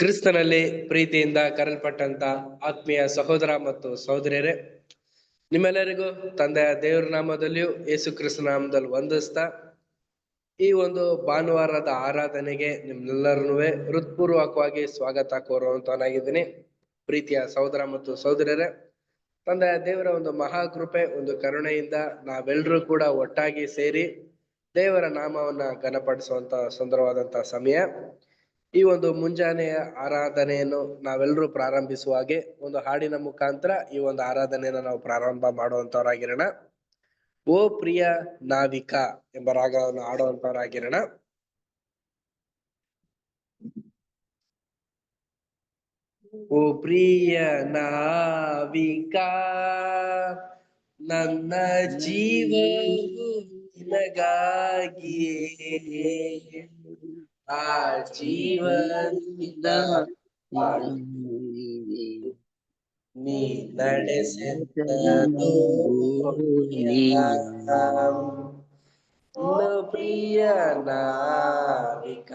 ಕ್ರಿಸ್ತನಲ್ಲಿ ಪ್ರೀತಿಯಿಂದ ಕರೆಯಲ್ಪಟ್ಟಂತ ಆತ್ಮೀಯ ಸಹೋದರ ಮತ್ತು ಸಹೋದರಿಯರೇ, ನಿಮ್ಮೆಲ್ಲರಿಗೂ ತಂದೆಯ ದೇವರ ನಾಮದಲ್ಲಿಯೂ ಯೇಸು ಕ್ರಿಸ್ತ ನಾಮದಲ್ಲಿ ವಂದಿಸ್ತಾ ಈ ಒಂದು ಭಾನುವಾರದ ಆರಾಧನೆಗೆ ನಿಮ್ಮೆಲ್ಲರನ್ನೂ ಹೃತ್ಪೂರ್ವಕವಾಗಿ ಸ್ವಾಗತ ಕೋರುವಂತವನಾಗಿದ್ದೀನಿ. ಪ್ರೀತಿಯ ಸಹೋದರ ಮತ್ತು ಸಹೋದರಿಯರೇ, ತಂದೆಯ ದೇವರ ಒಂದು ಮಹಾಕೃಪೆ, ಒಂದು ಕರುಣೆಯಿಂದ ನಾವೆಲ್ಲರೂ ಕೂಡ ಒಟ್ಟಾಗಿ ಸೇರಿ ದೇವರ ನಾಮವನ್ನ ಘನಪಡಿಸುವಂತ ಸುಂದರವಾದಂತ ಸಮಯ. ಈ ಒಂದು ಮುಂಜಾನೆಯ ಆರಾಧನೆಯನ್ನು ನಾವೆಲ್ಲರೂ ಪ್ರಾರಂಭಿಸುವ ಹಾಗೆ ಒಂದು ಹಾಡಿನ ಮುಖಾಂತರ ಈ ಒಂದು ಆರಾಧನೆಯನ್ನು ನಾವು ಪ್ರಾರಂಭ ಮಾಡುವಂತವರಾಗಿರೋಣ. ಓ ಪ್ರಿಯ ನಾವಿಕ ಎಂಬ ರಾಗವನ್ನು ಹಾಡುವಂತವರಾಗಿರೋಣ. ಓ ಪ್ರಿಯ ನಾವಿಕ, ನನ್ನ ಜೀವವು ನಿನಗಾಗಿಯೇ, ಆ ಜೀವನಿಂದ ನೀ ನಡೆಸೆಂದನು ಪ್ರಿಯ ನಾವಿಕ,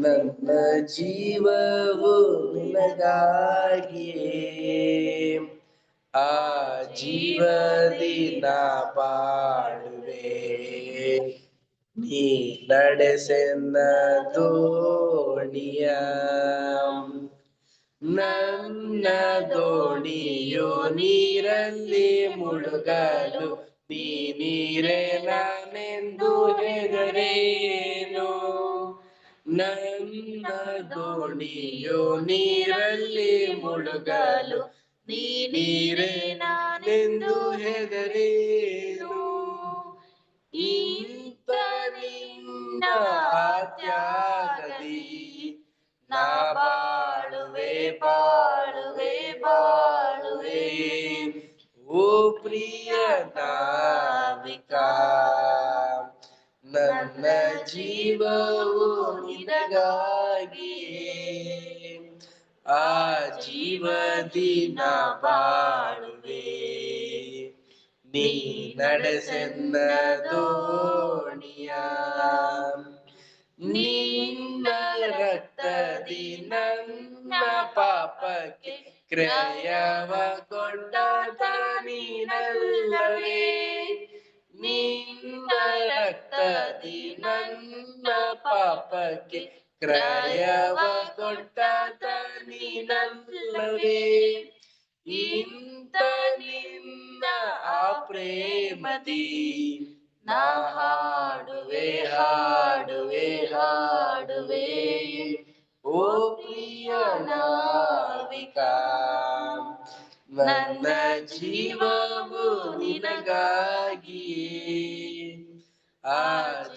ನನ್ನ ಜೀವವು ನಿನಗಾಗಿಯೇ, ಆ ಜೀವದಿ ನಾ ಬಾಳುವೆ, ನೀ ನಡೆಸೆನ್ನ ದೋಣಿಯ. ನನ್ನ ದೋಣಿಯು ನೀರಲ್ಲಿ ಮುಳುಗಲು ನೀರೇ ನಾನೆಂದು ಹೆದರೇನು. ನನ್ನ ದೋಣಿಯು ನೀರಲ್ಲಿ ಮುಳುಗಲು ನೀರೇ ನಾನೆಂದು ಹೆದರೇನು. ಇಂಥ ನಿನ್ನ ತ್ಯಾಗದಿ ನಾ ಬಾಳುವೆ ಬಾಳುವೆ ಬಾಳುವೆ. ಓ ಪ್ರಿಯ ನಾವಿಕ, ನನ್ನ ಜೀವವು ನಿನಗಾಗಿಯೇ, ಆ ಜೀವದಿ ನಾ ಬಾಳುವೆ, ನೀ ನಡೆಸೆನ್ನ ದೋಣಿಯ. ನಿನ್ನ ರಕ್ತದಿ ನನ್ನ ಪಾಪಕ್ಕೆ ಕ್ರಯವ ಕೊಂಡಾತ ನೀನಲ್ಲವೇ. ನಿನ್ನ ರಕ್ತದಿ ನನ್ನ ಪಾಪಕ್ಕೆ ಕ್ರಯವ ಕೊಂಡಾತ ನೀನಲ್ಲವೇ. ಇಂಥ ನಿನ್ನ ಆ ಪ್ರೇಮದಿ ನಾ ಹಾಡುವೆ ಹಾಡುವೆ ಹಾಡುವೆ. ಓ ಪ್ರಿಯ ನಾವಿಕ, ನನ್ನ ಜೀವವು ನಿನಗಾಗಿಯೇ, ಆ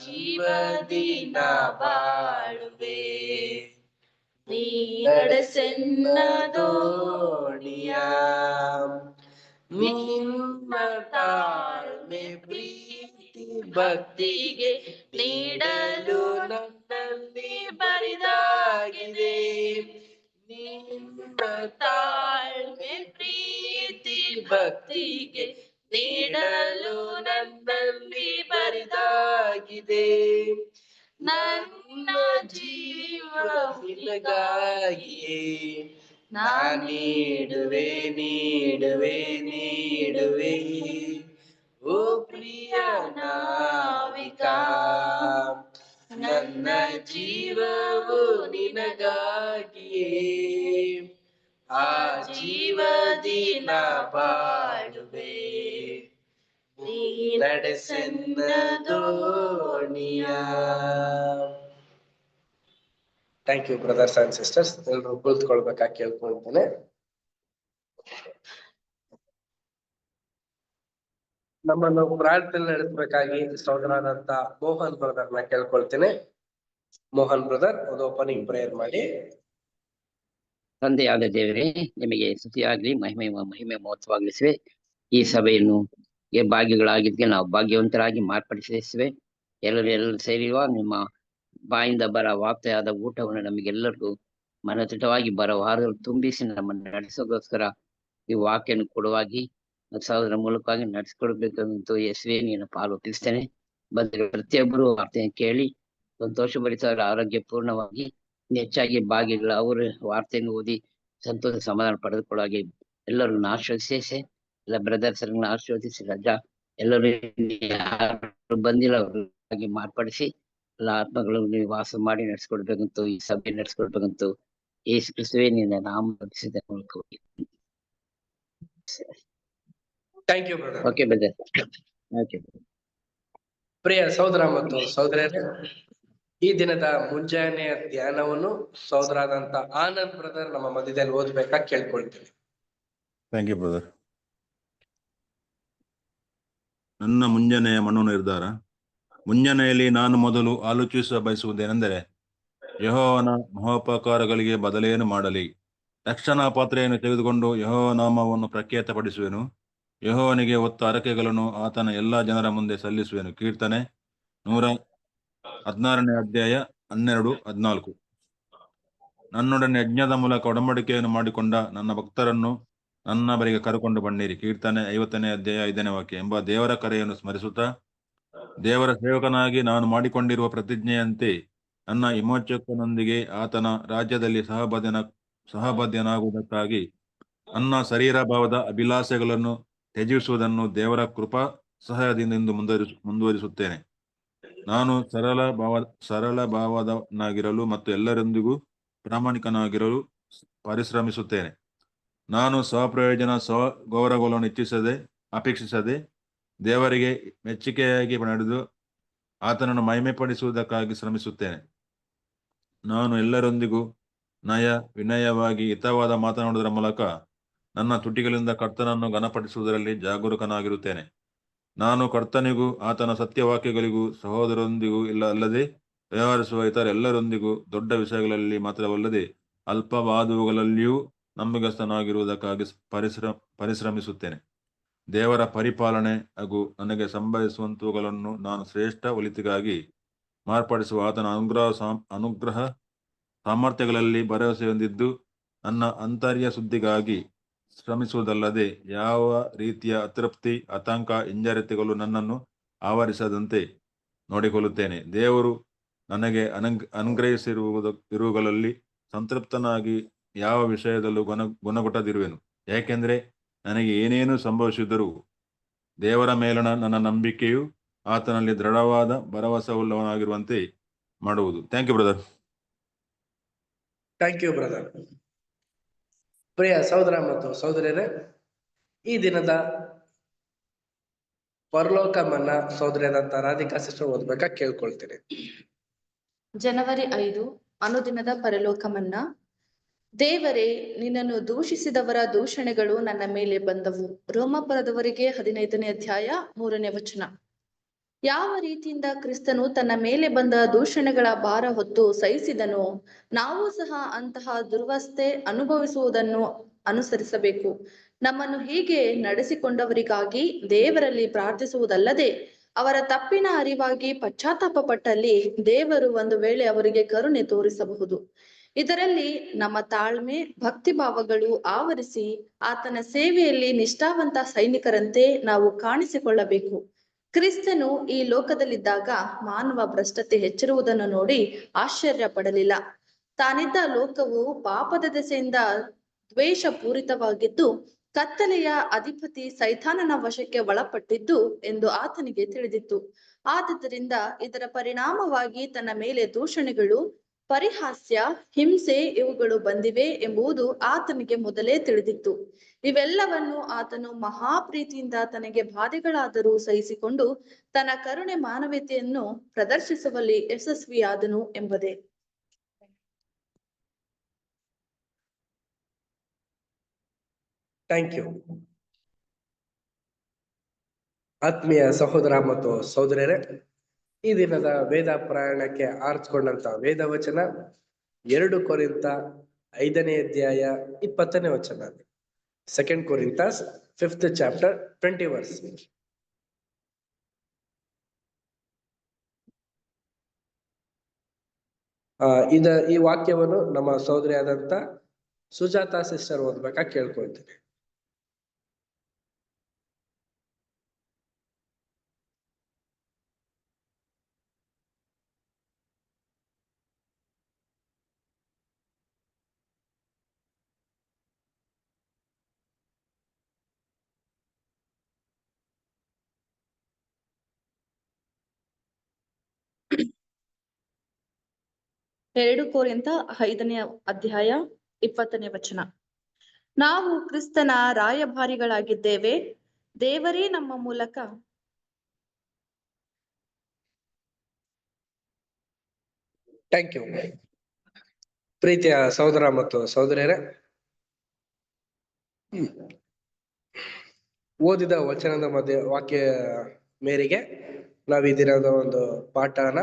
ಜೀವದಿ ನಾ ಬಾಳುವೆ, ನೀ ನಡೆಸೆನ್ನ ದೋಣಿಯ. ನಿನ್ನ ತಾಳ್ಮೆ ಪ್ರೀತಿ ಭಕ್ತಿಗೆ ನೀಡಲು ನನ್ನಲ್ಲಿ ಬರಿದಾಗಿದೆ. ನಿನ್ನ ತಾಳ್ಮೆ ಪ್ರೀತಿ ಭಕ್ತಿಗೆ ನೀಡಲು ನನ್ನಲ್ಲಿ ಬರಿದಾಗಿದೆ. ನನ್ನ ಜೀವ ನಿನಗಾಗಿಯೇ ನಾ ನೀಡುವೆ ನೀಡುವೆ ನೀಡುವೆ. ಓ ಪ್ರಿಯ ನಾವಿಕ, ನನ್ನ ಜೀವವು ನಿನಗಾಗಿಯೇ, ಆ ಜೀವದಿ ನಾ ಬಾಳುವೆ, ನೀ ನಡೆಸೆನ್ನ ದೋಣಿಯ. Thank you brothers and sisters. ಎಲ್ಲರೂ ಕುಳಿತುಕೊಳ್ಬೇಕಾಗಿ ಕೇಳ್ಕೊಳ್ತೇನೆ. ನಮ್ಮನ್ನು ಪ್ರಾರ್ಥನೆ ನಡೆಸಬೇಕಾಗಿ ಸಹೋದರನಾದಂತ ಮೋಹನ್ ಬ್ರದರ್ ನ ಕೇಳ್ಕೊಳ್ತೇನೆ. ಮೋಹನ್ ಬ್ರದರ್ ಒಂದು ಓಪನಿಂಗ್ ಪ್ರೇಯರ್ ಮಾಡಿ. ತಂದೆಯಾದ ದೇವರೇ, ನಿಮಗೆ ಸ್ತುತಿಯಾಗಲಿ, ಮಹಿಮೆ ಮಹತ್ವವಾಗಿಸಿವೆ. ಈ ಸಭೆಯನ್ನು ಭಾಗ್ಯಗಳಾಗಿದ್ದಕ್ಕೆ ನಾವು ಭಾಗ್ಯವಂತರಾಗಿ ಮಾರ್ಪಡಿಸಿವೆ. ಎಲ್ಲರೂ ಸೇರಿರುವ ನಿಮ್ಮ ಬಾಯಿಂದ ಬರ ವಾರ್ತೆಯಾದ ಊಟವನ್ನು ನಮಗೆಲ್ಲರಿಗೂ ಮನತುಟವಾಗಿ ಬರೋ ವಾರದಲ್ಲಿ ತುಂಬಿಸಿ ನಮ್ಮನ್ನು ನಡೆಸೋಗೋಸ್ಕರ ಈ ವಾಕ್ಯವನ್ನು ಕೊಡುವಾಗಿ ಸಹೋದರ ಮೂಲಕವಾಗಿ ನಡೆಸಿಕೊಡ್ಬೇಕಂತ ಯೇಸುವೇ ನೀನು ಪಾಲು ತಿಳಿಸ್ತೇನೆ. ಬಂದಿರೋ ಪ್ರತಿಯೊಬ್ಬರು ವಾರ್ತೆಯನ್ನು ಕೇಳಿ ಸಂತೋಷ ಭರಿತ ಆರೋಗ್ಯ ಪೂರ್ಣವಾಗಿ ಹೆಚ್ಚಾಗಿ ಭಾಗಿಗಳು ಅವರು ವಾರ್ತೆಯನ್ನು ಓದಿ ಸಂತೋಷ ಸಮಾಧಾನ ಪಡೆದುಕೊಳ್ಳಾಗಿ ಎಲ್ಲರನ್ನು ಆಶೀರ್ವದಿಸಿ ಎಲ್ಲ ಬ್ರದರ್ಸ್ ಆಶೀರ್ವದಿಸಿ ರಜಾ ಎಲ್ಲರೂ ಯಾರು ಬಂದಿಲ್ಲ ಅವ್ರಿಗೆ ಮಾರ್ಪಡಿಸಿ ಎಲ್ಲ ಆತ್ಮಗಳನ್ನು ವಾಸ ಮಾಡಿ ನಡೆಸ್ಕೊಡ್ಬೇಕಂತೂ ಈ ಸಭೆ ನಡೆಸ್ಕೊಡ್ಬೇಕಂತೂ ಯೇಸು ಕ್ರಿಸ್ತುವೇ ನಿನ್ನ ನಾಮ ರಕ್ಷಿಸಿದ ಮೂಲಕ thank you brother. Okay brother. Okay. ಪ್ರಿಯ ಸಹೋದರ ಮತ್ತು ಸಹೋದರಿಯರೇ, ಈ ದಿನದ ಮುಂಜಾನೆಯ ಧ್ಯಾನವನ್ನು ಸಹೋದರಾದಂತ ಆನಂದ್ ಬ್ರದರ್ ನಮ್ಮ ಮಧ್ಯದಲ್ಲಿ ಓದ್ಬೇಕಾ ಕೇಳ್ಕೊಳ್ತೀನಿ. Thank you brother. ನನ್ನ ಮುಂಜಾನೆಯ ಮನೋ ನಿರ್ಧಾರ. ಮುಂಜಾನೆಯಲ್ಲಿ ನಾನು ಮೊದಲು ಆಲೋಚಿಸ ಬಯಸುವುದೇನೆಂದರೆ, ಯೆಹೋವನ ಮಹೋಪಕಾರಗಳಿಗೆ ಬದಲೇನು ಮಾಡಲಿ. ರಕ್ಷಣಾ ಪಾತ್ರೆಯನ್ನು ತೆಗೆದುಕೊಂಡು ಯೆಹೋವ ನಾಮವನ್ನು ಪ್ರಖ್ಯಾತಪಡಿಸುವೆನು. ಯೆಹೋವನಿಗೆ ಹೊತ್ತ ಹರಕೆಗಳನ್ನು ಆತನ ಎಲ್ಲಾ ಜನರ ಮುಂದೆ ಸಲ್ಲಿಸುವೆನು. ಕೀರ್ತನೆ 116ನೇ ಅಧ್ಯಾಯ 12-14. ನನ್ನೊಡನೆ ಯಜ್ಞದ ಮೂಲಕ ಒಡಂಬಡಿಕೆಯನ್ನು ಮಾಡಿಕೊಂಡ ನನ್ನ ಭಕ್ತರನ್ನು ನನ್ನ ಬಳಿಗೆ ಕರೆಕೊಂಡು ಬನ್ನಿರಿ. ಕೀರ್ತನೆ 50ನೇ ಅಧ್ಯಾಯ 5ನೇ ವಾಕ್ಯ. ಎಂಬ ದೇವರ ಕರೆಯನ್ನು ಸ್ಮರಿಸುತ್ತಾ, ದೇವರ ಸೇವಕನಾಗಿ ನಾನು ಮಾಡಿಕೊಂಡಿರುವ ಪ್ರತಿಜ್ಞೆಯಂತೆ ನನ್ನ ವಿಮೋಚಕನೊಂದಿಗೆ ಆತನ ರಾಜ್ಯದಲ್ಲಿ ಸಹಬಾಧ್ಯನಾಗುವುದಕ್ಕಾಗಿ ನನ್ನ ಶರೀರ ಭಾವದ ಅಭಿಲಾಷೆಗಳನ್ನು ತ್ಯಜಿಸುವುದನ್ನು ದೇವರ ಕೃಪಾ ಸಹಾಯದಿಂದ ಮುಂದುವರಿಸುತ್ತೇನೆ. ನಾನು ಸರಳ ಭಾವದನಾಗಿರಲು ಮತ್ತು ಎಲ್ಲರೊಂದಿಗೂ ಪ್ರಾಮಾಣಿಕನಾಗಿರಲು ಪರಿಶ್ರಮಿಸುತ್ತೇನೆ. ನಾನು ಸ್ವಪ್ರಯೋಜನ ಗೌರವಗಳನ್ನು ಅಪೇಕ್ಷಿಸದೆ ದೇವರಿಗೆ ಮೆಚ್ಚುಗೆಯಾಗಿ ನಡೆದು ಆತನನ್ನು ಮಹಿಮೆಪಡಿಸುವುದಕ್ಕಾಗಿ ಶ್ರಮಿಸುತ್ತೇನೆ. ನಾನು ಎಲ್ಲರೊಂದಿಗೂ ವಿನಯವಾಗಿ ಹಿತವಾದ ಮಾತನಾಡುವುದರ ಮೂಲಕ ನನ್ನ ತುಟಿಗಳಿಂದ ಕರ್ತನನ್ನು ಘನಪಡಿಸುವುದರಲ್ಲಿ ಜಾಗರೂಕನಾಗಿರುತ್ತೇನೆ. ನಾನು ಕರ್ತನಿಗೂ ಆತನ ಸತ್ಯವಾಕ್ಯಗಳಿಗೂ ಸಹೋದರರೊಂದಿಗೂ ಅಲ್ಲದೆ ವ್ಯವಹರಿಸುವ ಇತರ ಎಲ್ಲರೊಂದಿಗೂ ದೊಡ್ಡ ವಿಷಯಗಳಲ್ಲಿ ಮಾತ್ರವಲ್ಲದೆ ಅಲ್ಪವಾದವುಗಳಲ್ಲಿಯೂ ನಂಬಿಗಸ್ತನಾಗಿರುವುದಕ್ಕಾಗಿ ಪರಿಶ್ರಮಿಸುತ್ತೇನೆ. ದೇವರ ಪರಿಪಾಲನೆ ಹಾಗೂ ನನಗೆ ಸಂಭವಿಸುವಂತವುಗಳನ್ನು ನಾನು ಶ್ರೇಷ್ಠ ಒಳಿತಿಗಾಗಿ ಮಾರ್ಪಡಿಸುವ ಆತನ ಅನುಗ್ರಹ ಸಾಮರ್ಥ್ಯಗಳಲ್ಲಿ ಭರವಸೆ ಹೊಂದಿದ್ದು ನನ್ನ ಅಂತರ್ಯ ಶುದ್ಧಿಗಾಗಿ ಶ್ರಮಿಸುವುದಲ್ಲದೆ ಯಾವ ರೀತಿಯ ಅತೃಪ್ತಿ, ಆತಂಕ, ಹಿಂಜರಿತಗಳು ನನ್ನನ್ನು ಆವರಿಸದಂತೆ ನೋಡಿಕೊಳ್ಳುತ್ತೇನೆ. ದೇವರು ನನಗೆ ಅನುಗ್ರಹಿಸಿರುವುಗಳಲ್ಲಿ ಸಂತೃಪ್ತನಾಗಿ ಯಾವ ವಿಷಯದಲ್ಲೂ ಗುಣಗುಟ್ಟದಿರುವೆನು. ಯಾಕೆಂದ್ರೆ ನನಗೆ ಏನೇನು ಸಂಭವಿಸಿದರೂ ದೇವರ ಮೇಲಣ ನನ್ನ ನಂಬಿಕೆಯು ಆತನಲ್ಲಿ ದೃಢವಾದ ಭರವಸೆಯುಳ್ಳವನಾಗಿರುವಂತೆ ಮಾಡುವುದು. Thank you brother. Thank you brother. ಪ್ರಿಯ ಸಹೋದರ ಮತ್ತು ಸಹೋದರಿಯರೇ, ಈ ದಿನದ ಪರಲೋಕ ಮನ್ನಾ ಸಹೋದರಿಯಾದಂತ ರಾಧಿಕಾ ಸಿಸ್ಟರ್ ಓದ್ಬೇಕಾ ಕೇಳ್ಕೊಳ್ತೀನಿ. ಜನವರಿ 5 ಅನುದಿನದ ಪರಲೋಕ ಮನ್ನಾ. ದೇವರೇ, ನಿನ್ನನ್ನು ದೂಷಿಸಿದವರ ದೂಷಣೆಗಳು ನನ್ನ ಮೇಲೆ ಬಂದವು. ರೋಮಾಪುರದವರಿಗೆ 15ನೇ ಅಧ್ಯಾಯ 3ನೇ ವಚನ. ಯಾವ ರೀತಿಯಿಂದ ಕ್ರಿಸ್ತನು ತನ್ನ ಮೇಲೆ ಬಂದ ದೂಷಣೆಗಳ ಭಾರ ಹೊತ್ತು ಸಹಿಸಿದನೋ, ನಾವು ಸಹ ಅಂತಹ ದುರ್ವಸ್ಥೆ ಅನುಭವಿಸುವುದನ್ನು ಅನುಸರಿಸಬೇಕು. ನಮ್ಮನ್ನು ಹೀಗೆ ನಡೆಸಿಕೊಂಡವರಿಗಾಗಿ ದೇವರಲ್ಲಿ ಪ್ರಾರ್ಥಿಸುವುದಲ್ಲದೆ ಅವರ ತಪ್ಪಿನ ಅರಿವಾಗಿ ಪಶ್ಚಾತ್ತಾಪ ಪಟ್ಟಲ್ಲಿ ದೇವರು ಒಂದು ವೇಳೆ ಅವರಿಗೆ ಕರುಣೆ ತೋರಿಸಬಹುದು. ಇದರಲ್ಲಿ ನಮ್ಮ ತಾಳ್ಮೆ, ಭಕ್ತಿ ಭಾವಗಳು ಆವರಿಸಿ ಆತನ ಸೇವೆಯಲ್ಲಿ ನಿಷ್ಠಾವಂತ ಸೈನಿಕರಂತೆ ನಾವು ಕಾಣಿಸಿಕೊಳ್ಳಬೇಕು. ಕ್ರಿಸ್ತನು ಈ ಲೋಕದಲ್ಲಿದ್ದಾಗ ಮಾನವ ಭ್ರಷ್ಟತೆ ಹೆಚ್ಚಿರುವುದನ್ನು ನೋಡಿ ಆಶ್ಚರ್ಯ ಪಡಲಿಲ್ಲ. ತಾನಿದ್ದ ಲೋಕವು ಪಾಪದ ದೆಸೆಯಿಂದ ದ್ವೇಷ ಪೂರಿತವಾಗಿದ್ದು ಕತ್ತಲೆಯ ಅಧಿಪತಿ ಸೈತಾನನ ವಶಕ್ಕೆ ಒಳಪಟ್ಟಿದ್ದು ಎಂದು ಆತನಿಗೆ ತಿಳಿದಿತ್ತು. ಆದುದರಿಂದ ಇದರ ಪರಿಣಾಮವಾಗಿ ತನ್ನ ಮೇಲೆ ದೂಷಣೆಗಳು, ಪರಿಹಾಸ್ಯ, ಹಿಂಸೆ ಇವುಗಳು ಬಂದಿವೆ ಎಂಬುದು ಆತನಿಗೆ ಮೊದಲೇ ತಿಳಿದಿತ್ತು. ಇವೆಲ್ಲವನ್ನು ಆತನು ಮಹಾಪ್ರೀತಿಯಿಂದ ತನಗೆ ಬಾಧೆಗಳಾದರೂ ಸಹಿಸಿಕೊಂಡು ತನ್ನ ಕರುಣೆ ಮಾನವೀಯತೆಯನ್ನು ಪ್ರದರ್ಶಿಸುವಲ್ಲಿ ಯಶಸ್ವಿಯಾದನು ಎಂಬುದೇ. Thank you. ಆತ್ಮೀಯ ಸಹೋದರ ಮತ್ತು ಸಹೋದರಿಯರೇ, ಈ ದಿನದ ವೇದ ಪ್ರಯಾಣಕ್ಕೆ ಆರಿಸಿಕೊಂಡಂತ ವೇದ ವಚನ 2 ಕೊರಿಂಥ 5ನೇ ಅಧ್ಯಾಯ 20ನೇ ವಚನ. 2 Corinthians 5th chapter 20 verse. ಈ ವಾಕ್ಯವನ್ನು ನಮ್ಮ ಸಹೋದರಿಯಾದಂತ ಸುಜಾತಾ ಸಿಸ್ಟರ್ ಓದ್ಬೇಕಾ ಕೇಳ್ಕೊಳ್ತೀನಿ. 2 ಕೊರಿಂಥ 5ನೇ ಅಧ್ಯಾಯ 20ನೇ ವಚನ. ನಾವು ಕ್ರಿಸ್ತನ ರಾಯಭಾರಿಗಳಾಗಿದ್ದೇವೆ, ದೇವರೇ ನಮ್ಮ ಮೂಲಕ ಥ್ಯಾಂಕ್ ಯು. ಪ್ರೀತಿಯ ಸಹೋದರ ಮತ್ತು ಸಹೋದರಿಯರೇ, ಓದಿದ ವಚನದ ಮಧ್ಯೆ ವಾಕ್ಯ ಮೇರೆಗೆ ನಾವು ಈ ದಿನದ ಒಂದು ಪಾಠನ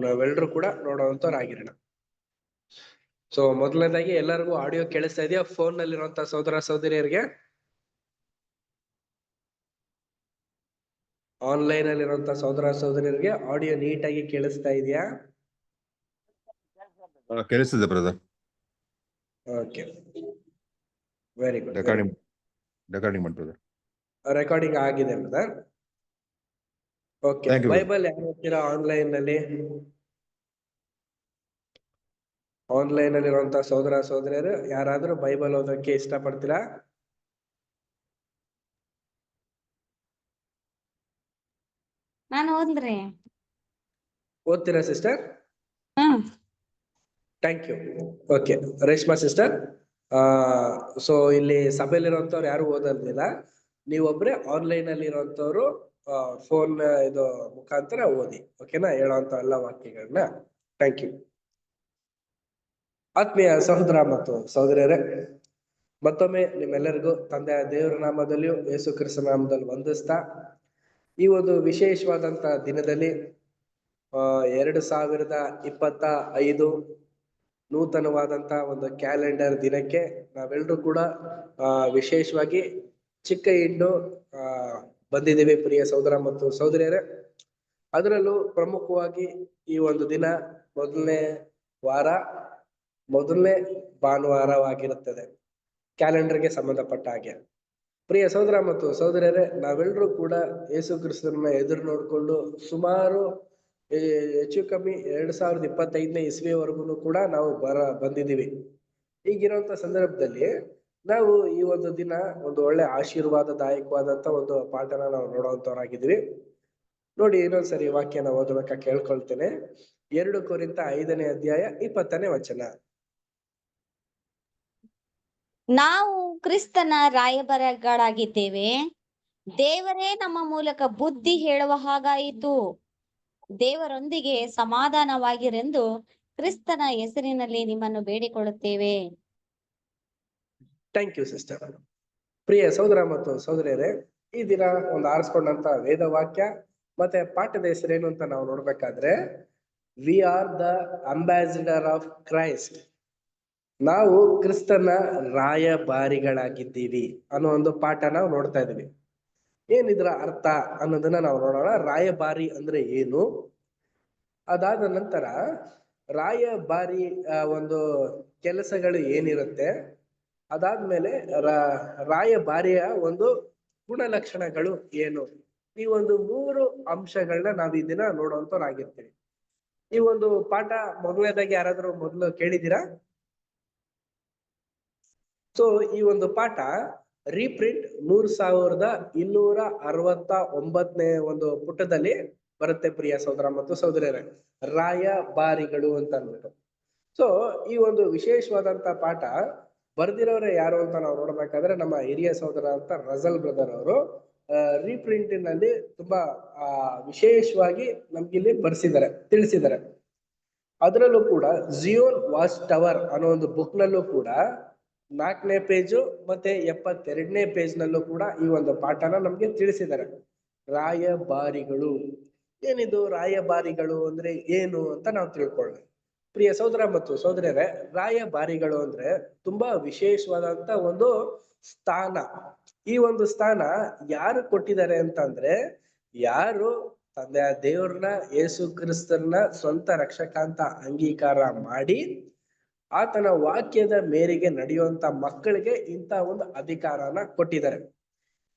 ನಾವೆಲ್ಲರೂ ಕೂಡ ನೋಡುವಂತವ್ರಾಗಿರೋಣ. ಸೊ ಮೊದಲನೇದಾಗಿ ಎಲ್ಲರಿಗೂ ಆಡಿಯೋ ಕೇಳಿಸ್ತಾ ಇದೆಯಾ? ಫೋನ್ ನಲ್ಲಿರುವಂತ ಸಹೋದರ ಸಹೋದರಿಯರಿಗೆ, ಆನ್ಲೈನ್ ಅಲ್ಲಿರುವಂತ ಸಹೋದರ ಸಹೋದರಿಯರಿಗೆ ಆಡಿಯೋ ನೀಟಾಗಿ ಕೇಳಿಸ್ತಾ ಇದೆಯಾ? ಕೇಳಿಸ್ತದೆ brother. Okay, very good. Recording ಮಾಡಿ ಬ್ರದರ್. ರೆಕಾರ್ಡಿಂಗ್ ಆಗಿದೆ brother. Okay, Thank you, brother. Bible ಯಾರು ಓದ್ತೀರಾ ಆನ್ಲೈನ್ ನಲ್ಲಿ? ಆನ್ಲೈನ್ ಅಲ್ಲಿ ಇರುವಂತ ಸಹೋದರ ಸಹೋದರಿಯರು ಯಾರಾದ್ರೂ ಬೈಬಲ್ ಓದೋಕೆ ಇಷ್ಟಪಡ್ತೀರಾ? ನಾನು ಓದ್ರಿ. ಓದ್ತೀರಾ sister? Hmm. Thank you. Okay, Reshma sister, so ಇಲ್ಲಿ ಸಭೆಯಲ್ಲಿರುವಂತವ್ರು ಯಾರು ಓದೋದಿಲ್ಲ, ನೀವೊಬ್ರೆ ಆನ್ಲೈನ್ ಅಲ್ಲಿ ಇರುವಂತವ್ರು ಫೋನ್ ಇದು ಮುಖಾಂತರ ಓದಿ, ಓಕೆನಾ? ಹೇಳುವಂತ ಎಲ್ಲ ವಾಕ್ಯಗಳನ್ನ. Thank you. ಆತ್ಮೀಯ ಸಹೋದರ ಮತ್ತು ಸಹೋದರಿಯರೇ, ಮತ್ತೊಮ್ಮೆ ನಿಮ್ಮೆಲ್ಲರಿಗೂ ತಂದೆಯ ದೇವರ ನಾಮದಲ್ಲಿಯೂ ಯೇಸು ಕ್ರಿಸ್ತ ನಾಮದಲ್ಲಿ ವಂದಿಸ್ತಾ, ಈ ಒಂದು ವಿಶೇಷವಾದಂತ ದಿನದಲ್ಲಿ 2025 ನೂತನವಾದಂತ ಒಂದು ಕ್ಯಾಲೆಂಡರ್ ದಿನಕ್ಕೆ ನಾವೆಲ್ಲರೂ ಕೂಡ ವಿಶೇಷವಾಗಿ ಚಿಕ್ಕ ಹಿಂಡು ಬಂದಿದ್ದೀವಿ ಪ್ರಿಯ ಸಹೋದರ ಮತ್ತು ಸಹೋದರಿಯರೇ. ಅದರಲ್ಲೂ ಪ್ರಮುಖವಾಗಿ ಈ ಒಂದು ದಿನ ಮೊದಲನೇ ಭಾನುವಾರವಾಗಿರುತ್ತದೆ ಕ್ಯಾಲೆಂಡರ್ಗೆ ಸಂಬಂಧಪಟ್ಟ ಹಾಗೆ. ಪ್ರಿಯ ಸಹೋದರ ಮತ್ತು ಸಹೋದರಿಯರೇ, ನಾವೆಲ್ಲರೂ ಕೂಡ ಯೇಸು ಕ್ರಿಸ್ತನ ಎದುರು ನೋಡ್ಕೊಂಡು ಸುಮಾರು ಹೆಚ್ಚು ಕಮ್ಮಿ 2025ನೇ ಇಸ್ವಿವರೆಗೂ ಕೂಡ ನಾವು ಬಂದಿದ್ದೀವಿ. ಈಗಿರುವಂತ ಸಂದರ್ಭದಲ್ಲಿ ನಾವು ಈ ಒಂದು ದಿನ ಒಂದು ಒಳ್ಳೆ ಆಶೀರ್ವಾದದಾಯಕವಾದಂತ ಒಂದು ಪಾಠನ ನಾವು ನೋಡುವಂತವರಾಗಿದ್ದೀವಿ. ನೋಡಿ, ಇನ್ನೊಂದ್ಸರಿ ವಾಕ್ಯನ ಓದಬೇಕಾ ಕೇಳ್ಕೊಳ್ತೇನೆ. 2 ಕೊರಿಂಥ 5ನೇ ಅಧ್ಯಾಯ 20ನೇ ವಚನ. ನಾವು ಕ್ರಿಸ್ತನ ರಾಯಭಾರಿಗಳಾಗಿದ್ದೇವೆ, ದೇವರೇ ನಮ್ಮ ಮೂಲಕ ಬುದ್ಧಿ ಹೇಳುವ ಹಾಗಾಯಿತು. ದೇವರೊಂದಿಗೆ ಸಮಾಧಾನವಾಗಿರೆಂದು ಕ್ರಿಸ್ತನ ಹೆಸರಿನಲ್ಲಿ ನಿಮ್ಮನ್ನು ಬೇಡಿಕೊಳ್ಳುತ್ತೇವೆ. Thank you sister. ಪ್ರಿಯ ಸಹೋದರ ಮತ್ತು ಸಹೋದರಿಯರೇ, ಈ ದಿನ ಒಂದು ಆರಿಸ್ಕೊಂಡಂತ ವೇದ ವಾಕ್ಯ ಮತ್ತೆ ಪಾಠದ ಹೆಸರೇನು ಅಂತ ನಾವು ನೋಡ್ಬೇಕಾದ್ರೆ, we are the ambassador of Christ. ನಾವು ಕ್ರಿಸ್ತನ ರಾಯಭಾರಿಗಳಾಗಿದ್ದೀವಿ ಅನ್ನೋ ಒಂದು ಪಾಠ ನಾವು ನೋಡ್ತಾ ಇದೀವಿ. ಏನಿದ್ರ ಅರ್ಥ ಅನ್ನೋದನ್ನ ನಾವು ನೋಡೋಣ. ರಾಯಭಾರಿ ಅಂದ್ರೆ ಏನು, ಅದಾದ ನಂತರ ರಾಯಭಾರಿ ಒಂದು ಕೆಲಸಗಳು ಏನಿರುತ್ತೆ, ಅದಾದ್ಮೇಲೆ ರಾಯಭಾರಿಯ ಒಂದು ಗುಣಲಕ್ಷಣಗಳು ಏನು, ಈ ಒಂದು 3 ಅಂಶಗಳನ್ನ ನಾವ್ ಈ ದಿನ ನೋಡುವಂತವ್ರಾಗಿರ್ತೀವಿ. ಈ ಒಂದು ಪಾಠ ಮೊದಲನೇದಾಗಿ ಯಾರಾದ್ರೂ ಮೊದಲು ಕೇಳಿದ್ದೀರಾ? ಸೊ ಈ ಒಂದು ಪಾಠ ರೀಪ್ರಿಂಟ್ 3269ನೇ ಒಂದು ಪುಟದಲ್ಲಿ ಬರುತ್ತೆ ಪ್ರಿಯ ಸಹೋದರ ಮತ್ತು ಸಹೋದರಿಯರೇ, ರಾಯಭಾರಿಗಳು ಅಂತ ಅಂದ್ಬಿಟ್ಟು. ಸೊ ಈ ಒಂದು ವಿಶೇಷವಾದಂತ ಪಾಠ ಬರ್ದಿರೋರೆ ಯಾರು ಅಂತ ನಾವು ನೋಡ್ಬೇಕಾದ್ರೆ, ನಮ್ಮ ಹಿರಿಯ ಸಹೋದರ ಅಂತ ರಜಲ್ ಬ್ರದರ್ ಅವರು ರೀಪ್ರಿಂಟಿನಲ್ಲಿ ತುಂಬಾ ವಿಶೇಷವಾಗಿ ನಮ್ಗಿಲ್ಲಿ ತಿಳಿಸಿದ್ದಾರೆ. ಅದರಲ್ಲೂ ಕೂಡ ಜಿಯೋನ್ ವಾಚ್ ಟವರ್ ಅನ್ನೋ ಒಂದು ಬುಕ್ ನಲ್ಲೂ ಕೂಡ 4ನೇ ಪೇಜು ಮತ್ತೆ 72ನೇ ಪೇಜ್ ನಲ್ಲೂ ಕೂಡ ಈ ಒಂದು ಪಾಠನ ನಮ್ಗೆ ತಿಳಿಸಿದ್ದಾರೆ. ರಾಯಭಾರಿಗಳು ಏನಿದು, ರಾಯಭಾರಿಗಳು ಅಂದ್ರೆ ಏನು ಅಂತ ನಾವು ತಿಳ್ಕೊಳ್ಳೋಣ. ಪ್ರಿಯ ಸಹೋದರ ಮತ್ತು ಸಹೋದರಿಯರೇ, ರಾಯಭಾರಿಗಳು ಅಂದ್ರೆ ತುಂಬಾ ವಿಶೇಷವಾದಂತ ಒಂದು ಸ್ಥಾನ. ಈ ಒಂದು ಸ್ಥಾನ ಯಾರು ಕೊಟ್ಟಿದ್ದಾರೆ ಅಂತಂದ್ರೆ, ಯಾರು ತಂದೆಯ ದೇವ್ರನ್ನ ಯೇಸು ಕ್ರಿಸ್ತನ ಸ್ವಂತ ರಕ್ಷಕ ಅಂತ ಅಂಗೀಕಾರ ಮಾಡಿ ಆತನ ವಾಕ್ಯದ ಮೇರೆಗೆ ನಡೆಯುವಂತ ಮಕ್ಕಳಿಗೆ ಇಂತ ಒಂದು ಅಧಿಕಾರನ ಕೊಟ್ಟಿದ್ದಾರೆ.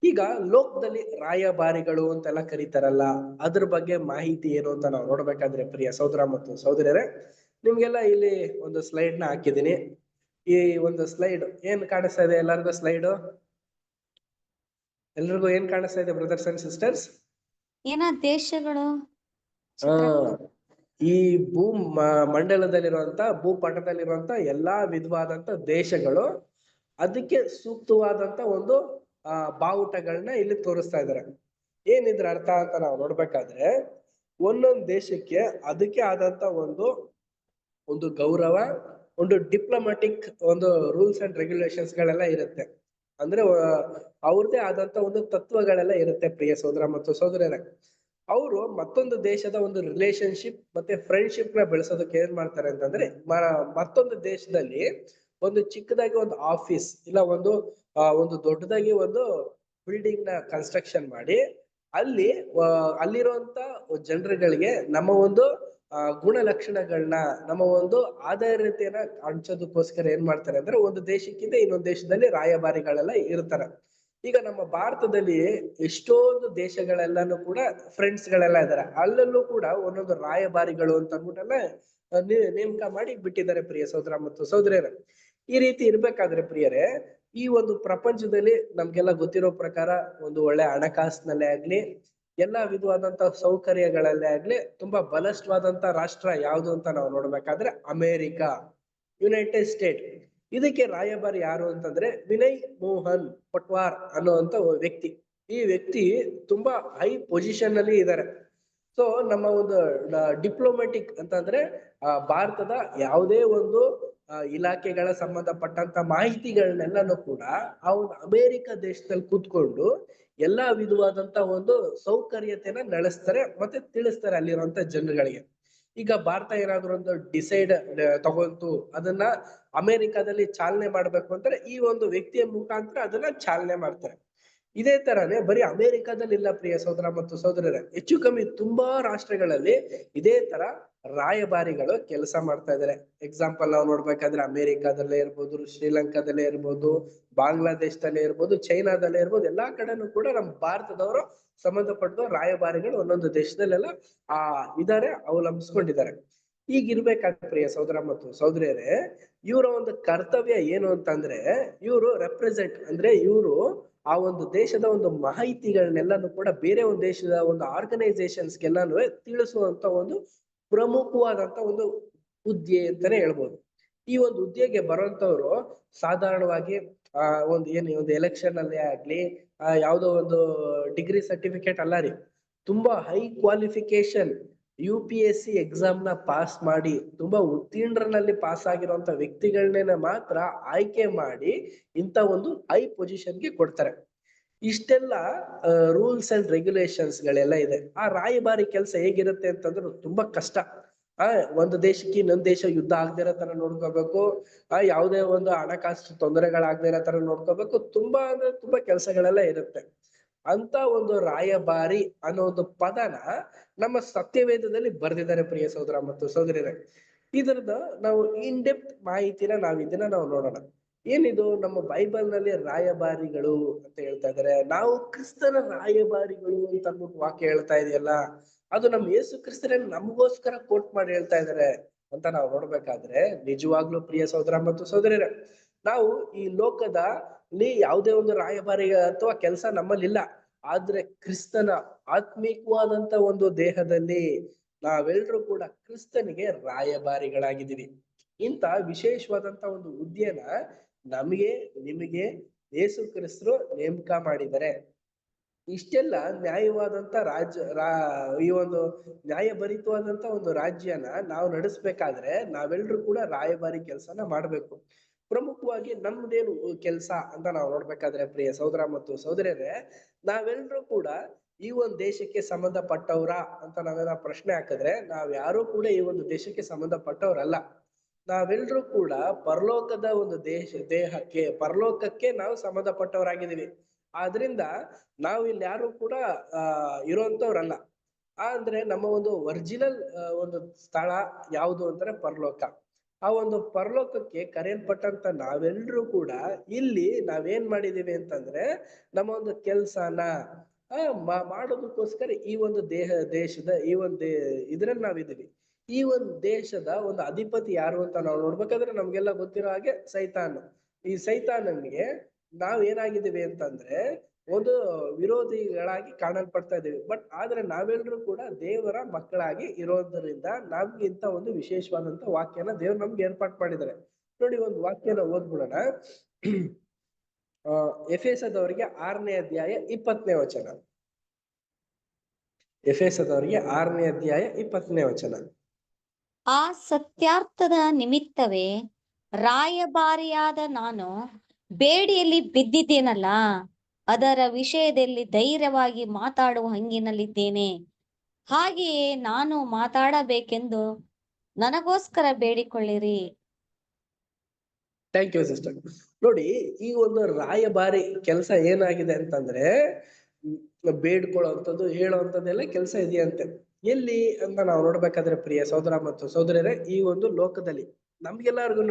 ಈಗ ಲೋಕದಲ್ಲಿ ರಾಯಭಾರಿಗಳು ಅಂತೆಲ್ಲ ಕರೀತಾರಲ್ಲ, ಅದ್ರ ಬಗ್ಗೆ ಮಾಹಿತಿ ಏನು ಅಂತ ನಾವು ನೋಡ್ಬೇಕಾದ್ರೆ ಪ್ರಿಯ ಸಹೋದರ ಮತ್ತು ಸಹೋದರಿಯರೇ, ನಿಮ್ಗೆಲ್ಲ ಇಲ್ಲಿ ಒಂದು ಸ್ಲೈಡ್ ನ ಹಾಕಿದ್ದೀನಿ. ಈ ಒಂದು ಸ್ಲೈಡ್ ಏನ್ ಕಾಣಿಸ್ತಾ ಇದೆ ಎಲ್ಲರಿಗೂ? ಎಲ್ರಿಗೂ ಏನ್ ಕಾಣಿಸ್ತಾ ಇದೆ ಬ್ರದರ್ಸ್ ಅಂಡ್ ಸಿಸ್ಟರ್ಸ್? ಏನ ದೇಶಗಳು? ಈ ಮಂಡಲದಲ್ಲಿರುವಂತ ಭೂಪಟದಲ್ಲಿರುವಂತ ಎಲ್ಲಾ ವಿಧವಾದಂತ ದೇಶಗಳು ಅದಕ್ಕೆ ಸೂಕ್ತವಾದಂತ ಒಂದು ಬಾವುಟಗಳನ್ನ ಇಲ್ಲಿ ತೋರಿಸ್ತಾ ಇದ್ದಾರೆ. ಏನಿದ್ರ ಅರ್ಥ ಅಂತ ನಾವು ನೋಡ್ಬೇಕಾದ್ರೆ, ಒಂದೊಂದು ದೇಶಕ್ಕೆ ಅದಕ್ಕೆ ಆದಂತ ಒಂದು ಗೌರವ, ಒಂದು ಡಿಪ್ಲೊಮ್ಯಾಟಿಕ್ ಒಂದು ರೂಲ್ಸ್ ಅಂಡ್ ರೆಗ್ಯುಲೇಷನ್ಸ್ ಗಳೆಲ್ಲ ಇರುತ್ತೆ. ಅಂದ್ರೆ ಅವ್ರದೇ ಆದಂತ ಒಂದು ತತ್ವಗಳೆಲ್ಲ ಇರುತ್ತೆ ಪ್ರಿಯ ಸೋದರ ಮತ್ತು ಸೋದರರೇ. ಅವರು ಮತ್ತೊಂದು ದೇಶದ ಒಂದು ರಿಲೇಶನ್ಶಿಪ್ ಮತ್ತೆ ಫ್ರೆಂಡ್ಶಿಪ್ ನ ಬೆಳೆಸೋದಕ್ಕೆ ಏನ್ ಮಾಡ್ತಾರೆ ಅಂತಂದ್ರೆ, ಮತ್ತೊಂದು ದೇಶದಲ್ಲಿ ಒಂದು ಚಿಕ್ಕದಾಗಿ ಒಂದು ಆಫೀಸ್ ಇಲ್ಲ ಒಂದು ದೊಡ್ಡದಾಗಿ ಒಂದು ಬಿಲ್ಡಿಂಗ್ ನ ಕನ್ಸ್ಟ್ರಕ್ಷನ್ ಮಾಡಿ ಅಲ್ಲಿರುವಂತ ಜನರುಗಳಿಗೆ ನಮ್ಮ ಒಂದು ಗುಣಲಕ್ಷಣಗಳನ್ನ, ನಮ್ಮ ಒಂದು ಆಧಾರತೆಯನ್ನ ಹಂಚೋದಕ್ಕೋಸ್ಕರ ಏನ್ ಮಾಡ್ತಾರೆ ಅಂದ್ರೆ, ಒಂದು ದೇಶಕ್ಕಿಂತ ಇನ್ನೊಂದು ದೇಶದಲ್ಲಿ ರಾಯಭಾರಿಗಳೆಲ್ಲ ಇರ್ತಾರೆ. ಈಗ ನಮ್ಮ ಭಾರತದಲ್ಲಿ ಎಷ್ಟೊಂದು ದೇಶಗಳೆಲ್ಲಾನು ಕೂಡ ಫ್ರೆಂಡ್ಸ್ ಗಳೆಲ್ಲ ಇದ್ದಾರೆ. ಅಲ್ಲಲ್ಲೂ ಕೂಡ ಒಂದೊಂದು ರಾಯಭಾರಿಗಳು ಅಂತ ಅಂದ್ಬಿಟ್ಟೆಲ್ಲ ನೇಮಕ ಮಾಡಿ ಬಿಟ್ಟಿದ್ದಾರೆ ಪ್ರಿಯ ಸೋದರ ಮತ್ತು ಸೋದರಿಯರೇ. ಈ ರೀತಿ ಇರ್ಬೇಕಾದ್ರೆ ಪ್ರಿಯರೇ, ಈ ಒಂದು ಪ್ರಪಂಚದಲ್ಲಿ ನಮ್ಗೆಲ್ಲ ಗೊತ್ತಿರೋ ಪ್ರಕಾರ ಒಂದು ಒಳ್ಳೆ ಹಣಕಾಸಿನಲ್ಲೇ ಆಗ್ಲಿ, ಎಲ್ಲಾ ವಿಧವಾದಂತ ಸೌಕರ್ಯಗಳಲ್ಲೇ ಆಗ್ಲಿ ತುಂಬಾ ಬಲಿಷ್ಠವಾದಂತ ರಾಷ್ಟ್ರ ಯಾವುದು ಅಂತ ನಾವು ನೋಡ್ಬೇಕಾದ್ರೆ ಅಮೇರಿಕಾ, ಯುನೈಟೆಡ್ ಸ್ಟೇಟ್. ಇದಕ್ಕೆ ರಾಯಭಾರಿ ಯಾರು ಅಂತಂದ್ರೆ ವಿನಯ್ ಮೋಹನ್ ಪಟ್ವಾರ್ ಅನ್ನುವಂತ ವ್ಯಕ್ತಿ. ಈ ವ್ಯಕ್ತಿ ತುಂಬಾ ಹೈ ಪೊಸಿಷನ್ ಅಲ್ಲಿ ಇದ್ದಾರೆ. ಸೊ ನಮ್ಮ ಒಂದು ಡಿಪ್ಲೊಮ್ಯಾಟಿಕ್ ಅಂತಂದ್ರೆ ಭಾರತದ ಯಾವುದೇ ಒಂದು ಇಲಾಖೆಗಳ ಸಂಬಂಧಪಟ್ಟಂತ ಮಾಹಿತಿಗಳನ್ನೆಲ್ಲಾನು ಕೂಡ ಆ ಒಂದು ಅಮೇರಿಕ ದೇಶದಲ್ಲಿ ಕೂತ್ಕೊಂಡು ಎಲ್ಲಾ ವಿಧವಾದಂತ ಒಂದು ಸೌಕರ್ಯತೆಯನ್ನ ನಡೆಸ್ತಾರೆ ಮತ್ತೆ ತಿಳಿಸ್ತಾರೆ ಅಲ್ಲಿರುವಂತ ಜನರುಗಳಿಗೆ. ಈಗ ಭಾರತ ಏನಾದ್ರು ಒಂದು ಡಿಸೈಡ್ ತಗೊಂತು ಅದನ್ನ ಅಮೆರಿಕಾದಲ್ಲಿ ಚಾಲನೆ ಮಾಡ್ಬೇಕು ಅಂದ್ರೆ ಈ ಒಂದು ವ್ಯಕ್ತಿಯ ಮುಖಾಂತರ ಅದನ್ನ ಚಾಲನೆ ಮಾಡ್ತಾರೆ. ಇದೇ ತರಾನೇ ಬರೀ ಅಮೆರಿಕಾದಲ್ಲಿ ಇಲ್ಲ ಪ್ರಿಯ ಸೋದರ ಮತ್ತು ಸೋದರರೇ, ಹೆಚ್ಚು ಕಮ್ಮಿ ತುಂಬಾ ರಾಷ್ಟ್ರಗಳಲ್ಲಿ ಇದೇ ತರ ರಾಯಭಾರಿಗಳು ಕೆಲಸ ಮಾಡ್ತಾ ಇದ್ದಾರೆ. ಎಕ್ಸಾಂಪಲ್ ನಾವು ನೋಡ್ಬೇಕಾದ್ರೆ ಅಮೆರಿಕಾದಲ್ಲೇ ಇರ್ಬೋದು, ಶ್ರೀಲಂಕಾದಲ್ಲೇ ಇರ್ಬೋದು, ಬಾಂಗ್ಲಾದೇಶದಲ್ಲೇ ಇರ್ಬೋದು, ಚೈನಾದಲ್ಲೇ ಇರ್ಬೋದು, ಎಲ್ಲಾ ಕಡೆನೂ ಕೂಡ ನಮ್ಮ ಭಾರತದವರು ಸಂಬಂಧಪಟ್ಟ ರಾಯಭಾರಿಗಳು ಒಂದೊಂದು ದೇಶದಲ್ಲೆಲ್ಲ ಇದಾರೆ, ಅವಲಂಬಿಸ್ಕೊಂಡಿದ್ದಾರೆ. ಈಗಿರ್ಬೇಕಾದ್ರೆ ಪ್ರಿಯ ಸೋದರ ಮತ್ತು ಸೋದರಿಯರೇ, ಇವರ ಒಂದು ಕರ್ತವ್ಯ ಏನು ಅಂತಂದ್ರೆ, ಇವರು ರೆಪ್ರೆಸೆಂಟ್ ಅಂದ್ರೆ ಇವರು ಆ ಒಂದು ದೇಶದ ಒಂದು ಮಾಹಿತಿಗಳನ್ನೆಲ್ಲಾನು ಕೂಡ ಬೇರೆ ಒಂದು ದೇಶದ ಒಂದು ಆರ್ಗನೈಸೇಷನ್ಸ್ಗೆಲ್ಲಾನು ತಿಳಿಸುವಂತ ಒಂದು ಪ್ರಮುಖವಾದಂತ ಒಂದು ಹುದ್ದೆ ಅಂತಾನೆ ಹೇಳ್ಬೋದು. ಈ ಒಂದು ಹುದ್ದೆಗೆ ಬರುವಂತವ್ರು ಸಾಧಾರಣವಾಗಿ ಒಂದು ಎಲೆಕ್ಷನ್ ಅಲ್ಲೇ ಆಗ್ಲಿ, ಯಾವ್ದೋ ಒಂದು ಡಿಗ್ರಿ ಸರ್ಟಿಫಿಕೇಟ್ ಅಲ್ಲ ರೀ, ತುಂಬಾ ಹೈ ಕ್ವಾಲಿಫಿಕೇಶನ್ UPSC ಎಕ್ಸಾಮ್ ನ ಪಾಸ್ ಮಾಡಿ ತುಂಬಾ ಉತ್ತೀರ್ಣರಲ್ಲಿ ಪಾಸ್ ಆಗಿರುವಂತ ವ್ಯಕ್ತಿಗಳನ್ನ ಮಾತ್ರ ಆಯ್ಕೆ ಮಾಡಿ ಇಂತ ಒಂದು ಹೈ ಪೊಸಿಷನ್ಗೆ ಕೊಡ್ತಾರೆ. ಇಷ್ಟೆಲ್ಲ ರೂಲ್ಸ್ ಅಂಡ್ ರೆಗ್ಯುಲೇಷನ್ಸ್ ಗಳೆಲ್ಲ ಇದೆ. ಆ ರಾಯಭಾರಿ ಕೆಲಸ ಹೇಗಿರುತ್ತೆ ಅಂತಂದ್ರೆ ತುಂಬಾ ಕಷ್ಟ. ಒಂದು ದೇಶಕ್ಕೆ ಇನ್ನೊಂದು ದೇಶ ಯುದ್ಧ ಆಗದೆ ಇರೋ ತರ ನೋಡ್ಕೋಬೇಕು, ಯಾವುದೇ ಒಂದು ಹಣಕಾಸು ತೊಂದರೆಗಳಾಗದೆ ಇರೋ ತರ ನೋಡ್ಕೋಬೇಕು. ತುಂಬಾ ಅಂದ್ರೆ ತುಂಬಾ ಕೆಲಸಗಳೆಲ್ಲ ಇರುತ್ತೆ. ಅಂತ ಒಂದು ರಾಯಭಾರಿ ಅನ್ನೋ ಒಂದು ಪದನ ನಮ್ಮ ಸತ್ಯವೇದದಲ್ಲಿ ಬರೆದಿದ್ದಾರೆ ಪ್ರಿಯ ಸೋದರ ಮತ್ತು ಸೋದರಿಯರೇ. ಇದರದ ನಾವು ಇನ್ ಡೆಪ್ತ್ ಮಾಹಿತಿನ ನಾವು ನೋಡೋಣ. ಏನಿದು ನಮ್ಮ ಬೈಬಲ್ ನಲ್ಲಿ ರಾಯಭಾರಿಗಳು ಅಂತ ಹೇಳ್ತಾ ಇದ್ದಾರೆ, ನಾವು ಕ್ರಿಸ್ತನ ರಾಯಭಾರಿಗಳು ಅಂತ ಅಂದ್ಬಿಟ್ಟು ವಾಕ್ಯ ಹೇಳ್ತಾ ಇದೆಯಲ್ಲ, ಅದು ನಮ್ಮ ಯೇಸು ಕ್ರಿಸ್ತರೇ ನಮಗೋಸ್ಕರ ಕೋಟ್ ಮಾಡಿ ಹೇಳ್ತಾ ಇದ್ದಾರೆ ಅಂತ ನಾವು ನೋಡ್ಬೇಕಾದ್ರೆ, ನಿಜವಾಗ್ಲೂ ಪ್ರಿಯ ಸೋದರ ಮತ್ತು ಸೋದರಿಯರೇ, ನಾವು ಈ ಲೋಕದಲ್ಲಿ ಯಾವುದೇ ಒಂದು ರಾಯಭಾರಿ ಅಥವಾ ಕೆಲಸ ನಮ್ಮಲ್ಲಿಲ್ಲ. ಆದ್ರೆ ಕ್ರಿಸ್ತನ ಆತ್ಮೀಕವಾದಂತ ಒಂದು ದೇಹದಲ್ಲಿ ನಾವೆಲ್ಲರೂ ಕೂಡ ಕ್ರಿಸ್ತನಿಗೆ ರಾಯಭಾರಿಗಳಾಗಿದ್ದೀವಿ. ಇಂತ ವಿಶೇಷವಾದಂತ ಒಂದು ಹುದ್ದೆಯನ್ನ ನಮಗೆ ನಿಮಗೆ ಯೇಸು ಕ್ರಿಸ್ತರು ನೇಮಕ ಮಾಡಿದ್ದಾರೆ. ಇಷ್ಟೆಲ್ಲ ನ್ಯಾಯವಾದಂತ ಈ ಒಂದು ನ್ಯಾಯಭರಿತವಾದಂತ ಒಂದು ರಾಜ್ಯನ ನಾವು ನಡೆಸ್ಬೇಕಾದ್ರೆ ನಾವೆಲ್ಲರೂ ಕೂಡ ರಾಯಭಾರಿ ಕೆಲಸನ ಮಾಡ್ಬೇಕು. ಪ್ರಮುಖವಾಗಿ ನಮ್ದೇನು ಕೆಲಸ ಅಂತ ನಾವು ನೋಡ್ಬೇಕಾದ್ರೆ ಪ್ರಿಯ ಸೋದರ ಮತ್ತು ಸೋದರಿಯರೇ, ನಾವೆಲ್ಲರೂ ಕೂಡ ಈ ಒಂದು ದೇಶಕ್ಕೆ ಸಂಬಂಧಪಟ್ಟವ್ರ ಅಂತ ನಾವೆಲ್ಲ ಪ್ರಶ್ನೆ ಹಾಕಿದ್ರೆ ನಾವ್ ಯಾರು ಕೂಡ ಈ ಒಂದು ದೇಶಕ್ಕೆ ಸಂಬಂಧಪಟ್ಟವ್ರಲ್ಲ. ನಾವೆಲ್ಲರೂ ಕೂಡ ಪರಲೋಕದ ಒಂದು ಪರಲೋಕಕ್ಕೆ ನಾವು ಸಂಬಂಧಪಟ್ಟವರಾಗಿದ್ದೀವಿ. ಆದ್ರಿಂದ ನಾವು ಇಲ್ಲಿ ಯಾರು ಕೂಡ ಇರುವಂತವ್ರಲ್ಲ. ಅಂದ್ರೆ ನಮ್ಮ ಒಂದು ಒರಿಜಿನಲ್ ಒಂದು ಸ್ಥಳ ಯಾವುದು ಅಂತಾರೆ ಪರಲೋಕ. ಆ ಒಂದು ಪರಲೋಕಕ್ಕೆ ಕರೆಯಲ್ಪಟ್ಟಂತ ನಾವೆಲ್ಲರೂ ಕೂಡ ಇಲ್ಲಿ ನಾವೇನ್ ಮಾಡಿದೀವಿ ಅಂತಂದ್ರೆ, ನಮ್ಮ ಒಂದು ಕೆಲ್ಸನ ಮಾಡೋದಕ್ಕೋಸ್ಕರ ಈ ಒಂದು ದೇಶದ ಈ ಒಂದು ಇದ್ರಲ್ಲಿ ನಾವಿದ್ದೀವಿ. ಈ ಒಂದು ದೇಶದ ಒಂದು ಅಧಿಪತಿ ಯಾರು ಅಂತ ನಾವು ನೋಡ್ಬೇಕಾದ್ರೆ ನಮ್ಗೆಲ್ಲ ಗೊತ್ತಿರೋ ಹಾಗೆ ಸೈತಾನ್. ಈ ಸೈತಾನನಿಗೆ ನಾವ್ ಏನಾಗಿದ್ದೀವಿ ಅಂತಂದ್ರೆ, ಒಂದು ವಿರೋಧಿಗಳಾಗಿ ಕಾಣಲ್ಪಡ್ತಾ ಇದ್ದೀವಿ. ಬಟ್ ಆದ್ರೆ ನಾವೆಲ್ಲರೂ ಕೂಡ ದೇವರ ಮಕ್ಕಳಾಗಿ ಇರೋದ್ರಿಂದ ನಮ್ಗೆ ಇಂತ ಒಂದು ವಿಶೇಷವಾದಂತ ವಾಕ್ಯನ ದೇವ್ರು ನಮ್ಗೆ ಏರ್ಪಾಟ್ ಮಾಡಿದ್ದಾರೆ. ನೋಡಿ, ಒಂದು ವಾಕ್ಯನ ಓದ್ಬಿಡೋಣ. ಎಫೆಸದವರಿಗೆ 6ನೇ ಅಧ್ಯಾಯ 20ನೇ ವಚನ. ಎಫೆಸದವರಿಗೆ 6ನೇ ಅಧ್ಯಾಯ 20ನೇ ವಚನ. ಆ ಸತ್ಯಾರ್ಥದ ನಿಮಿತ್ತವೇ ರಾಯಭಾರಿಯಾದ ನಾನು ಬೇಡಿಯಲ್ಲಿ ಬಿದ್ದಿದ್ದೇನಲ್ಲ, ಅದರ ವಿಷಯದಲ್ಲಿ ಧೈರ್ಯವಾಗಿ ಮಾತಾಡುವ ಹಂಗಿನಲ್ಲಿದ್ದೇನೆ. ಹಾಗೆಯೇ ನಾನು ಮಾತಾಡಬೇಕೆಂದು ನನಗೋಸ್ಕರ ಬೇಡಿಕೊಳ್ಳಿರಿ. Thank you sister. ನೋಡಿ, ಈ ಒಂದು ರಾಯಭಾರಿ ಕೆಲಸ ಏನಾಗಿದೆ ಅಂತಂದ್ರೆ ಬೇಡ್ಕೊಳ್ಳುವಂಥದ್ದು, ಹೇಳುವಂಥದ್ದೆಲ್ಲ ಕೆಲಸ ಇದೆಯಂತೆ. ಎಲ್ಲಿ ಅಂತ ನಾವು ನೋಡ್ಬೇಕಾದ್ರೆ ಪ್ರಿಯ ಸಹೋದರ ಮತ್ತು ಸಹೋದರರೇ, ಈ ಒಂದು ಲೋಕದಲ್ಲಿ ನಮ್ಗೆಲ್ಲರಿಗೂ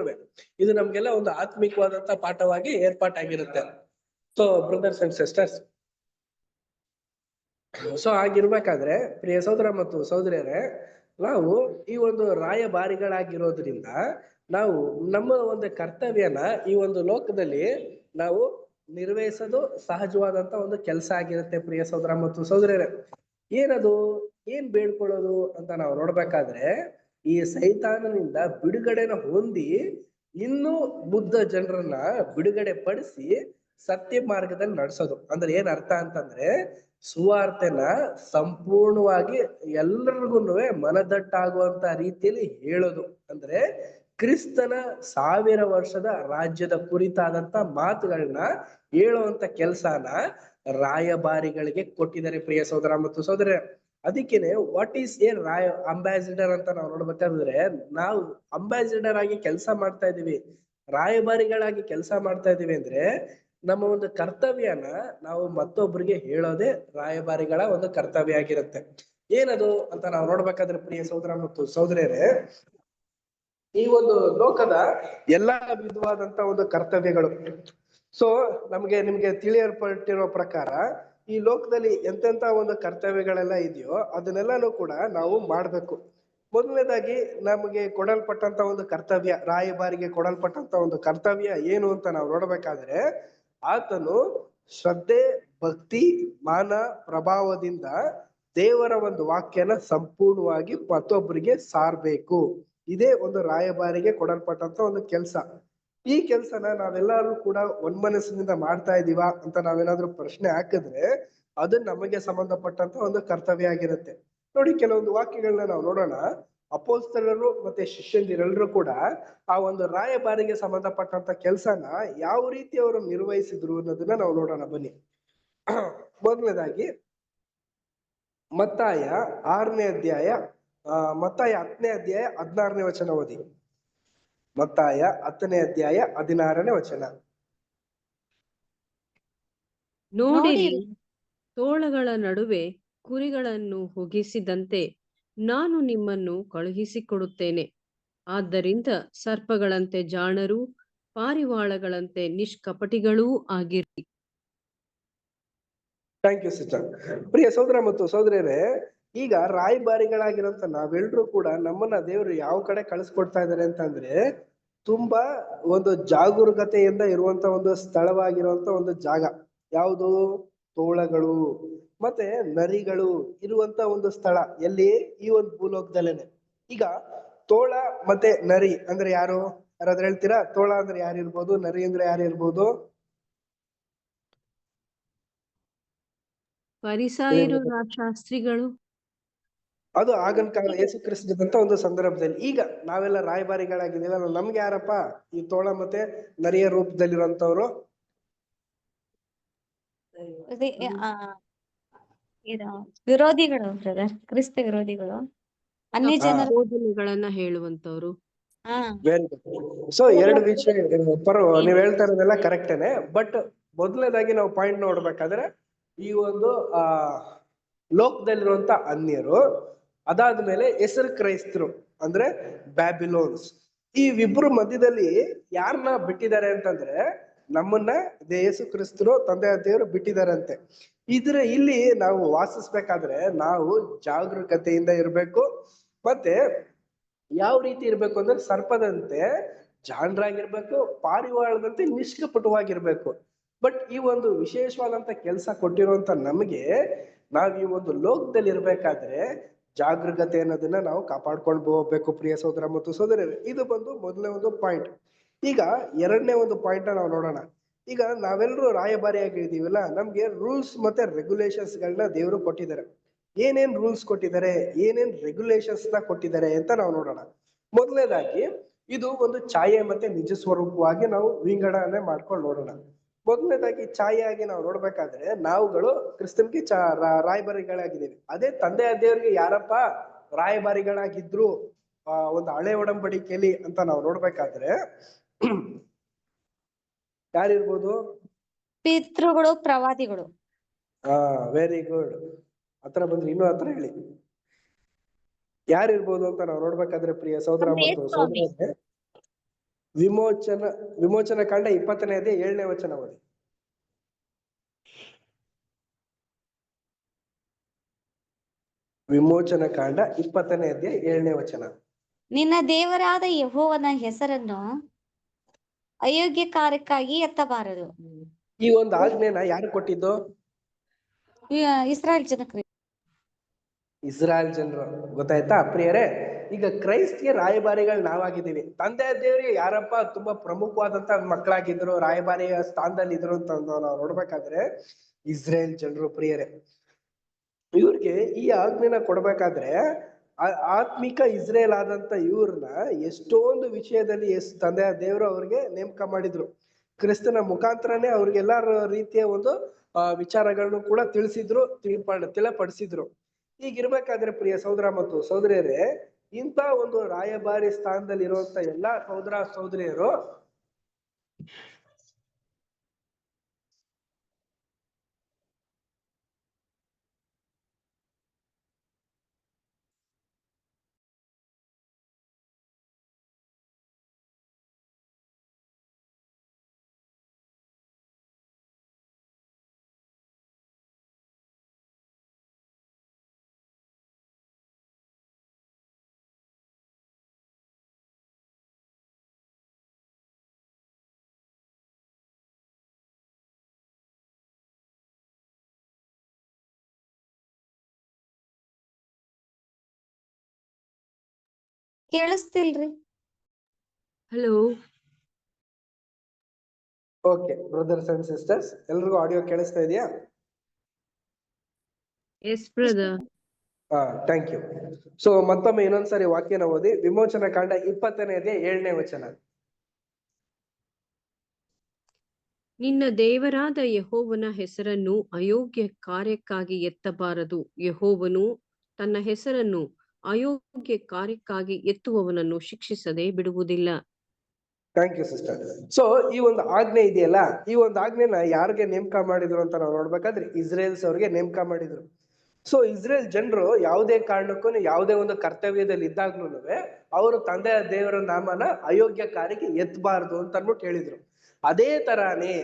ಇದು ನಮ್ಗೆಲ್ಲ ಒಂದು ಆತ್ಮಿಕವಾದಂತ ಪಾಠವಾಗಿ ಏರ್ಪಾಟಾಗಿರುತ್ತೆ. So brothers and sisters, so ಆಗಿರ್ಬೇಕಾದ್ರೆ ಪ್ರಿಯ ಸಹೋದರ ಮತ್ತು ಸಹೋದರಿಯರೇ, ನಾವು ಈ ಒಂದು ರಾಯಭಾರಿಗಳಾಗಿರೋದ್ರಿಂದ ನಾವು ನಮ್ಮ ಒಂದು ಕರ್ತವ್ಯನ ಈ ಒಂದು ಲೋಕದಲ್ಲಿ ನಾವು ನಿರ್ವಹಿಸೋದು ಸಹಜವಾದಂತ ಒಂದು ಕೆಲಸ ಆಗಿರುತ್ತೆ. ಪ್ರಿಯ ಸಹೋದರ ಮತ್ತು ಸಹೋದರಿಯರೇ, ಏನದು, ಏನ್ ಬೇಡ್ಕೊಳ್ಳೋದು ಅಂತ ನಾವು ನೋಡ್ಬೇಕಾದ್ರೆ, ಈ ಸೈತಾನನಿಂದ ಬಿಡುಗಡೆನ ಹೊಂದಿ ಇನ್ನೂ ಬುದ್ಧ ಜನರನ್ನ ಬಿಡುಗಡೆ ಪಡಿಸಿ ಸತ್ಯ ಮಾರ್ಗದಲ್ಲಿ ನಡೆಸೋದು. ಅಂದ್ರೆ ಏನ್ ಅರ್ಥ ಅಂತಂದ್ರೆ, ಸುವಾರ್ತೆನ ಸಂಪೂರ್ಣವಾಗಿ ಎಲ್ಲರಿಗೂ ಮನದಟ್ಟಾಗುವಂತ ರೀತಿಯಲ್ಲಿ ಹೇಳೋದು. ಅಂದ್ರೆ ಕ್ರಿಸ್ತನ 1000 ವರ್ಷದ ರಾಜ್ಯದ ಕುರಿತಾದಂತ ಮಾತುಗಳನ್ನ ಹೇಳುವಂತ ಕೆಲಸನ ರಾಯಭಾರಿಗಳಿಗೆ ಕೊಟ್ಟಿದ್ದಾರೆ ಪ್ರಿಯ ಸಹೋದರ ಮತ್ತು ಸಹೋದರ. ಅದಕ್ಕೇನೆ ವಾಟ್ ಈಸ್ ಎ ಅಂಬಾಸಿಡರ್ ಅಂತ ನಾವು ನೋಡ್ಬೇಕಾದ್ರೆ, ನಾವು ಅಂಬಾಸಿಡರ್ ಆಗಿ ಕೆಲಸ ಮಾಡ್ತಾ ಇದೀವಿ, ರಾಯಭಾರಿಗಳಾಗಿ ಕೆಲಸ ಮಾಡ್ತಾ ಇದೀವಿ ಅಂದ್ರೆ ನಮ್ಮ ಒಂದು ಕರ್ತವ್ಯನ ನಾವು ಮತ್ತೊಬ್ಬರಿಗೆ ಹೇಳೋದೇ ರಾಯಭಾರಿಗಳ ಒಂದು ಕರ್ತವ್ಯ ಆಗಿರುತ್ತೆ. ಏನದು ಅಂತ ನಾವು ನೋಡ್ಬೇಕಾದ್ರೆ ಪ್ರಿಯ ಸಹೋದರ ಮತ್ತು ಸಹೋದರಿಯರೇ, ಈ ಒಂದು ಲೋಕದ ಎಲ್ಲಾ ವಿಧವಾದಂತ ಒಂದು ಕರ್ತವ್ಯಗಳು. ಸೊ ನಿಮ್ಗೆ ತಿಳಿಯಲ್ಪಟ್ಟಿರೋ ಪ್ರಕಾರ ಈ ಲೋಕದಲ್ಲಿ ಎಂತೆಂತ ಒಂದು ಕರ್ತವ್ಯಗಳೆಲ್ಲ ಇದೆಯೋ ಅದನ್ನೆಲ್ಲಾನು ಕೂಡ ನಾವು ಮಾಡ್ಬೇಕು. ಮೊದಲನೇದಾಗಿ ನಮಗೆ ಕೊಡಲ್ಪಟ್ಟಂತ ಒಂದು ಕರ್ತವ್ಯ, ರಾಯಭಾರಿಗೆ ಕೊಡಲ್ಪಟ್ಟಂತ ಒಂದು ಕರ್ತವ್ಯ ಏನು ಅಂತ ನಾವು ನೋಡ್ಬೇಕಾದ್ರೆ, ಆತನು ಶ್ರದ್ಧೆ, ಭಕ್ತಿ, ಮಾನ, ಪ್ರಭಾವದಿಂದ ದೇವರ ಒಂದು ವಾಕ್ಯನ ಸಂಪೂರ್ಣವಾಗಿ ಮತ್ತೊಬ್ಬರಿಗೆ ಸಾರ್ಬೇಕು. ಇದೇ ಒಂದು ರಾಯಭಾರಿಗೆ ಕೊಡಲ್ಪಟ್ಟಂತ ಒಂದು ಕೆಲಸ. ಈ ಕೆಲಸನ ನಾವೆಲ್ಲರೂ ಕೂಡ ಒನ್ಮನಸ್ಸಿನಿಂದ ಮಾಡ್ತಾ ಇದೀವಾ ಅಂತ ನಾವೇನಾದ್ರೂ ಪ್ರಶ್ನೆ ಹಾಕಿದ್ರೆ ಅದು ನಮಗೆ ಸಂಬಂಧಪಟ್ಟಂತ ಒಂದು ಕರ್ತವ್ಯ ಆಗಿರುತ್ತೆ. ನೋಡಿ, ಕೆಲವೊಂದು ವಾಕ್ಯಗಳನ್ನ ನಾವು ನೋಡೋಣ. ಅಪೊಸ್ತಲರು ಮತ್ತೆ ಶಿಷ್ಯಂದಿರೆಲ್ಲರೂ ಕೂಡ ಆ ಒಂದು ರಾಯಭಾರಿಗೆ ಸಂಬಂಧಪಟ್ಟಂತ ಕೆಲಸನ ಯಾವ ರೀತಿ ಅವರು ನಿರ್ವಹಿಸಿದ್ರು ಅನ್ನೋದನ್ನ ನಾವು ನೋಡೋಣ, ಬನ್ನಿ. ಮೊದಲನೇದಾಗಿ ಮತ್ತಾಯ 10ನೇ ಅಧ್ಯಾಯ 16ನೇ ವಚನ ಓದಿ. ಮತ್ತಾಯ 10ನೇ ಅಧ್ಯಾಯ 16ನೇ ವಚನ. ನೋಡಿರಿ, ತೋಳಗಳ ನಡುವೆ ಕುರಿಗಳನ್ನು ಹೊಗಿಸಿದಂತೆ ನಾನು ನಿಮ್ಮನ್ನು ಕಳುಹಿಸಿಕೊಡುತ್ತೇನೆ. ಆದ್ದರಿಂದ ಸರ್ಪಗಳಂತೆ ಜಾಣರೂ ಪಾರಿವಾಳಗಳಂತೆ ನಿಷ್ಕಪಟಿಗಳೂ ಆಗಿರಿ. Thank you sister. ಪ್ರಿಯ ಸಹೋದರ ಮತ್ತು ಸಹೋದರಿಯರೇ, ಈಗ ರಾಯಭಾರಿಗಳಾಗಿರೋಂತ ನಾವೆಲ್ಲರೂ ಕೂಡ ನಮ್ಮನ್ನ ದೇವರು ಯಾವ ಕಡೆ ಕಳಿಸ್ಕೊಡ್ತಾ ಇದ್ದಾರೆ ಅಂತಂದ್ರೆ, ತುಂಬಾ ಒಂದು ಜಾಗರೂಕತೆಯಿಂದ ಇರುವಂತ ಒಂದು ಸ್ಥಳವಾಗಿರುವಂತ ಒಂದು ಜಾಗ. ಯಾವುದು? ತೋಳಗಳು ಮತ್ತೆ ನರಿಗಳು ಇರುವಂತ ಒಂದು ಸ್ಥಳ. ಎಲ್ಲಿ? ಈ ಒಂದು ಭೂಲೋಕದಲ್ಲೇನೆ. ಈಗ ತೋಳ ಮತ್ತೆ ನರಿ ಅಂದ್ರೆ ಯಾರು? ಯಾರಾದ್ರೂ ಹೇಳ್ತೀರಾ? ತೋಳ ಅಂದ್ರೆ ಯಾರು ಇರ್ಬೋದು, ನರಿ ಅಂದ್ರೆ ಯಾರು ಇರ್ಬೋದು? ಫರಿಸಾಯರು, ಶಾಸ್ತ್ರಿಗಳು. ಅದು ಆಗಿನ ಕಾಲ ಯೇಸು ಕ್ರಿಸ್ತಂತ ಒಂದು ಸಂದರ್ಭದಲ್ಲಿ. ಈಗ ನಾವೆಲ್ಲ ರಾಯಭಾರಿಗಳಾಗಿದ್ದೀವಲ್ಲ, ನಮ್ಗೆ ಯಾರಪ್ಪ? ಈ ತೋಳ ಮತ್ತೆ ನರಿಯ ರೂಪದಲ್ಲಿರುವಂತವ್ರು ವಿರೋಧಿಗಳು ಬ್ರದರ್, ಕ್ರಿಸ್ತ ವಿರೋಧಿಗಳು, ಅನ್ಯ ಜನರ ಬೋಧನೆಗಳನ್ನ ಹೇಳುವಂತವ್ರು. Very good. ಸೊ ಎರಡು ವಿಷಯ ನೀವ್ ಹೇಳ್ತಾ ಇರೋದೆಲ್ಲ ಕರೆಕ್ಟೇನೆ. ಬಟ್ ಮೊದಲನೇದಾಗಿ ನಾವು ಪಾಯಿಂಟ್ ನೋಡ್ಬೇಕಾದ್ರೆ, ಈ ಒಂದು ಲೋಕದಲ್ಲಿರುವಂತ ಅನ್ಯರು, ಅದಾದ್ಮೇಲೆ ಹೆಸರು ಕ್ರೈಸ್ತರು ಅಂದ್ರೆ ಬ್ಯಾಬಿಲೋನ್ಸ್, ಈ ಇಬ್ರು ಮಧ್ಯದಲ್ಲಿ ಯಾರನ್ನ ಬಿಟ್ಟಿದ್ದಾರೆ ಅಂತಂದ್ರೆ ನಮ್ಮನ್ನ ಯೇಸು ಕ್ರಿಸ್ತರು ತಂದೆಯ ದೇವರು ಬಿಟ್ಟಿದಾರಂತೆ. ಇಲ್ಲಿ ನಾವು ವಾಸಿಸ್ಬೇಕಾದ್ರೆ ನಾವು ಜಾಗರೂಕತೆಯಿಂದ ಇರ್ಬೇಕು. ಮತ್ತೆ ಯಾವ ರೀತಿ ಇರ್ಬೇಕು ಅಂದ್ರೆ ಸರ್ಪದಂತೆ ಜಾಣರಾಗಿರ್ಬೇಕು, ಪಾರಿವಾಳದಂತೆ ನಿಷ್ಕಪಟವಾಗಿರ್ಬೇಕು. ಬಟ್ ಈ ಒಂದು ವಿಶೇಷವಾದಂತ ಕೆಲಸ ಕೊಟ್ಟಿರುವಂತ ನಮಗೆ ನಾವ್ ಈ ಒಂದು ಲೋಕದಲ್ಲಿ ಇರ್ಬೇಕಾದ್ರೆ ಜಾಗರೂಕತೆ ಅನ್ನೋದನ್ನ ನಾವು ಕಾಪಾಡ್ಕೊಂಡು ಹೋಗ್ಬೇಕು ಪ್ರಿಯ ಸಹೋದರ ಮತ್ತು ಸಹೋದರರೇ. ಇದು ಬಂದು ಮೊದಲನೇ ಒಂದು ಪಾಯಿಂಟ್. ಈಗ ಎರಡನೇ ಒಂದು ಪಾಯಿಂಟ್ ನಾವು ನೋಡೋಣ. ಈಗ ನಾವೆಲ್ಲರೂ ರಾಯಭಾರಿಯಾಗಿ ಇದೀವಲ್ಲ, ನಮ್ಗೆ ರೂಲ್ಸ್ ಮತ್ತೆ ರೆಗ್ಯುಲೇಷನ್ಸ್ ಗಳನ್ನ ದೇವರು ಕೊಟ್ಟಿದ್ದಾರೆ. ಏನೇನ್ ರೂಲ್ಸ್ ಕೊಟ್ಟಿದ್ದಾರೆ, ಏನೇನ್ ರೆಗ್ಯುಲೇಷನ್ಸ್ ನ ಕೊಟ್ಟಿದ್ದಾರೆ ಅಂತ ನಾವು ನೋಡೋಣ. ಮೊದಲನೇದಾಗಿ ಇದು ಒಂದು ಛಾಯೆ ಮತ್ತೆ ನಿಜ ಸ್ವರೂಪವಾಗಿ ನಾವು ವಿಂಗಡಣೆ ಮಾಡ್ಕೊಂಡು ನೋಡೋಣ. ಮೊದಲನೇದಾಗಿ ಛಾಯೆಯಾಗಿ ನಾವು ನೋಡ್ಬೇಕಾದ್ರೆ ನಾವುಗಳು ಕ್ರಿಸ್ತನ್ಗೆ ರಾಯಭಾರಿಗಳಾಗಿದ್ದೀವಿ. ಅದೇ ತಂದೆಯ ದೇವರಿಗೆ ಯಾರಪ್ಪ ರಾಯಭಾರಿಗಳಾಗಿದ್ರು ಒಂದು ಹಳೆ ಒಡಂಬಡಿಕೆಯಲ್ಲಿ ಅಂತ ನಾವು ನೋಡ್ಬೇಕಾದ್ರೆ ಯಾರಿರ್ಬೋದು? ಪಿತೃಗಳು, ಪ್ರವಾದಿಗಳು. Very good. ಹತ್ರ ಬಂದ್ರಿ, ಇನ್ನೂ ಹತ್ರ ಹೇಳಿ. ಯಾರಿರ್ಬೋದು ಅಂತ ನಾವು ನೋಡ್ಬೇಕಾದ್ರೆ ಪ್ರಿಯ ಸಹೋದರ ಮತ್ತು ಸಹೋದರರೇ, ವಿಮೋಚನ ಕಾಂಡ 20ನೇ ಅಧ್ಯಾಯ 7ನೇ ವಚನ ಓದಿ. ವಿಮೋಚನ ಕಾಂಡ 20ನೇ ಅಧ್ಯಾಯ 7ನೇ ವಚನ. ನಿನ್ನ ದೇವರಾದ ಯೆಹೋವನ ಹೆಸರನ್ನು ಅಯೋಗ್ಯ ಕಾರ್ಯಕ್ಕಾಗಿ ಎತ್ತಬಾರದು. ಈ ಒಂದು ಆಜ್ಞೆನ ಯಾರು ಕೊಟ್ಟಿದ್ದು? ಇಸ್ರಾಯೇಲ್ ಜನಕ್ಕೆ. ಇಸ್ರಾಯೇಲ್ ಜನರು. ಗೊತ್ತಾಯ್ತಾ ಪ್ರಿಯರೇ? ಈಗ ಕ್ರೈಸ್ಟ್ಗೆ ರಾಯಭಾರಿಗಳು ನಾವಾಗಿದ್ದೀವಿ. ತಂದೆ ದೇವರಿಗೆ ಯಾರಪ್ಪ ತುಂಬಾ ಪ್ರಮುಖವಾದಂತ ಮಕ್ಕಳಾಗಿದ್ರು, ರಾಯಭಾರಿಯ ಸ್ಥಾನದಲ್ಲಿ ಇದ್ರು ಅಂತ ನಾವು ನೋಡ್ಬೇಕಾದ್ರೆ ಇಸ್ರೇಲ್ ಜನರು ಪ್ರಿಯರೇ. ಇವ್ರಿಗೆ ಈ ಆಜ್ಞೆನ ಕೊಡ್ಬೇಕಾದ್ರೆ ಆತ್ಮಿಕ ಇಸ್ರೇಲ್ ಆದಂತ ಇವ್ರನ್ನ ಎಷ್ಟೊಂದು ವಿಷಯದಲ್ಲಿ ತಂದೆಯ ದೇವರು ಅವ್ರಿಗೆ ನೇಮಕ ಮಾಡಿದ್ರು. ಕ್ರಿಸ್ತನ ಮುಖಾಂತರನೇ ಅವ್ರಿಗೆಲ್ಲ ರೀತಿಯ ಒಂದು ವಿಚಾರಗಳನ್ನು ಕೂಡ ತಿಳಿಸಿದ್ರು, ತಿಳಿಪಡಿಸಿದ್ರು. ಈಗಿರ್ಬೇಕಾದ್ರೆ ಪ್ರಿಯ ಸಹೋದರ ಮತ್ತು ಸಹೋದರಿಯರೇ, ಇಂಥ ಒಂದು ರಾಯಭಾರಿ ಸ್ಥಾನದಲ್ಲಿ ಇರುವಂತ ಎಲ್ಲಾ ಸಹೋದರ ಸಹೋದರಿಯರು ಕೇಳಿಸ್ತಿಲ್ರಿ? Hello. Okay brothers and sisters, ಎಲ್ರಿಗೂ ಆಡಿಯೋ ಕೇಳಿಸ್ತಾ ಇದೆಯಾ? Yes brother. Thank you. So ಮತ್ತೊಮ್ಮೆ ಇನ್ನೊಂದ್ಸರಿ ವಾಕ್ಯನ ಓದಿ. ವಿಮೋಚನ ಕಾಂಡ 20ನೇ ಅಧ್ಯಾಯ 7ನೇ ವಚನ. ನಿನ್ನ ದೇವರಾದ ಯೆಹೋವನ ಹೆಸರನ್ನು ಅಯೋಗ್ಯ ಕಾರ್ಯಕ್ಕಾಗಿ ಎತ್ತಬಾರದು. ಯೆಹೋವನು ತನ್ನ ಹೆಸರನ್ನು ಅಯೋಗ್ಯ ಕಾರ್ಯಕ್ಕಾಗಿ ಎತ್ತುವವನನ್ನು ಶಿಕ್ಷಿಸದೆ ಬಿಡುವುದಿಲ್ಲ. Thank you sister. ಸೊ ಈ ಒಂದು ಆಜ್ಞೆ ಇದೆಯಲ್ಲ, ಈ ಒಂದು ಆಜ್ಞೆನ ಯಾರಿಗೆ ನೇಮಕ ಮಾಡಿದ್ರು ಅಂತ ನಾವು ನೋಡ್ಬೇಕಾದ್ರೆ ಇಸ್ರೇಲ್ಸ್ ಅವ್ರಿಗೆ ನೇಮಕ ಮಾಡಿದ್ರು. ಸೊ ಇಸ್ರೇಲ್ ಜನರು ಯಾವುದೇ ಕಾರಣಕ್ಕೂ ಯಾವುದೇ ಒಂದು ಕರ್ತವ್ಯದಲ್ಲಿ ಇದ್ದಾಗ್ಲೂ ಅವರು ತಂದೆಯ ದೇವರ ನಾಮನ ಅಯೋಗ್ಯ ಕಾರ್ಯಕ್ಕೆ ಎತ್ತಬಾರ್ದು ಅಂತ ಅಂದ್ಬಿಟ್ಟು ಹೇಳಿದ್ರು. ಅದೇ ತರಾನೇ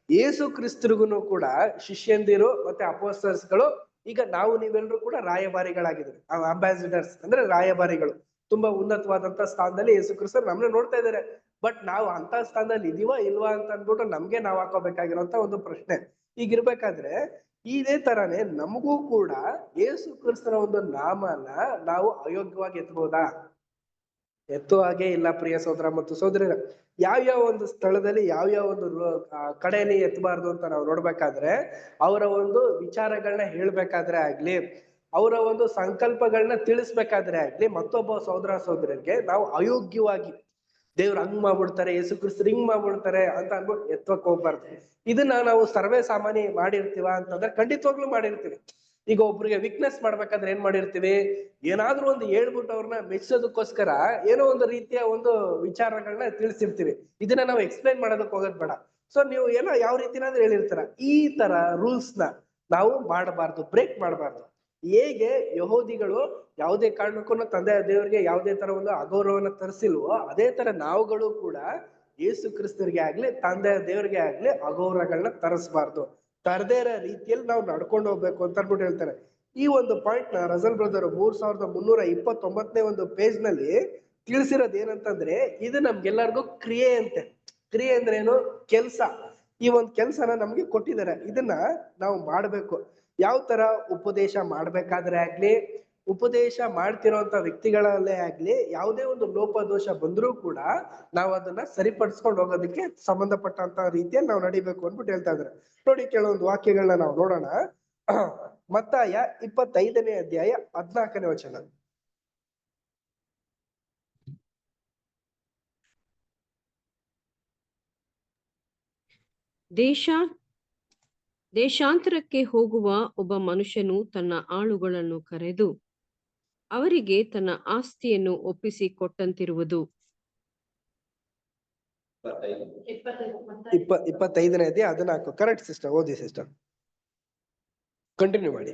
ಯೇಸು ಕ್ರಿಸ್ತರಿಗೂ ಕೂಡ ಶಿಷ್ಯಂದಿರು ಮತ್ತೆ ಅಪೋಸ್ತಲರ್ಸ್ಗಳು, ಈಗ ನಾವು ನೀವೆಲ್ಲರೂ ಕೂಡ ರಾಯಭಾರಿಗಳಾಗಿದ್ದೀವಿ. ಅಂಬಾಸಿಡರ್ಸ್ ಅಂದ್ರೆ ರಾಯಭಾರಿಗಳು. ತುಂಬಾ ಉನ್ನತವಾದಂತ ಸ್ಥಾನದಲ್ಲಿ ಯೇಸು ಕ್ರಿಸ್ತರು ನಮ್ಮನ್ನ ನೋಡ್ತಾ ಇದ್ದಾರೆ. ಬಟ್ ನಾವು ಅಂತ ಸ್ಥಾನದಲ್ಲಿ ಇದೀವಾ ಇಲ್ವಾ ಅಂತ ಅಂದ್ಬಿಟ್ಟು ನಮ್ಗೆ ನಾವು ಹಾಕೋಬೇಕಾಗಿರೋಂತ ಒಂದು ಪ್ರಶ್ನೆ. ಈಗಿರ್ಬೇಕಾದ್ರೆ ಇದೇ ತರಾನೇ ನಮಗೂ ಕೂಡ ಯೇಸು ಕ್ರಿಸ್ತನ ಒಂದು ನಾಮನ ನಾವು ಅಯೋಗ್ಯವಾಗಿ ಎತ್ತಬಹುದಾ? ಎತ್ತುವ ಹಾಗೆ ಇಲ್ಲ ಪ್ರಿಯ ಸಹೋದರ ಮತ್ತು ಸಹೋದರಿಯರ. ಯಾವ್ಯಾವ ಒಂದು ಸ್ಥಳದಲ್ಲಿ ಯಾವ್ಯಾವ ಒಂದು ಕಡೆಯಲ್ಲಿ ಎತ್ತಬಾರ್ದು ಅಂತ ನಾವು ನೋಡ್ಬೇಕಾದ್ರೆ, ಅವರ ಒಂದು ವಿಚಾರಗಳನ್ನ ಹೇಳ್ಬೇಕಾದ್ರೆ ಆಗ್ಲಿ, ಅವರ ಒಂದು ಸಂಕಲ್ಪಗಳನ್ನ ತಿಳಿಸ್ಬೇಕಾದ್ರೆ ಆಗ್ಲಿ, ಮತ್ತೊಬ್ಬ ಸಹೋದರ ಸಹೋದರರಿಗೆ ನಾವು ಅಯೋಗ್ಯವಾಗಿ ದೇವ್ರು ಹಂಗ್ ಮಾಡ್ಬಿಡ್ತಾರೆ, ಯೇಸು ಕ್ರಿಸ್ತರು ಹಿಂಗ್ ಮಾಡ್ಬಿಡ್ತಾರೆ ಅಂತ ಅನ್ಬಿಟ್ಟು ಎತ್ತಕ್ ಹೋಗ್ಬಾರ್ದು. ಇದನ್ನ ನಾವು ಸರ್ವೇ ಸಾಮಾನ್ಯ ಮಾಡಿರ್ತೀವ ಅಂತಂದ್ರೆ ಖಂಡಿತವಾಗ್ಲೂ ಮಾಡಿರ್ತೀವಿ. ಈಗ ಒಬ್ರಿಗೆ ವೀಕ್ನೆಸ್ ಮಾಡ್ಬೇಕಾದ್ರೆ ಏನ್ ಮಾಡಿರ್ತೀವಿ, ಏನಾದ್ರೂ ಒಂದು ಹೇಳ್ಬಿಟ್ಟು ಅವ್ರನ್ನ ಮೆಚ್ಚೋದಕ್ಕೋಸ್ಕರ ಏನೋ ಒಂದು ರೀತಿಯ ಒಂದು ವಿಚಾರಗಳನ್ನ ತಿಳಿಸಿರ್ತೀವಿ. ಇದನ್ನ ನಾವು ಎಕ್ಸ್ಪ್ಲೈನ್ ಮಾಡೋದಕ್ಕೆ ಹೋಗೋದ್ ಬೇಡ. ಸೊ ನೀವು ಏನೋ ಯಾವ ರೀತಿನಾದ್ರೂ ಹೇಳಿರ್ತಾರ, ಈ ತರ ರೂಲ್ಸ್ ನ ನಾವು ಮಾಡಬಾರ್ದು, ಬ್ರೇಕ್ ಮಾಡಬಾರ್ದು. ಹೇಗೆ ಯಹೂದಿಗಳು ಯಾವುದೇ ಕಾರಣಕ್ಕೂ ತಂದೆಯ ದೇವರಿಗೆ ಯಾವುದೇ ತರ ಒಂದು ಅಗೌರವನ ತರಿಸಿಲ್ವೋ, ಅದೇ ತರ ನಾವುಗಳು ಕೂಡ ಯೇಸು ಕ್ರಿಸ್ತರಿಗೆ ಆಗ್ಲಿ ತಂದೆಯ ದೇವರಿಗೆ ಆಗ್ಲಿ ಅಗೌರವಗಳನ್ನ ತರಿಸಬಾರ್ದು. ತರದೇ ಇರೋ ರೀತಿಯಲ್ಲಿ ನಾವು ನಡ್ಕೊಂಡು ಹೋಗ್ಬೇಕು ಅಂತ ಅಂದ್ಬಿಟ್ಟು ಹೇಳ್ತಾರೆ. ಈ ಒಂದು ಪಾಯಿಂಟ್ ನ ರಜಲ್ ಬ್ರದರ್ 3329ನೇ ಒಂದು ಪೇಜ್ ನಲ್ಲಿ ತಿಳಿಸಿರೋದು ಏನಂತಂದ್ರೆ, ಇದು ನಮ್ಗೆಲ್ಲರಿಗೂ ಕ್ರಿಯೆ ಅಂತೆ. ಕ್ರಿಯೆ ಅಂದ್ರೆ ಏನು? ಕೆಲ್ಸ. ಈ ಒಂದು ಕೆಲಸನ ನಮ್ಗೆ ಕೊಟ್ಟಿದ್ದಾರೆ. ಇದನ್ನ ನಾವು ಮಾಡ್ಬೇಕು. ಯಾವ ತರ ಉಪದೇಶ ಮಾಡ್ಬೇಕಾದ್ರೆ ಆಗ್ಲಿ, ಉಪದೇಶ ಮಾಡ್ತಿರೋಂತ ವ್ಯಕ್ತಿಗಳಲ್ಲೇ ಆಗ್ಲಿ, ಯಾವುದೇ ಒಂದು ಲೋಪದೋಷ ಬಂದ್ರೂ ಕೂಡ ನಾವು ಅದನ್ನ ಸರಿಪಡಿಸ್ಕೊಂಡು ಹೋಗೋದಕ್ಕೆ ಸಂಬಂಧಪಟ್ಟಂತ ರೀತಿಯಲ್ಲಿ ನಾವು ನಡಿಬೇಕು ಅಂದ್ಬಿಟ್ಟು ಹೇಳ್ತಾ ಇದ್ದಾರೆ. ನೋಡಿ, ಕೆಲವೊಂದು ವಾಕ್ಯಗಳನ್ನ ನಾವು ನೋಡೋಣ. ಮತ್ತಾಯ 25ನೇ ಅಧ್ಯಾಯ 14ನೇ ವಚನ. ದೇಶಾಂತರಕ್ಕೆ ಹೋಗುವ ಒಬ್ಬ ಮನುಷ್ಯನು ತನ್ನ ಆಳುಗಳನ್ನು ಕರೆದು ಅವರಿಗೆ ತನ್ನ ಆಸ್ತಿಯನ್ನು ಒಪ್ಪಿಸಿ ಕೊಟ್ಟಂತಿರುವುದು. 25ನೇ ಅಧ್ಯಾಯ 14. ಕರೆಕ್ಟ್ ಸಿಸ್ಟರ್, ಓದಿ ಸಿಸ್ಟರ್, ಕಂಟಿನ್ಯೂ ಮಾಡಿ.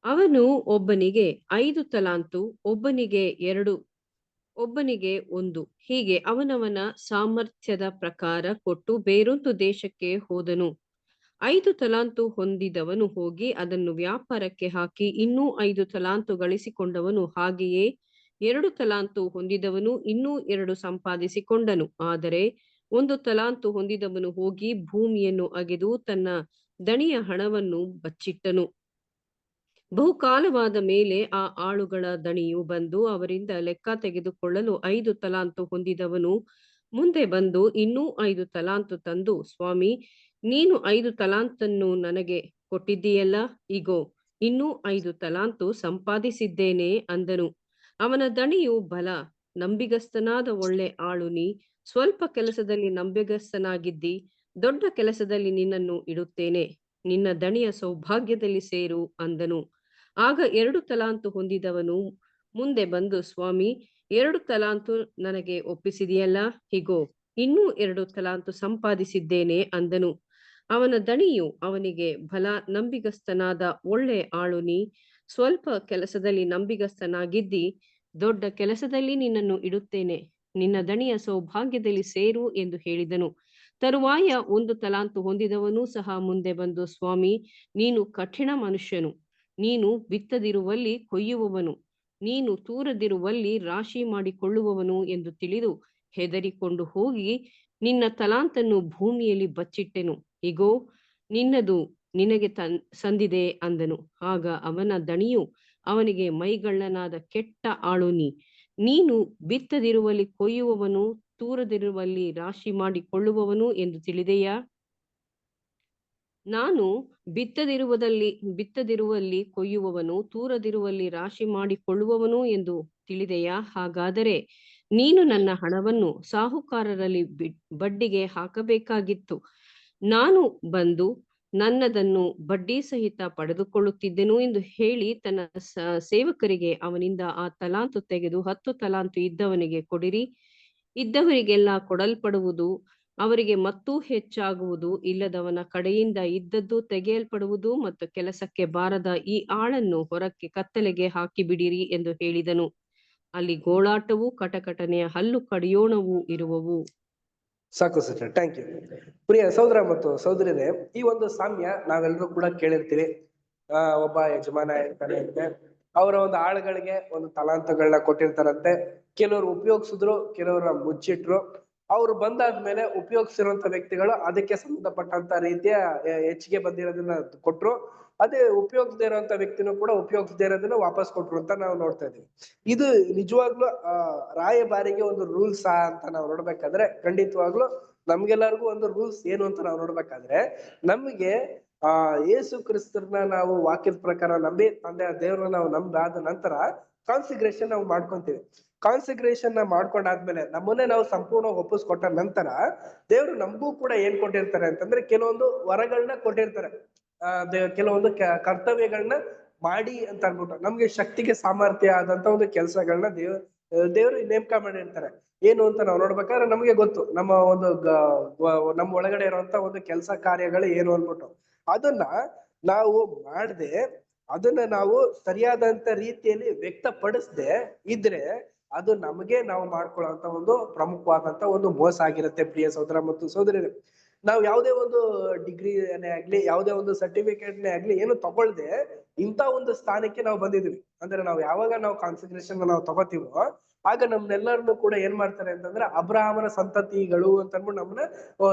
ಅವನು ಒಬ್ಬನಿಗೆ 5 ತಲಾಂತು, ಒಬ್ಬನಿಗೆ 2, ಒಬ್ಬನಿಗೆ 1, ಹೀಗೆ ಅವನವನ ಸಾಮರ್ಥ್ಯದ ಪ್ರಕಾರ ಕೊಟ್ಟು ಬೇರೊಂದು ದೇಶಕ್ಕೆ ಹೋದನು. 5 ತಲಾಂತು ಹೊಂದಿದವನು ಹೋಗಿ ಅದನ್ನು ವ್ಯಾಪಾರಕ್ಕೆ ಹಾಕಿ ಇನ್ನೂ 5 ತಲಾಂತು ಗಳಿಸಿಕೊಂಡವನು. ಹಾಗೆಯೇ 2 ತಲಾಂತು ಹೊಂದಿದವನು ಇನ್ನೂ 2 ಸಂಪಾದಿಸಿಕೊಂಡನು. ಆದರೆ 1 ತಲಾಂತು ಹೊಂದಿದವನು ಹೋಗಿ ಭೂಮಿಯನ್ನು ಅಗೆದು ತನ್ನ ದಣಿಯ ಹಣವನ್ನು ಬಚ್ಚಿಟ್ಟನು. ಬಹುಕಾಲವಾದ ಮೇಲೆ ಆ ಆಳುಗಳ ದಣಿಯು ಬಂದು ಅವರಿಂದ ಲೆಕ್ಕ ತೆಗೆದುಕೊಳ್ಳಲು 5 ತಲಾಂತು ಹೊಂದಿದವನು ಮುಂದೆ ಬಂದು ಇನ್ನೂ 5 ತಲಾಂತು ತಂದು, ಸ್ವಾಮಿ, ನೀನು 5 ತಲಾಂತನ್ನು ನನಗೆ ಕೊಟ್ಟಿದ್ದೀಯಲ್ಲ, ಇಗೋ ಇನ್ನೂ 5 ತಲಾಂತು ಸಂಪಾದಿಸಿದ್ದೇನೆ ಅಂದನು. ಅವನ ದಣಿಯು, ಬಲ ನಂಬಿಗಸ್ತನಾದ ಒಳ್ಳೆ ಆಳು, ನೀ ಸ್ವಲ್ಪ ಕೆಲಸದಲ್ಲಿ ನಂಬಿಗಸ್ತನಾಗಿದ್ದಿ, ದೊಡ್ಡ ಕೆಲಸದಲ್ಲಿ ನಿನ್ನನ್ನು ಇಡುತ್ತೇನೆ, ನಿನ್ನ ದಣಿಯ ಸೌಭಾಗ್ಯದಲ್ಲಿ ಸೇರು ಅಂದನು. ಆಗ 2 ತಲಾಂತು ಹೊಂದಿದವನು ಮುಂದೆ ಬಂದು, ಸ್ವಾಮಿ, 2 ತಲಾಂತು ನನಗೆ ಒಪ್ಪಿಸಿದೆಯಲ್ಲ, ಹೀಗೋ ಇನ್ನೂ 2 ತಲಾಂತು ಸಂಪಾದಿಸಿದ್ದೇನೆ ಅಂದನು. ಅವನ ದಣಿಯು ಅವನಿಗೆ, ಬಲ ನಂಬಿಗಸ್ತನಾದ ಒಳ್ಳೆ ಆಳು, ನೀ ಸ್ವಲ್ಪ ಕೆಲಸದಲ್ಲಿ ನಂಬಿಗಸ್ತನಾಗಿದ್ದಿ, ದೊಡ್ಡ ಕೆಲಸದಲ್ಲಿ ನಿನ್ನನ್ನು ಇಡುತ್ತೇನೆ, ನಿನ್ನ ದಣಿಯ ಸೌಭಾಗ್ಯದಲ್ಲಿ ಸೇರು ಎಂದು ಹೇಳಿದನು. ತರುವಾಯ 1 ತಲಾಂತು ಹೊಂದಿದವನು ಸಹ ಮುಂದೆ ಬಂದು, ಸ್ವಾಮಿ, ನೀನು ಕಠಿಣ ಮನುಷ್ಯನು, ನೀನು ಬಿತ್ತದಿರುವಲ್ಲಿ ಕೊಯ್ಯುವವನು, ನೀನು ತೂರದಿರುವಲ್ಲಿ ರಾಶಿ ಮಾಡಿಕೊಳ್ಳುವವನು ಎಂದು ತಿಳಿದು ಹೆದರಿಕೊಂಡು ಹೋಗಿ ನಿನ್ನ ತಲಾಂತನ್ನು ಭೂಮಿಯಲ್ಲಿ ಬಚ್ಚಿಟ್ಟೆನು, ಇಗೋ ನಿನ್ನದು ನಿನಗೆ ಸಂದಿದೆ ಅಂದನು. ಆಗ ಅವನ ದಣಿಯು ಅವನಿಗೆ, ಮೈಗಳ್ಳನಾದ ಕೆಟ್ಟ ಆಳು, ನೀನು ಬಿತ್ತದಿರುವಲ್ಲಿ ಕೊಯ್ಯುವವನು, ತೂರದಿರುವಲ್ಲಿ ರಾಶಿ ಮಾಡಿಕೊಳ್ಳುವವನು ಎಂದು ತಿಳಿದೆಯಾ? ನಾನು ಬಿತ್ತದಿರುವಲ್ಲಿ ಕೊಯ್ಯುವವನು, ತೂರದಿರುವಲ್ಲಿ ರಾಶಿ ಮಾಡಿಕೊಳ್ಳುವವನು ಎಂದು ತಿಳಿದೆಯಾ? ಹಾಗಾದರೆ ನೀನು ನನ್ನ ಹಣವನ್ನು ಸಾಹುಕಾರರಲ್ಲಿ ಬಡ್ಡಿಗೆ ಹಾಕಬೇಕಾಗಿತ್ತು. ನಾನು ಬಂದು ನನ್ನದನ್ನು ಬಡ್ಡಿ ಸಹಿತ ಪಡೆದುಕೊಳ್ಳುತ್ತಿದ್ದೆನು ಎಂದು ಹೇಳಿ ತನ್ನ ಸೇವಕರಿಗೆ, ಅವನಿಂದ ಆ ತಲಾಂತು ತೆಗೆದು 10 ತಲಾಂತು ಇದ್ದವನಿಗೆ ಕೊಡಿರಿ, ಇದ್ದವರಿಗೆಲ್ಲ ಕೊಡಲ್ಪಡುವುದು, ಅವರಿಗೆ ಮತ್ತೂ ಹೆಚ್ಚಾಗುವುದು, ಇಲ್ಲದವನ ಕಡೆಯಿಂದ ಇದ್ದದ್ದು ತೆಗೆಯಲ್ಪಡುವುದು, ಮತ್ತು ಕೆಲಸಕ್ಕೆ ಬಾರದ ಈ ಆಳನ್ನು ಹೊರಕ್ಕೆ ಕತ್ತಲೆಗೆ ಹಾಕಿಬಿಡಿರಿ ಎಂದು ಹೇಳಿದನು. ಅಲ್ಲಿ ಗೋಳಾಟವೂ ಕಟಕಟನೆಯ ಹಲ್ಲು ಕಡಿಯೋಣವೂ ಇರುವವು. ಸಾಕು ಸಿಸ್ಟರ್, ಥ್ಯಾಂಕ್ ಯು. ಪ್ರಿಯ ಸಹೋದರ ಮತ್ತು ಸಹೋದರಿಯರೇ, ಈ ಒಂದು ಸಾಮ್ಯ ನಾವೆಲ್ಲರೂ ಕೂಡ ಕೇಳಿರ್ತೀವಿ. ಒಬ್ಬ ಯಜಮಾನ ಇರ್ತಾನೆ ಅಂತೆ, ಅವರ ಒಂದು ಆಳುಗಳಿಗೆ ಒಂದು ತಲಾಂತಗಳನ್ನ ಕೊಟ್ಟಿರ್ತಾರಂತೆ. ಕೆಲವರು ಉಪಯೋಗಿಸಿದ್ರು, ಕೆಲವರ ಮುಚ್ಚಿಟ್ರು. ಅವ್ರು ಬಂದಾದ್ಮೇಲೆ ಉಪಯೋಗಿಸಿರುವಂತ ವ್ಯಕ್ತಿಗಳು ಅದಕ್ಕೆ ಸಂಬಂಧಪಟ್ಟಂತ ರೀತಿಯ ಹೆಚ್ಚಿಗೆ ಬಂದಿರೋದನ್ನ ಕೊಟ್ರು. ಅದೇ ಉಪಯೋಗಿಸದೇ ಇರುವಂತ ವ್ಯಕ್ತಿನೂ ಕೂಡ ಉಪಯೋಗಿಸದೇ ಇರೋದನ್ನ ವಾಪಸ್ ಕೊಟ್ರು ಅಂತ ನಾವು ನೋಡ್ತಾ ಇದೀವಿ. ಇದು ನಿಜವಾಗ್ಲೂ ರಾಯಭಾರಿಗೆ ಒಂದು ರೂಲ್ಸ್ ಅಂತ ನಾವು ನೋಡ್ಬೇಕಾದ್ರೆ, ಖಂಡಿತವಾಗ್ಲೂ ನಮ್ಗೆಲ್ಲರಿಗೂ ಒಂದು ರೂಲ್ಸ್ ಏನು ಅಂತ ನಾವು ನೋಡ್ಬೇಕಾದ್ರೆ, ನಮ್ಗೆ ಯೇಸು ಕ್ರಿಸ್ತರನ್ನ ನಾವು ವಾಕ್ಯದ ಪ್ರಕಾರ ನಂಬಿ ತಂದೆ ದೇವ್ರನ್ನ ನಾವು ನಂಬಾದ ನಂತರ ಕಾನ್ಸಿಗ್ರೇಷನ್ ನಾವು ಮಾಡ್ಕೊಂತೀವಿ. ಕಾನ್ಸಿಗ್ರೇಷನ್ ನ ಮಾಡ್ಕೊಂಡಾದ್ಮೇಲೆ ನಮ್ಮನ್ನೇ ನಾವು ಸಂಪೂರ್ಣ ಒಪ್ಪಿಸ್ಕೊಟ್ಟ ನಂತರ ದೇವ್ರು ನಮಗೂ ಕೂಡ ಏನ್ ಕೊಟ್ಟಿರ್ತಾರೆ ಅಂತಂದ್ರೆ, ಕೆಲವೊಂದು ವರಗಳನ್ನ ಕೊಟ್ಟಿರ್ತಾರೆ. ಕೆಲವೊಂದು ಕರ್ತವ್ಯಗಳನ್ನ ಮಾಡಿ ಅಂತ ಅನ್ಬಿಟ್ಟು ನಮ್ಗೆ ಶಕ್ತಿಗೆ ಸಾಮರ್ಥ್ಯ ಆದಂತ ಒಂದು ಕೆಲಸಗಳನ್ನ ದೇವ್ರು ನೇಮಕ ಮಾಡಿರ್ತಾರೆ. ಏನು ಅಂತ ನಾವು ನೋಡ್ಬೇಕಾದ್ರೆ ನಮ್ಗೆ ಗೊತ್ತು, ನಮ್ಮ ಒಂದು ನಮ್ಮ ಒಳಗಡೆ ಇರುವಂತ ಒಂದು ಕೆಲಸ ಕಾರ್ಯಗಳು ಏನು ಅನ್ಬಿಟ್ಟು. ಅದನ್ನ ನಾವು ಮಾಡದೆ, ಅದನ್ನ ನಾವು ಸರಿಯಾದಂತ ರೀತಿಯಲ್ಲಿ ವ್ಯಕ್ತಪಡಿಸದೆ ಇದ್ರೆ ಅದು ನಮಗೆ ನಾವು ಮಾಡ್ಕೊಳ್ಳುವಂತ ಒಂದು ಪ್ರಮುಖವಾದಂತ ಒಂದು ಮೋಸ ಆಗಿರುತ್ತೆ. ಪ್ರಿಯ ಸಹೋದರ ಮತ್ತು ಸಹೋದರಿಯರೇ, ನಾವು ಯಾವುದೇ ಒಂದು ಡಿಗ್ರಿನೇ ಆಗ್ಲಿ, ಯಾವುದೇ ಒಂದು ಸರ್ಟಿಫಿಕೇಟ್ನೇ ಆಗ್ಲಿ ಏನು ತಗೊಳ್ದೆ ಇಂಥ ಒಂದು ಸ್ಥಾನಕ್ಕೆ ನಾವು ಬಂದಿದ್ವಿ ಅಂದ್ರೆ, ನಾವು ಯಾವಾಗ ನಾವು ಕಾನ್ಸಂಟ್ರೇಷನ್ ನಾವು ತಗೋತೀವೋ ಆಗ ನಮ್ನೆಲ್ಲರನ್ನು ಕೂಡ ಏನ್ ಮಾಡ್ತಾರೆ ಅಂತಂದ್ರೆ ಅಬ್ರಹಾಮನ ಸಂತತಿಗಳು ಅಂತ ಅಂದ್ಬಿಟ್ಟು ನಮ್ಮನ್ನ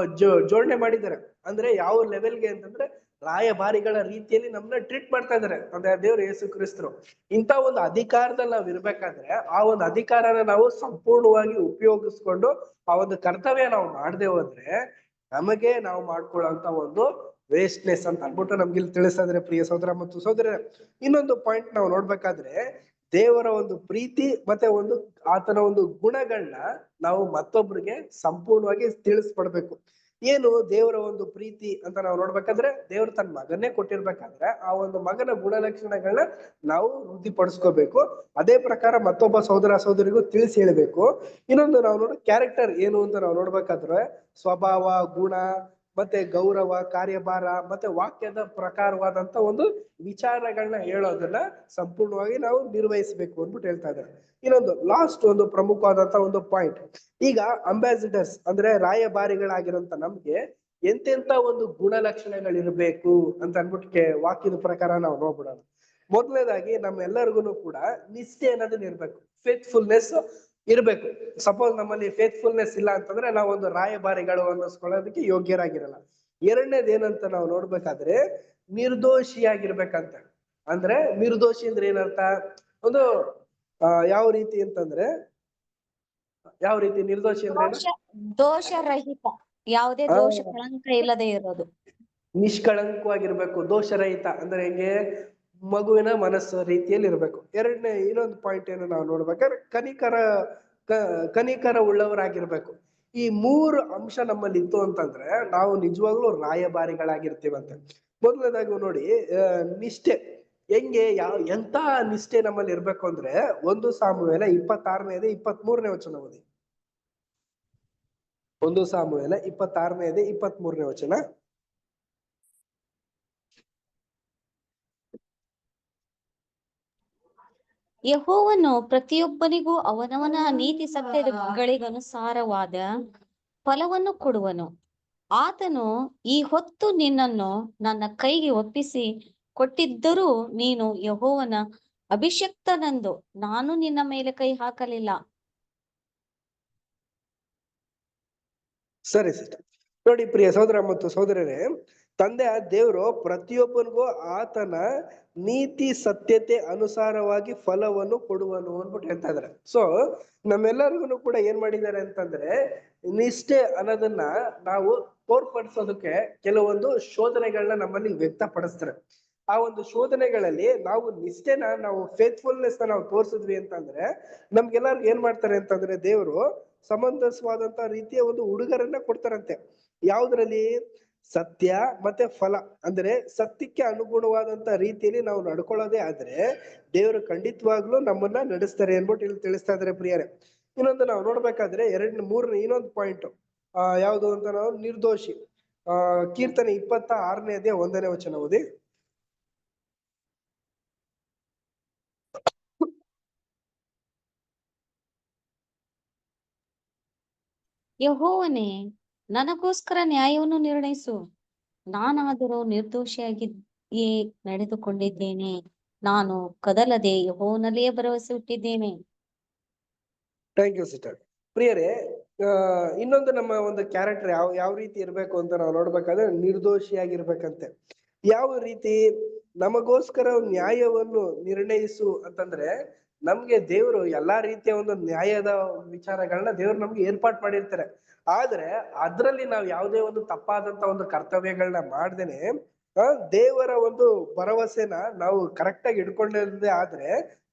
ಜೋಡಣೆ ಮಾಡಿದ್ದಾರೆ. ಅಂದ್ರೆ ಯಾವ ಲೆವೆಲ್ಗೆ ಅಂತಂದ್ರೆ ರಾಯಭಾರಿಗಳ ರೀತಿಯಲ್ಲಿ ನಮ್ಮನ್ನ ಟ್ರೀಟ್ ಮಾಡ್ತಾ ಇದ್ದಾರೆ ಅಂದ್ರೆ ದೇವ್ರು ಯೇಸು ಕ್ರಿಸ್ತರು. ಇಂಥ ಒಂದು ಅಧಿಕಾರದಲ್ಲಿ ನಾವ್ ಇರ್ಬೇಕಾದ್ರೆ ಆ ಒಂದು ಅಧಿಕಾರನ ನಾವು ಸಂಪೂರ್ಣವಾಗಿ ಉಪಯೋಗಿಸ್ಕೊಂಡು ಆ ಒಂದು ಕರ್ತವ್ಯ ನಾವು ಮಾಡದೆ ಹೋದ್ರೆ ನಮಗೆ ನಾವು ಮಾಡ್ಕೊಳ್ಳೋಂತ ಒಂದು ವೇಸ್ಟ್ನೆಸ್ ಅಂತ ಅಂದ್ಬಿಟ್ಟು ನಮ್ಗೆ ಇಲ್ಲಿ ತಿಳಿಸ್ತಾ ಇದ್ರೆ ಪ್ರಿಯ ಸಹೋದರ ಮತ್ತು ಸಹೋದರ. ಇನ್ನೊಂದು ಪಾಯಿಂಟ್ ನಾವು ನೋಡ್ಬೇಕಾದ್ರೆ ದೇವರ ಒಂದು ಪ್ರೀತಿ ಮತ್ತೆ ಒಂದು ಆತನ ಒಂದು ಗುಣಗಳನ್ನ ನಾವು ಮತ್ತೊಬ್ರಿಗೆ ಸಂಪೂರ್ಣವಾಗಿ ತಿಳಿಸ್ಕೊಡ್ಬೇಕು. ಏನು ದೇವರ ಒಂದು ಪ್ರೀತಿ ಅಂತ ನಾವು ನೋಡ್ಬೇಕಾದ್ರೆ ದೇವ್ರು ತನ್ನ ಮಗನ್ನೇ ಕೊಟ್ಟಿರ್ಬೇಕಾದ್ರೆ ಆ ಒಂದು ಮಗನ ಗುಣಲಕ್ಷಣಗಳನ್ನ ನಾವು ವೃದ್ಧಿಪಡಿಸ್ಕೋಬೇಕು. ಅದೇ ಪ್ರಕಾರ ಮತ್ತೊಬ್ಬ ಸಹೋದರ ಸಹೋದರಿಗೂ ತಿಳಿಸಿ ಹೇಳ್ಬೇಕು. ಇನ್ನೊಂದು ನಾವು ನೋಡೋ ಕ್ಯಾರೆಕ್ಟರ್ ಏನು ಅಂತ ನಾವು ನೋಡ್ಬೇಕಾದ್ರೆ ಸ್ವಭಾವ, ಗುಣ ಮತ್ತೆ ಗೌರವ, ಕಾರ್ಯಭಾರ ಮತ್ತೆ ವಾಕ್ಯದ ಪ್ರಕಾರವಾದಂತ ಒಂದು ವಿಚಾರಗಳನ್ನ ಹೇಳೋದನ್ನ ಸಂಪೂರ್ಣವಾಗಿ ನಾವು ನಿರ್ವಹಿಸಬೇಕು ಅಂದ್ಬಿಟ್ಟು ಹೇಳ್ತಾ ಇದ್ದಾರೆ. ಇನ್ನೊಂದು ಲಾಸ್ಟ್ ಒಂದು ಪ್ರಮುಖವಾದಂತ ಒಂದು ಪಾಯಿಂಟ್, ಈಗ ಅಂಬಾಸಿಡರ್ಸ್ ಅಂದ್ರೆ ರಾಯಭಾರಿಗಳಾಗಿರೋಂತ ನಮ್ಗೆ ಎಂತೆಂತ ಒಂದು ಗುಣಲಕ್ಷಣಗಳಿರ್ಬೇಕು ಅಂತ ಅನ್ಬಿಟ್ಟು ವಾಕ್ಯದ ಪ್ರಕಾರ ನಾವು ನೋಡ್ಬಿಡೋಣ. ಮೊದಲನೇದಾಗಿ ನಮ್ಮೆಲ್ಲರಿಗೂ ಕೂಡ ನಿಷ್ಠೆ ಅನ್ನೋದನ್ನ ಇರ್ಬೇಕು, ಫೇತ್ಫುಲ್ನೆಸ್ ಇರ್ಬೇಕು. ಸಪೋಸ್ ನಮ್ಮಲ್ಲಿ ಫೇತ್ಫುಲ್ನೆಸ್ ಇಲ್ಲ ಅಂತಂದ್ರೆ ನಾವು ಒಂದು ರಾಯಭಾರಿಗಳು ಅನ್ನಿಸ್ಕೊಳ್ಳೋದಕ್ಕೆ ಯೋಗ್ಯರಾಗಿರಲ್ಲ. ಎರಡನೇದು ಏನಂತ ನಾವು ನೋಡ್ಬೇಕಾದ್ರೆ ನಿರ್ದೋಷಿಯಾಗಿರ್ಬೇಕಂತ. ಅಂದ್ರೆ ನಿರ್ದೋಷಿ ಅಂದ್ರೆ ಏನರ್ಥ, ಒಂದು ಯಾವ ರೀತಿ ಅಂತಂದ್ರೆ ಯಾವ ರೀತಿ ನಿರ್ದೋಷಿ ಅಂದ್ರೆ ದೋಷರಹಿತ, ಯಾವುದೇ ದೋಷ ಕಳಂಕ ಇಲ್ಲದೆ ಇರೋದು, ನಿಷ್ಕಳಂಕವಾಗಿರ್ಬೇಕು. ದೋಷರಹಿತ ಅಂದ್ರೆ ಹೆಂಗೆ, ಮಗುವಿನ ಮನಸ್ಸು ರೀತಿಯಲ್ಲಿ ಇರ್ಬೇಕು. ಇನ್ನೊಂದು ಪಾಯಿಂಟ್ ಏನು ನಾವು ನೋಡ್ಬೇಕಾದ್ರೆ ಕನಿಕರ ಉಳ್ಳವರಾಗಿರ್ಬೇಕು. ಈ 3 ಅಂಶ ನಮ್ಮಲ್ಲಿ ಇತ್ತು ಅಂತಂದ್ರೆ ನಾವು ನಿಜವಾಗ್ಲೂ ರಾಯಭಾರಿಗಳಾಗಿರ್ತೀವಂತೆ. ಮೊದಲನೇದಾಗಿ ನೋಡಿ ನಿಷ್ಠೆ ಹೆಂಗೆ, ಎಂತ ನಿಷ್ಠೆ ನಮ್ಮಲ್ಲಿ ಇರ್ಬೇಕು ಅಂದ್ರೆ 1 ಸಾಮುವೇಲ 26ನೇ 23ನೇ ವಚನ ಓದಿ. 1 ಸಾಮುವೇಲ 26ನೇ 23ನೇ ವಚನ. ಯೆಹೋವನು ಪ್ರತಿಯೊಬ್ಬನಿಗೂ ಅವನವನ ನೀತಿ ಸತ್ಯಗಳಿಗನುಸಾರವಾದ ಫಲವನ್ನು ಕೊಡುವನು. ಆತನು ಈ ಹೊತ್ತು ನಿನ್ನನ್ನು ನನ್ನ ಕೈಗೆ ಒಪ್ಪಿಸಿ ಕೊಟ್ಟಿದ್ದರೂ ನೀನು ಯೆಹೋವನ ಅಭಿಷಕ್ತನೆಂದು ನಾನು ನಿನ್ನ ಮೇಲೆ ಕೈ ಹಾಕಲಿಲ್ಲ. ಸರಿ ಸಿಸ್ಟರ್. ನೋಡಿ ಪ್ರಿಯ ಸಹೋದರ ಮತ್ತು ಸಹೋದರರೇ, ತಂದೆ ದೇವರು ಪ್ರತಿಯೊಬ್ಬನಿಗೂ ಆತನ ನೀತಿ ಸತ್ಯತೆ ಅನುಸಾರವಾಗಿ ಫಲವನ್ನು ಕೊಡುವನು ಅಂದ್ಬಿಟ್ಟು ಹೇಳ್ತಾ ಇದಾರೆ. ಸೊ ನಮ್ಮೆಲ್ಲರಿಗೂ ಕೂಡ ಏನ್ ಮಾಡಿದ್ದಾರೆ ಅಂತಂದ್ರೆ ನಿಷ್ಠೆ ಅನ್ನೋದನ್ನ ನಾವು ತೋರ್ಪಡಿಸೋದಕ್ಕೆ ಕೆಲವೊಂದು ಶೋಧನೆಗಳನ್ನ ನಮ್ಮಲ್ಲಿ ವ್ಯಕ್ತಪಡಿಸ್ತಾರೆ. ಆ ಒಂದು ಶೋಧನೆಗಳಲ್ಲಿ ನಾವು ನಿಷ್ಠೆನ, ನಾವು ಫೇತ್ಫುಲ್ನೆಸ್ ನಾವು ತೋರ್ಸಿದ್ವಿ ಅಂತಂದ್ರೆ ನಮ್ಗೆಲ್ಲರಿಗೂ ಏನ್ ಮಾಡ್ತಾರೆ ಅಂತಂದ್ರೆ ದೇವರು ಸಮಂಜಸವಾದಂತ ರೀತಿಯ ಒಂದು ಉಡುಗೊರೆಯನ್ನ ಕೊಡ್ತಾರಂತೆ. ಯಾವ್ದ್ರಲ್ಲಿ? ಸತ್ಯ ಮತ್ತೆ ಫಲ. ಅಂದ್ರೆ ಸತ್ಯಕ್ಕೆ ಅನುಗುಣವಾದಂತ ರೀತಿಯಲ್ಲಿ ನಾವು ನಡ್ಕೊಳ್ಳೋದೇ ಆದ್ರೆ ದೇವರು ಖಂಡಿತವಾಗ್ಲೂ ನಮ್ಮನ್ನ ನಡೆಸ್ತಾರೆ ಅನ್ಬಿಟ್ಟು ಇಲ್ಲಿ ತಿಳಿಸ್ತಾ ಇದಾರೆ ಪ್ರಿಯರೇ. ಇನ್ನೊಂದು ನಾವು ನೋಡ್ಬೇಕಾದ್ರೆ ಇನ್ನೊಂದು ಪಾಯಿಂಟ್ ಯಾವುದು ಅಂತ ನಾವು ನಿರ್ದೋಷಿ. ಕೀರ್ತನೆ 26ನೇ 1ನೇ ವಚನ ಓದಿ. ಯೆಹೋವನೇ, ನನಗೋಸ್ಕರ ನ್ಯಾಯವನ್ನು ನಿರ್ಣಯಿಸು. ನಾನಾದರೂ ನಿರ್ದೋಷಿಯಾಗಿಯೇ ನಡೆದುಕೊಂಡಿದ್ದೇನೆ. ನಾನು ಕದಲದೆ ಯೆಹೋವನಲ್ಲಿಯೇ ಭರವಸೆ ಇಟ್ಟಿದ್ದೇನೆ. Thank you sister. ಪ್ರಿಯರೇ, ಇನ್ನೊಂದು ನಮ್ಮ ಒಂದು ಕ್ಯಾರೆಕ್ಟರ್ ಯಾವ ರೀತಿ ಇರ್ಬೇಕು ಅಂತ ನಾವು ನೋಡ್ಬೇಕಾದ್ರೆ ನಿರ್ದೋಷಿಯಾಗಿರ್ಬೇಕಂತೆ. ಯಾವ ರೀತಿ? ನಮಗೋಸ್ಕರ ನ್ಯಾಯವನ್ನು ನಿರ್ಣಯಿಸು ಅಂತಂದ್ರೆ ನಮ್ಗೆ ದೇವರು ಎಲ್ಲಾ ರೀತಿಯ ಒಂದು ನ್ಯಾಯದ ವಿಚಾರಗಳನ್ನ ದೇವ್ರು ನಮ್ಗೆ ಏರ್ಪಾಟ್ ಮಾಡಿರ್ತಾರೆ. ಆದ್ರೆ ಅದ್ರಲ್ಲಿ ನಾವು ಯಾವುದೇ ಒಂದು ತಪ್ಪಾದಂತ ಒಂದು ಕರ್ತವ್ಯಗಳನ್ನ ಮಾಡ್ದೇನೆ ದೇವರ ಒಂದು ಭರವಸೆನ ನಾವು ಕರೆಕ್ಟ್ ಆಗಿ ಇಟ್ಕೊಂಡಿರದೆ ಆದ್ರೆ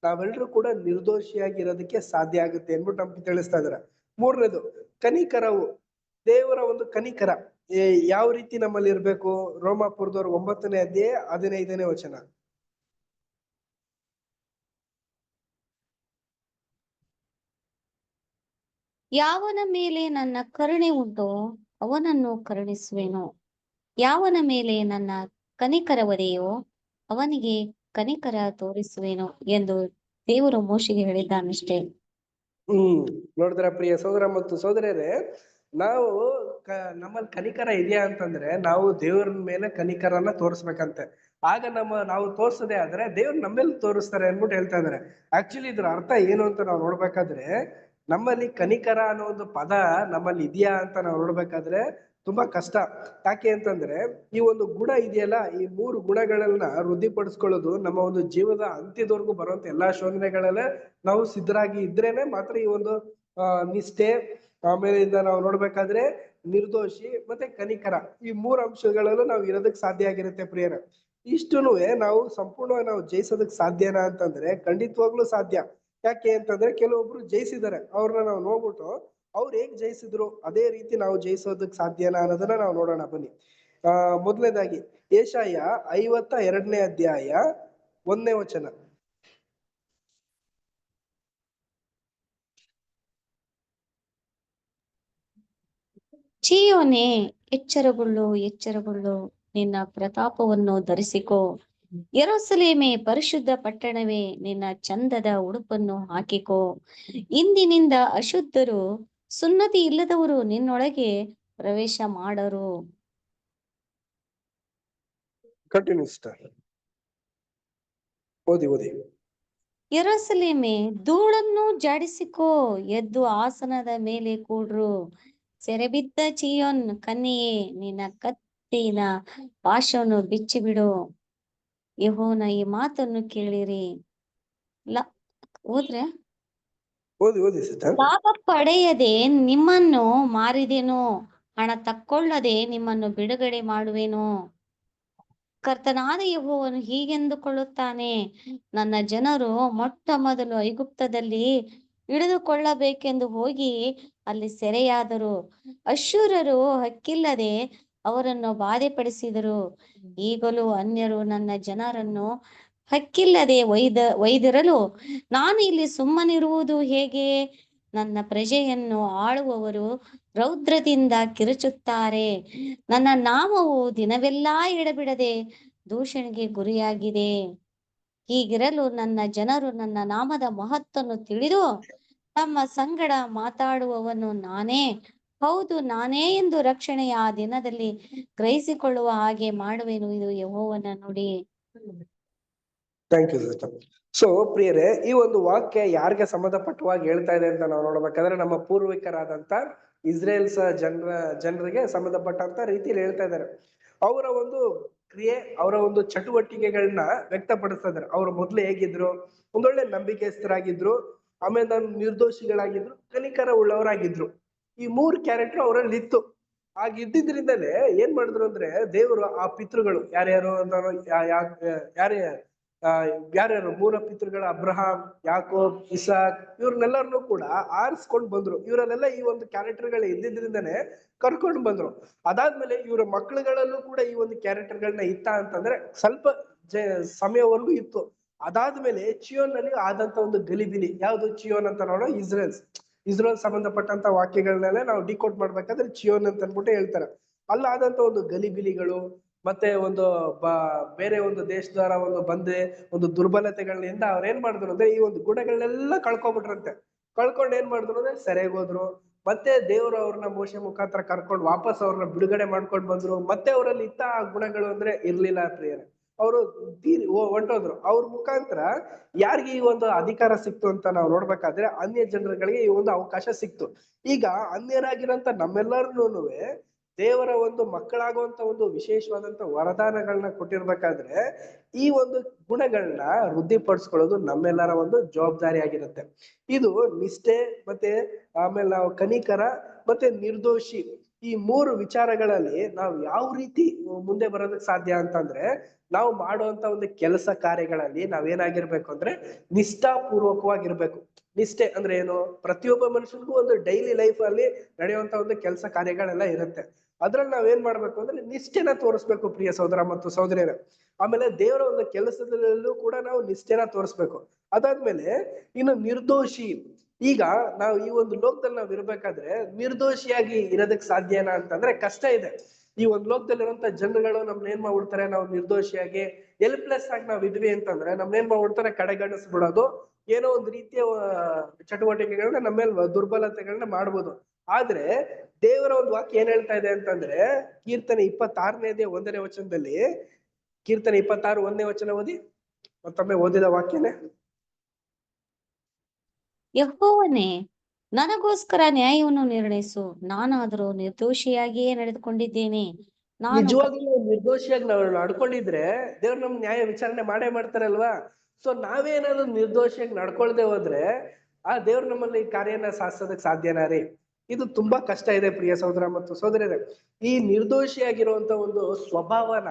ನಾವೆಲ್ಲರೂ ಕೂಡ ನಿರ್ದೋಷಿಯಾಗಿರೋದಕ್ಕೆ ಸಾಧ್ಯ ಆಗುತ್ತೆ ಅನ್ಬಿಟ್ಟು ನಮ್ಗೆ ತಿಳಿಸ್ತಾ ಇದಾರೆ. 3ನೇದು ಕನಿಕರವು. ದೇವರ ಒಂದು ಕನಿಕರ ಯಾವ ರೀತಿ ನಮ್ಮಲ್ಲಿ ಇರ್ಬೇಕು? ರೋಮಾಪುರದವ್ರು 9ನೇ ಅಧ್ಯಾಯ 15ನೇ ವಚನ. ಯಾವನ ಮೇಲೆ ನನ್ನ ಕರುಣೆ ಉಂಟೋ ಅವನನ್ನು ಕರುಣಿಸುವೆನು. ಯಾವನ ಮೇಲೆ ನನ್ನ ಕನಿಕರವದೆಯೋ ಅವನಿಗೆ ಕನಿಕರ ತೋರಿಸುವೆನು ಎಂದು ದೇವರು ಮೋಶೆಗೆ ಹೇಳಿದ್ದಾನಷ್ಟೇ. ನೋಡಿದ್ರ ಪ್ರಿಯ ಸಹೋದರ ಮತ್ತು ಸಹೋದರರೇ, ನಾವು ನಮ್ಮಲ್ಲಿ ಕನಿಕರ ಇದೆಯಾ ಅಂತಂದ್ರೆ ನಾವು ದೇವ್ರ ಮೇಲೆ ಕನಿಕರನ್ನ ತೋರಿಸ್ಬೇಕಂತೆ. ಆಗ ನಾವು ತೋರ್ಸದೆ ಆದ್ರೆ ದೇವ್ರು ನಮ್ಮೇಲೆ ತೋರಿಸ್ತಾರೆ ಅನ್ಬಿಟ್ಟು ಹೇಳ್ತಾ ಇದಾರೆ. ಆಕ್ಚುಲಿ ಇದ್ರ ಅರ್ಥ ಏನು ಅಂತ ನಾವು ನೋಡ್ಬೇಕಾದ್ರೆ, ನಮ್ಮಲ್ಲಿ ಕನಿಕರ ಅನ್ನೋ ಒಂದು ಪದ ನಮ್ಮಲ್ಲಿ ಇದೆಯಾ ಅಂತ ನಾವು ನೋಡ್ಬೇಕಾದ್ರೆ ತುಂಬಾ ಕಷ್ಟ. ಯಾಕೆ ಅಂತಂದ್ರೆ ಈ ಒಂದು ಗುಣ ಇದೆಯಲ್ಲ, ಈ 3 ಗುಣಗಳನ್ನ ವೃದ್ಧಿಪಡಿಸ್ಕೊಳ್ಳೋದು ನಮ್ಮ ಒಂದು ಜೀವದ ಅಂತ್ಯದವರೆಗೂ ಬರುವಂತ ಎಲ್ಲಾ ಶೋಧನೆಗಳಲ್ಲೇ ನಾವು ಸಿದ್ಧರಾಗಿ ಇದ್ರೇನೆ ಮಾತ್ರ ಈ ಒಂದು ನಿಷ್ಠೆ, ಆಮೇಲಿಂದ ನಾವು ನೋಡ್ಬೇಕಾದ್ರೆ ನಿರ್ದೋಷಿ ಮತ್ತೆ ಕನಿಕರ, ಈ 3 ಅಂಶಗಳಲ್ಲೂ ನಾವು ಇರೋದಕ್ಕೆ ಸಾಧ್ಯ ಆಗಿರುತ್ತೆ ಪ್ರಿಯರ. ಇಷ್ಟುನು ನಾವು ಸಂಪೂರ್ಣವಾಗಿ ನಾವು ಜಯಿಸೋದಕ್ ಸಾಧ್ಯನಾ ಅಂತಂದ್ರೆ ಖಂಡಿತವಾಗ್ಲೂ ಸಾಧ್ಯ. ಯಾಕೆ ಅಂತಂದ್ರೆ ಕೆಲವೊಬ್ರು ಜಯಿಸಿದ್ದಾರೆ, ಅವ್ರನ್ನ ನಾವು ನೋಡ್ಬಿಟ್ಟು ಅವ್ರು ಹೇಗ್ ಜಯಿಸಿದ್ರು ಅದೇ ರೀತಿ ನಾವು ಜಯಿಸೋದಕ್ ಸಾಧ್ಯನಾ ಅನ್ನೋದನ್ನ ನಾವು ನೋಡೋಣ ಬನ್ನಿ. ಮೊದಲನೇದಾಗಿ ಯೆಶಾಯ 52ನೇ ಅಧ್ಯಾಯ 1ನೇ ವಚನ. ಚೀಯೋನೇ, ಎಚ್ಚರಗೊಳ್ಳು, ಎಚ್ಚರಗೊಳ್ಳು, ನಿನ್ನ ಪ್ರತಾಪವನ್ನು ಧರಿಸಿಕೋ. ಯೆರೂಸಲೇಮೇ, ಪರಿಶುದ್ಧ ಪಟ್ಟಣವೇ, ನಿನ್ನ ಚಂದದ ಉಡುಪನ್ನು ಹಾಕಿಕೋ. ಇಂದಿನಿಂದ ಅಶುದ್ಧರು, ಸುನ್ನತಿ ಇಲ್ಲದವರು ನಿನ್ನೊಳಗೆ ಪ್ರವೇಶ ಮಾಡರು. Continue star. ಓದಿ. ಯೆರೂಸಲೇಮೇ, ಧೂಳನ್ನು ಜಾಡಿಸಿಕೋ, ಎದ್ದು ಆಸನದ ಮೇಲೆ ಕೂಡ್ರು. ಸೆರೆಬಿದ್ದ ಚೀಯೋನ್ ಕನ್ಯೆಯೇ, ನಿನ್ನ ಕತ್ತಿನ ಪಾಶವನ್ನು ಬಿಚ್ಚಿಬಿಡು. ಯೆಹೋವನ ಈ ಮಾತನ್ನು ಕೇಳಿರಿ. ಹೋದ್ರೆ ಓದಿ ಸಿಸ್ಟರ್. ಲಾಭ ಪಡೆಯದೆ ನಿಮ್ಮನ್ನು ಮಾರಿದೆನು, ಹಣ ತಕ್ಕೊಳ್ಳದೆ ನಿಮ್ಮನ್ನು ಬಿಡುಗಡೆ ಮಾಡುವೆನು. ಕರ್ತನಾದ ಯೆಹೋವನು ಹೀಗೆಂದುಕೊಳ್ಳುತ್ತಾನೆ, ನನ್ನ ಜನರು ಮೊಟ್ಟ ಮೊದಲು ಐಗುಪ್ತದಲ್ಲಿ ಹಿಡಿದುಕೊಳ್ಳಬೇಕೆಂದು ಹೋಗಿ ಅಲ್ಲಿ ಸೆರೆಯಾದರು. ಅಶ್ಶೂರರು ಹಕ್ಕಿಲ್ಲದೆ ಅವರನ್ನು ಬಾಧೆಪಡಿಸಿದರು. ಈಗಲೂ ಅನ್ಯರು ನನ್ನ ಜನರನ್ನು ಹಕ್ಕಿಲ್ಲದೆ ಒಯ್ದಿರಲು ನಾನು ಇಲ್ಲಿ ಸುಮ್ಮನಿರುವುದು ಹೇಗೆ? ನನ್ನ ಪ್ರಜೆಯನ್ನು ಆಳುವವರು ರೌದ್ರದಿಂದ ಕಿರುಚುತ್ತಾರೆ. ನನ್ನ ನಾಮವು ದಿನವೆಲ್ಲಾ ಎಡಬಿಡದೆ ದೂಷಣೆಗೆ ಗುರಿಯಾಗಿದೆ. ಹೀಗಿರಲು ನನ್ನ ಜನರು ನನ್ನ ನಾಮದ ಮಹತ್ತನ್ನು ತಿಳಿದು ತಮ್ಮ ಸಂಗಡ ಮಾತಾಡುವವನು ನಾನೇ, ಹೌದು ನಾನೇ ಎಂದು ರಕ್ಷಣೆಯ ಆ ದಿನದಲ್ಲಿ ಗ್ರಹಿಸಿಕೊಳ್ಳುವ ಹಾಗೆ ಮಾಡುವೆನು. ಇದು ಯೆಹೋವನ ನುಡಿ. Thank you sister. ಸೊ ಪ್ರಿಯರೇ, ಈ ಒಂದು ವಾಕ್ಯ ಯಾರಿಗೆ ಸಂಬಂಧಪಟ್ಟವಾಗಿ ಹೇಳ್ತಾ ಇದೆ ಅಂತ ನಾವು ನೋಡ್ಬೇಕಾದ್ರೆ ನಮ್ಮ ಪೂರ್ವಿಕರಾದಂತ ಇಸ್ರೇಲ್ಸ್ ಜನರಿಗೆ ಸಂಬಂಧಪಟ್ಟಂತ ರೀತಿಯಲ್ಲಿ ಹೇಳ್ತಾ ಇದ್ದಾರೆ. ಅವರ ಒಂದು ಕ್ರಿಯೆ, ಅವರ ಒಂದು ಚಟುವಟಿಕೆಗಳನ್ನ ವ್ಯಕ್ತಪಡಿಸ್ತಾ ಇದ್ದಾರೆ. ಅವರು ಮೊದ್ಲು ಹೇಗಿದ್ರು? ಒಂದೊಳ್ಳೆ ನಂಬಿಕೆಸ್ಥರಾಗಿದ್ರು, ಆಮೇಲೆ ನಾನು ನಿರ್ದೋಷಿಗಳಾಗಿದ್ರು, ಕನಿಕರ ಉಳ್ಳವರಾಗಿದ್ರು. ಈ 3 ಕ್ಯಾರೆಕ್ಟರ್ ಅವರಲ್ಲಿ ಇತ್ತು. ಆಗಿದ್ದಿದ್ರಿಂದಲೇ ಏನ್ ಮಾಡಿದ್ರು ಅಂದ್ರೆ ದೇವರು ಆ ಪಿತೃಗಳು ಯಾರ್ಯಾರು ಯಾರ್ಯಾರು 3 ಪಿತೃಗಳು, ಅಬ್ರಹಾಂ, ಯಾಕೋಬ್, ಇಸಾಕ್, ಇವ್ರನ್ನೆಲ್ಲರನ್ನು ಕೂಡ ಆರಿಸ್ಕೊಂಡು ಬಂದ್ರು. ಇವರಲ್ಲೆಲ್ಲ ಈ ಒಂದು ಕ್ಯಾರೆಕ್ಟರ್ಗಳು ಇದ್ದಿದ್ರಿಂದನೇ ಕರ್ಕೊಂಡು ಬಂದ್ರು. ಅದಾದ್ಮೇಲೆ ಇವರ ಮಕ್ಕಳುಗಳಲ್ಲೂ ಕೂಡ ಈ ಒಂದು ಕ್ಯಾರೆಕ್ಟರ್ಗಳನ್ನ ಇತ್ತ ಅಂತಂದ್ರೆ ಸ್ವಲ್ಪ ಸಮಯವರೆಗೂ ಇತ್ತು. ಅದಾದ್ಮೇಲೆ ಚಿಯೋನ್ ನಲ್ಲಿ ಆದಂತ ಒಂದು ಗಲಿಬಿಲಿ ಯಾವ್ದು? ಚಿಯೋನ್ ಅಂತ ನೋಡೋ ಇಸ್ರೇಲ್ ಸಂಬಂಧಪಟ್ಟಂತ ವಾಕ್ಯಗಳನ್ನೆಲ್ಲ ನಾವು ಡಿಕೋಡ್ ಮಾಡ್ಬೇಕಾದ್ರೆ ಚಿಯೋನ್ ಅಂತ ಅನ್ಬಿಟ್ಟು ಹೇಳ್ತಾರೆ. ಅಲ್ಲಾದಂತ ಒಂದು ಗಲಿಬಿಲಿಗಳು, ಮತ್ತೆ ಒಂದು ಬೇರೆ ಒಂದು ದೇಶದವರ ಒಂದು ಬಂದೆ ಒಂದು ದುರ್ಬಲತೆಗಳಿಂದ ಅವ್ರ ಏನ್ ಮಾಡಿದ್ರು ಅಂದ್ರೆ ಈ ಒಂದು ಗುಣಗಳನ್ನೆಲ್ಲ ಕಳ್ಕೊಂಡ್ಬಿಟ್ರಂತೆ. ಕಳ್ಕೊಂಡು ಏನ್ ಮಾಡಿದ್ರು ಅಂದ್ರೆ ಸೆರೆಗೋದ್ರು. ಮತ್ತೆ ದೇವರು ಅವ್ರನ್ನ ಮೋಶೆ ಮುಖಾಂತರ ಕರ್ಕೊಂಡು ವಾಪಸ್ ಅವ್ರನ್ನ ಬಿಡುಗಡೆ ಮಾಡ್ಕೊಂಡು ಬಂದ್ರು. ಮತ್ತೆ ಅವರಲ್ಲಿ ಇತ್ತ ಆ ಗುಣಗಳು ಅಂದ್ರೆ ಇರ್ಲಿಲ್ಲ ಪ್ರಿಯರೇ. ಅವರು ಹೊಂಟೋದ್ರು. ಅವ್ರ ಮುಖಾಂತರ ಯಾರಿಗೆ ಈ ಒಂದು ಅಧಿಕಾರ ಸಿಕ್ತು ಅಂತ ನಾವು ನೋಡ್ಬೇಕಾದ್ರೆ ಅನ್ಯ ಜನರುಗಳಿಗೆ ಈ ಒಂದು ಅವಕಾಶ ಸಿಕ್ತು. ಈಗ ಅನ್ಯರಾಗಿರಂತ ನಮ್ಮೆಲ್ಲರನ್ನೂ ದೇವರ ಒಂದು ಮಕ್ಕಳಾಗುವಂತ ಒಂದು ವಿಶೇಷವಾದಂತ ವರದಾನಗಳನ್ನ ಕೊಟ್ಟಿರ್ಬೇಕಾದ್ರೆ ಈ ಒಂದು ಗುಣಗಳನ್ನ ವೃದ್ಧಿಪಡಿಸ್ಕೊಳ್ಳೋದು ನಮ್ಮೆಲ್ಲರ ಒಂದು ಜವಾಬ್ದಾರಿ ಆಗಿರುತ್ತೆ. ಇದು ನಿಷ್ಠೆ, ಮತ್ತೆ ಆಮೇಲೆ ನಾವು ಕನಿಕರ ಮತ್ತೆ ನಿರ್ದೋಷಿ, ಈ 3 ವಿಚಾರಗಳಲ್ಲಿ ನಾವು ಯಾವ ರೀತಿ ಮುಂದೆ ಬರೋದಕ್ಕೆ ಸಾಧ್ಯ ಅಂತಂದ್ರೆ ನಾವು ಮಾಡುವಂತ ಒಂದು ಕೆಲಸ ಕಾರ್ಯಗಳಲ್ಲಿ ನಾವೇನಾಗಿರ್ಬೇಕು ಅಂದ್ರೆ ನಿಷ್ಠಾಪೂರ್ವಕವಾಗಿರ್ಬೇಕು. ನಿಷ್ಠೆ ಅಂದ್ರೆ ಏನು? ಪ್ರತಿಯೊಬ್ಬ ಮನುಷ್ಯನಿಗೂ ಒಂದು ಡೈಲಿ ಲೈಫ್ ಅಲ್ಲಿ ನಡೆಯುವಂತ ಒಂದು ಕೆಲಸ ಕಾರ್ಯಗಳೆಲ್ಲ ಇರುತ್ತೆ. ಅದ್ರಲ್ಲಿ ನಾವೇನ್ ಮಾಡ್ಬೇಕು ಅಂದ್ರೆ ನಿಷ್ಠೆನ ತೋರಿಸ್ಬೇಕು ಪ್ರಿಯ ಸಹೋದರ ಮತ್ತು ಸಹೋದರಿಯರ. ಆಮೇಲೆ ದೇವರ ಒಂದು ಕೆಲಸದಲ್ಲೂ ಕೂಡ ನಾವು ನಿಷ್ಠೆನ ತೋರಿಸ್ಬೇಕು. ಅದಾದ್ಮೇಲೆ ಇನ್ನು ನಿರ್ದೋಷಿ. ಈಗ ನಾವು ಈ ಒಂದು ಲೋಕದಲ್ಲಿ ನಾವ್ ಇರ್ಬೇಕಾದ್ರೆ ನಿರ್ದೋಷಿಯಾಗಿ ಇರೋದಕ್ ಸಾಧ್ಯನಾ ಅಂತಂದ್ರೆ ಕಷ್ಟ ಇದೆ. ಈ ಒಂದು ಲೋಕದಲ್ಲಿರುವಂತ ಜನರುಗಳು ನಮ್ನ ಏನ್ ಮಾಡ್ಬಿಡ್ತಾರೆ, ನಾವು ನಿರ್ದೋಷಿಯಾಗಿ ಹೆಲ್ಪ್ಲೆಸ್ ಆಗಿ ನಾವ್ ಇದ್ವಿ ಅಂತಂದ್ರೆ ನಮ್ನ ಏನ್ ಮಾಡ್ಬಿಡ್ತಾರೆ, ಕಡೆಗಣಿಸ್ಬಿಡೋದು, ಏನೋ ಒಂದು ರೀತಿಯ ಚಟುವಟಿಕೆಗಳನ್ನ ನಮ್ಮೇಲೆ ದುರ್ಬಲತೆಗಳನ್ನ ಮಾಡ್ಬೋದು. ಆದ್ರೆ ದೇವರ ಒಂದು ವಾಕ್ಯ ಏನ್ ಹೇಳ್ತಾ ಇದೆ ಅಂತಂದ್ರೆ ಕೀರ್ತನೆ 26ನೇ 1ನೇ ವಚನದಲ್ಲಿ ಕೀರ್ತನೆ 26 1ನೇ ವಚನ ಓದಿ, ಮತ್ತೊಮ್ಮೆ ಓದಿದ ವಾಕ್ಯನೇ. ಯೆಹೋವನೇ, ನನಗೋಸ್ಕರ ನ್ಯಾಯವನ್ನು ನಿರ್ಣಯಿಸು. ನಾನಾದರೂ ನಿರ್ದೋಷಿಯಾಗಿಯೇ ನಡೆದುಕೊಂಡಿದ್ದೇನೆ. ನಾನು ನಿಜವಾಗ್ಲೂ ನಾವು ನಿರ್ದೋಷಿಯಾಗಿ ನಾವು ನಡ್ಕೊಂಡಿದ್ರೆ ದೇವ್ರು ನಮ್ ನ್ಯಾಯ ವಿಚಾರಣೆ ಮಾಡೇ ಮಾಡ್ತಾರಲ್ವಾ. ಸೊ ನಾವೇನಾದ್ರು ನಿರ್ದೋಷಿಯಾಗಿ ನಡ್ಕೊಳ್ದೆ ಹೋದ್ರೆ ಆ ದೇವ್ರು ನಮ್ಮಲ್ಲಿ ಕಾರ್ಯನ ಸಾಧಿಸೋದಕ್ ಸಾಧ್ಯನಾ ರೀ? ಇದು ತುಂಬಾ ಕಷ್ಟ ಇದೆ ಪ್ರಿಯ ಸಹೋದರ ಮತ್ತು ಸಹೋದರಿಯರೇ. ಈ ನಿರ್ದೋಷಿಯಾಗಿರುವಂತ ಒಂದು ಸ್ವಭಾವನ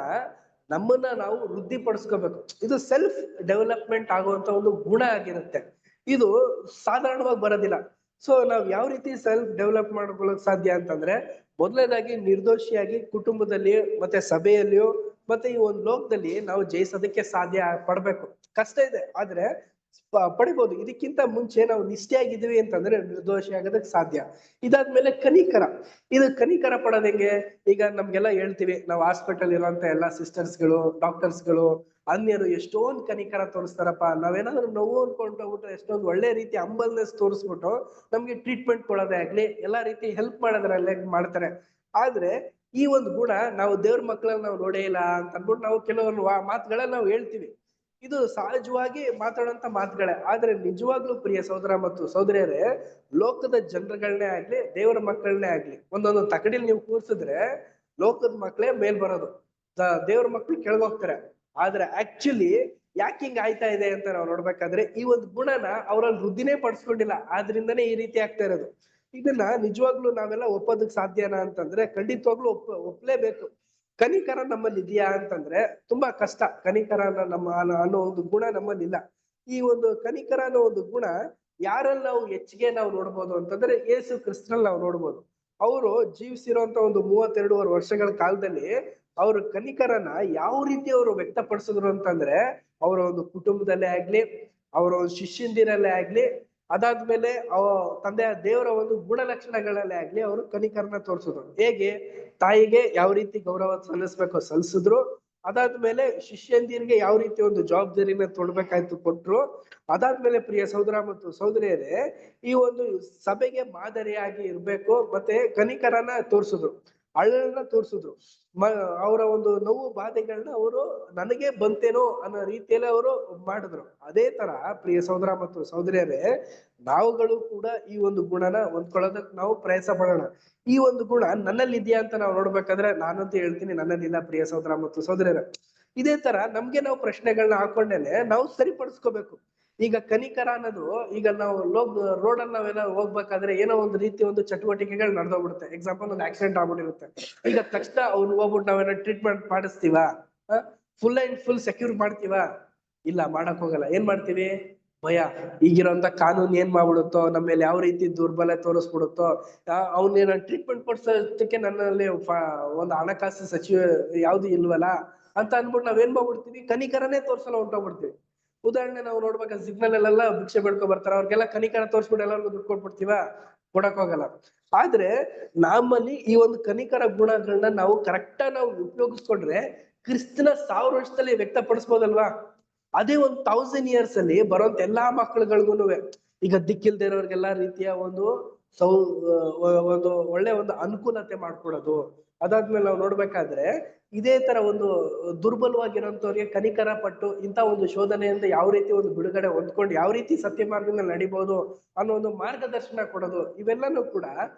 ನಮ್ಮನ್ನ ನಾವು ವೃದ್ಧಿಪಡಿಸ್ಕೋಬೇಕು. ಇದು ಸೆಲ್ಫ್ ಡೆವಲಪ್ಮೆಂಟ್ ಆಗುವಂತ ಒಂದು ಗುಣ ಆಗಿರುತ್ತೆ. ಇದು ಸಾಧಾರಣವಾಗಿ ಬರೋದಿಲ್ಲ. ಸೊ ನಾವ್ ಯಾವ ರೀತಿ ಸೆಲ್ಫ್ ಡೆವಲಪ್ ಮಾಡ್ಕೊಳ್ಳೋಕ್ ಸಾಧ್ಯ ಅಂತಂದ್ರೆ, ಮೊದಲನೇದಾಗಿ ನಿರ್ದೋಷಿಯಾಗಿ ಕುಟುಂಬದಲ್ಲಿ ಮತ್ತೆ ಸಭೆಯಲ್ಲಿಯೂ ಮತ್ತೆ ಈ ಒಂದು ಲೋಕದಲ್ಲಿ ನಾವು ಜಯಿಸೋದಕ್ಕೆ ಸಾಧ್ಯ ಪಡ್ಬೇಕು. ಕಷ್ಟ ಇದೆ, ಆದ್ರೆ ಪಡಿಬಹುದು. ಇದಕ್ಕಿಂತ ಮುಂಚೆ ನಾವು ನಿಷ್ಠೆಯಾಗಿದ್ದೀವಿ ಅಂತಂದ್ರೆ ನಿರ್ದೋಷಿ ಆಗೋದಕ್ಕೆ ಸಾಧ್ಯ. ಇದಾದ್ಮೇಲೆ ಕನಿಕರ. ಇದು ಕನಿಕರ ಪಡೋದ್ ಹೆಂಗೆ? ಈಗ ನಮ್ಗೆಲ್ಲ ಹೇಳ್ತೀವಿ, ನಾವು ಹಾಸ್ಪಿಟಲ್ ಇರುವಂತ ಎಲ್ಲಾ ಸಿಸ್ಟರ್ಸ್ಗಳು, ಡಾಕ್ಟರ್ಸ್ಗಳು, ಅನ್ಯರು ಎಷ್ಟೊಂದು ಕನಿಕರ ತೋರಿಸ್ತಾರಪ್ಪ. ನಾವೇನಾದ್ರೂ ನೋವು ಅನ್ಕೊಂಡೋಗ್ಬಿಟ್ರೆ ಎಷ್ಟೊಂದು ಒಳ್ಳೆ ರೀತಿ ಅಂಬಲ್ನೆಸ್ ತೋರಿಸ್ಬಿಟ್ಟು ನಮ್ಗೆ ಟ್ರೀಟ್ಮೆಂಟ್ ಕೊಡೋದೇ ಆಗ್ಲಿ, ಎಲ್ಲಾ ರೀತಿ ಹೆಲ್ಪ್ ಮಾಡೋದ್ರಲ್ಲೇ ಮಾಡ್ತಾರೆ. ಆದ್ರೆ ಈ ಒಂದು ಗುಣ ನಾವು ದೇವ್ರ ಮಕ್ಕಳನ್ನ ನಾವು ನೋಡೇ ಇಲ್ಲ ಅಂತ ಅಂದ್ಬಿಟ್ಟು ನಾವು ಕೆಲವೊಂದು ಮಾತುಗಳನ್ನ ನಾವು ಹೇಳ್ತೀವಿ. ಇದು ಸಹಜವಾಗಿ ಮಾತಾಡುವಂತ ಮಾತುಗಳೇ. ಆದ್ರೆ ನಿಜವಾಗ್ಲೂ ಪ್ರಿಯ ಸಹೋದರ ಮತ್ತು ಸಹೋದರಿಯರೇ, ಲೋಕದ ಜನರುಗಳನ್ನೇ ಆಗ್ಲಿ, ದೇವರ ಮಕ್ಕಳನ್ನೇ ಆಗ್ಲಿ, ಒಂದೊಂದು ತಕಡಿಲ್ ನೀವು ಕೂರ್ಸಿದ್ರೆ ಲೋಕದ ಮಕ್ಕಳೇ ಮೇಲ್ ಬರೋದು, ದೇವ್ರ ಮಕ್ಳು ಕೆಳಗೋಗ್ತಾರೆ. ಆದ್ರೆ ಆಕ್ಚುಲಿ ಯಾಕೆ ಹಿಂಗ್ ಆಯ್ತಾ ಇದೆ ಅಂತ ನಾವು ನೋಡ್ಬೇಕಾದ್ರೆ ಈ ಒಂದು ಗುಣನ ಅವ್ರಲ್ಲಿ ವೃದ್ಧಿನೇ ಪಡಿಸ್ಕೊಂಡಿಲ್ಲ. ಆದ್ರಿಂದನೇ ಈ ರೀತಿ ಆಗ್ತಾ ಇರೋದು. ಇದನ್ನ ನಿಜವಾಗ್ಲೂ ನಾವೆಲ್ಲ ಒಪ್ಪೋದಕ್ ಸಾಧ್ಯನಾ ಅಂತಂದ್ರೆ ಖಂಡಿತವಾಗ್ಲೂ ಒಪ್ಲೇಬೇಕು. ಕನಿಕರ ನಮ್ಮಲ್ಲಿ ಇದೆಯಾ ಅಂತಂದ್ರೆ ತುಂಬಾ ಕಷ್ಟ. ಕನಿಕರ ಅನ್ನೋ ಒಂದು ಗುಣ ನಮ್ಮಲ್ಲಿ ಇಲ್ಲ. ಈ ಒಂದು ಕನಿಕರ ಅನ್ನೋ ಒಂದು ಗುಣ ಯಾರಲ್ಲಿ ನಾವು ಹೆಚ್ಚಿಗೆ ನಾವು ನೋಡ್ಬೋದು ಅಂತಂದ್ರೆ ಯೇಸು ಕ್ರಿಸ್ತನಲ್ಲಿ ನಾವು ನೋಡ್ಬೋದು. ಅವರು ಜೀವಿಸಿರುವಂತ ಒಂದು 32 ವರ್ಷಗಳ ಕಾಲದಲ್ಲಿ ಅವ್ರ ಕನಿಕರನ ಯಾವ ರೀತಿ ಅವರು ವ್ಯಕ್ತಪಡಿಸಿದ್ರು ಅಂತಂದ್ರೆ, ಅವರ ಒಂದು ಕುಟುಂಬದಲ್ಲೇ ಆಗ್ಲಿ, ಅವರ ಒಂದು ಶಿಷ್ಯಂದಿರಲ್ಲೇ ಆಗ್ಲಿ, ಅದಾದ್ಮೇಲೆ ತಂದೆಯ ದೇವರ ಒಂದು ಗುಣಲಕ್ಷಣಗಳಲ್ಲೇ ಆಗ್ಲಿ ಅವರು ಕನಿಕರನ ತೋರಿಸಿದ್ರು. ಹೇಗೆ? ತಾಯಿಗೆ ಯಾವ ರೀತಿ ಗೌರವ ಸಲ್ಲಿಸ್ಬೇಕು ಸಲ್ಲಿಸಿದ್ರು, ಅದಾದ್ಮೇಲೆ ಶಿಷ್ಯಂದಿರಿಗೆ ಯಾವ ರೀತಿ ಒಂದು ಜವಾಬ್ದಾರಿನ ತೊಡ್ಬೇಕಾಯ್ತು ಕೊಟ್ರು, ಅದಾದ್ಮೇಲೆ ಪ್ರಿಯ ಸಹೋದರ ಮತ್ತು ಸಹೋದರಿಯರೇ, ಈ ಒಂದು ಸಭೆಗೆ ಮಾದರಿಯಾಗಿ ಇರ್ಬೇಕು, ಮತ್ತೆ ಕನಿಕರನ ತೋರಿಸಿದ್ರು, ಅಳಲನ್ನ ತೋರಿಸಿದ್ರು. ಅವರ ಒಂದು ನೋವು ಬಾಧೆಗಳನ್ನ ಅವರು ನನಗೆ ಬಂತೇನೋ ಅನ್ನೋ ರೀತಿಯಲ್ಲಿ ಅವರು ಮಾಡಿದ್ರು. ಅದೇ ತರ ಪ್ರಿಯ ಸಹೋದರ ಮತ್ತು ಸಹೋದರಿಯರೇ, ನಾವುಗಳು ಕೂಡ ಈ ಒಂದು ಗುಣನ ಹೊಂದ್ಕೊಳ್ಳೋದಕ್ಕೆ ನಾವು ಪ್ರಯತ್ನ ಪಡೋಣ. ಈ ಒಂದು ಗುಣ ನನ್ನಲ್ಲಿ ಇದೆಯಾ ಅಂತ ನಾವು ನೋಡ್ಬೇಕಾದ್ರೆ ನಾನಂತೂ ಹೇಳ್ತೀನಿ ನನ್ನಲ್ಲಿಲ್ಲ ಪ್ರಿಯ ಸಹೋದರ ಮತ್ತು ಸಹೋದರಿಯರೇ. ಇದೇ ತರ ನಮ್ಗೆ ನಾವು ಪ್ರಶ್ನೆಗಳನ್ನ ಹಾಕೊಂಡೇನೆ ನಾವು ಸರಿಪಡಿಸ್ಕೋಬೇಕು. ಈಗ ಕನಿಕರ ಅನ್ನೋದು, ಈಗ ನಾವು ರೋಡಲ್ಲಿ ನಾವೆಲ್ಲ ಹೋಗ್ಬೇಕಾದ್ರೆ ಏನೋ ಒಂದು ರೀತಿ ಒಂದು ಚಟುವಟಿಕೆಗಳು ನಡೆದೋಗ್ಬಿಡುತ್ತೆ. ಎಕ್ಸಾಂಪಲ್ ಒಂದು ಆಕ್ಸಿಡೆಂಟ್ ಆಗ್ಬಿಟ್ಟಿರುತ್ತೆ. ಈಗ ತಕ್ಷಣ ಅವ್ನು ಹೋಗ್ಬಿಟ್ಟು ನಾವೇನೋ ಟ್ರೀಟ್ಮೆಂಟ್ ಮಾಡಿಸ್ತೀವ? ಫುಲ್ ಅಂಡ್ ಫುಲ್ ಸೆಕ್ಯೂರ್ ಮಾಡ್ತೀವ? ಇಲ್ಲ, ಮಾಡಕ್ ಹೋಗಲ್ಲ. ಏನ್ ಮಾಡ್ತೀವಿ? ಭಯ. ಈಗಿರೋಂತ ಕಾನೂನು ಏನ್ ಮಾಡ್ಬಿಡುತ್ತೋ, ನಮ್ಮ ಮೇಲೆ ಯಾವ ರೀತಿ ದುರ್ಬಲ ತೋರಿಸ್ಬಿಡುತ್ತೋ, ಅವ್ನೇನ ಟ್ರೀಟ್ಮೆಂಟ್ ಕೊಡ್ಸೋದಕ್ಕೆ ನನ್ನಲ್ಲಿ ಒಂದು ಹಣಕಾಸು ಸಚಿವ ಯಾವ್ದು ಇಲ್ವಲ್ಲ ಅಂತ ಅನ್ಬಿಟ್ಟು ನಾವೇನ್ ಮಾಡ್ಬಿಡ್ತೀವಿ? ಕನಿಕರನೇ ತೋರ್ಸಲ್ಲ, ಹೊಂಟೋಗ್ಬಿಡ್ತೀವಿ. ಉದಾಹರಣೆ ನಾವು ನೋಡ್ಬೇಕಾದ್ರೆ ಸಿಗ್ನಲ್ ಅಲ್ಲೆಲ್ಲ ಭಿಕ್ಷೆ ಬೇಡ್ಕೊ ಬರ್ತಾರ, ಅವ್ರಿಗೆಲ್ಲ ಕನಿಕರ ತೋರ್ಸ್ಬಿಟ್ಟು ಎಲ್ಲರಿಗೂ ದುಡ್ಡು ಕೊಟ್ಬಿಡ್ತೀವ? ಕೊಡಕ್ ಹೋಗಲ್ಲ. ಆದ್ರೆ ನಮ್ಮಲ್ಲಿ ಈ ಒಂದು ಕನಿಕರ ಗುಣಗಳನ್ನ ನಾವು ಕರೆಕ್ಟ್ ನಾವು ಉಪಯೋಗಿಸ್ಕೊಂಡ್ರೆ ಕ್ರಿಸ್ತನ 1000 ವರ್ಷದಲ್ಲಿ ವ್ಯಕ್ತಪಡಿಸ್ಬೋದಲ್ವಾ? ಅದೇ ಒಂದು 1000 years ಅಲ್ಲಿ ಬರೋಂತ ಎಲ್ಲಾ ಮಕ್ಕಳುಗಳಿಗೂನುವೆ ಈಗ ದಿಕ್ಕಿಲ್ದೇ ಇರೋರ್ಗೆಲ್ಲಾ ರೀತಿಯ ಒಂದು ಒಂದು ಒಳ್ಳೆ ಒಂದು ಅನುಕೂಲತೆ ಮಾಡ್ಕೊಡೋದು. ಅದಾದ್ಮೇಲೆ ನಾವು ನೋಡ್ಬೇಕಾದ್ರೆ ಇದೇ ತರ ಒಂದು ದುರ್ಬಲವಾಗಿರೋಂಥವ್ರಿಗೆ ಕನಿಕರ ಪಟ್ಟು ಇಂಥ ಒಂದು ಶೋಧನೆಯಿಂದ ಯಾವ ರೀತಿ ಒಂದು ಬಿಡುಗಡೆ ಹೊಂದ್ಕೊಂಡು ಯಾವ ರೀತಿ ಸತ್ಯ ಮಾರ್ಗದಲ್ಲಿ ನಡಿಬಹುದು ಅನ್ನೋ ಒಂದು ಮಾರ್ಗದರ್ಶನ ಕೊಡೋದು, ಇವೆಲ್ಲಾನು ಕೂಡ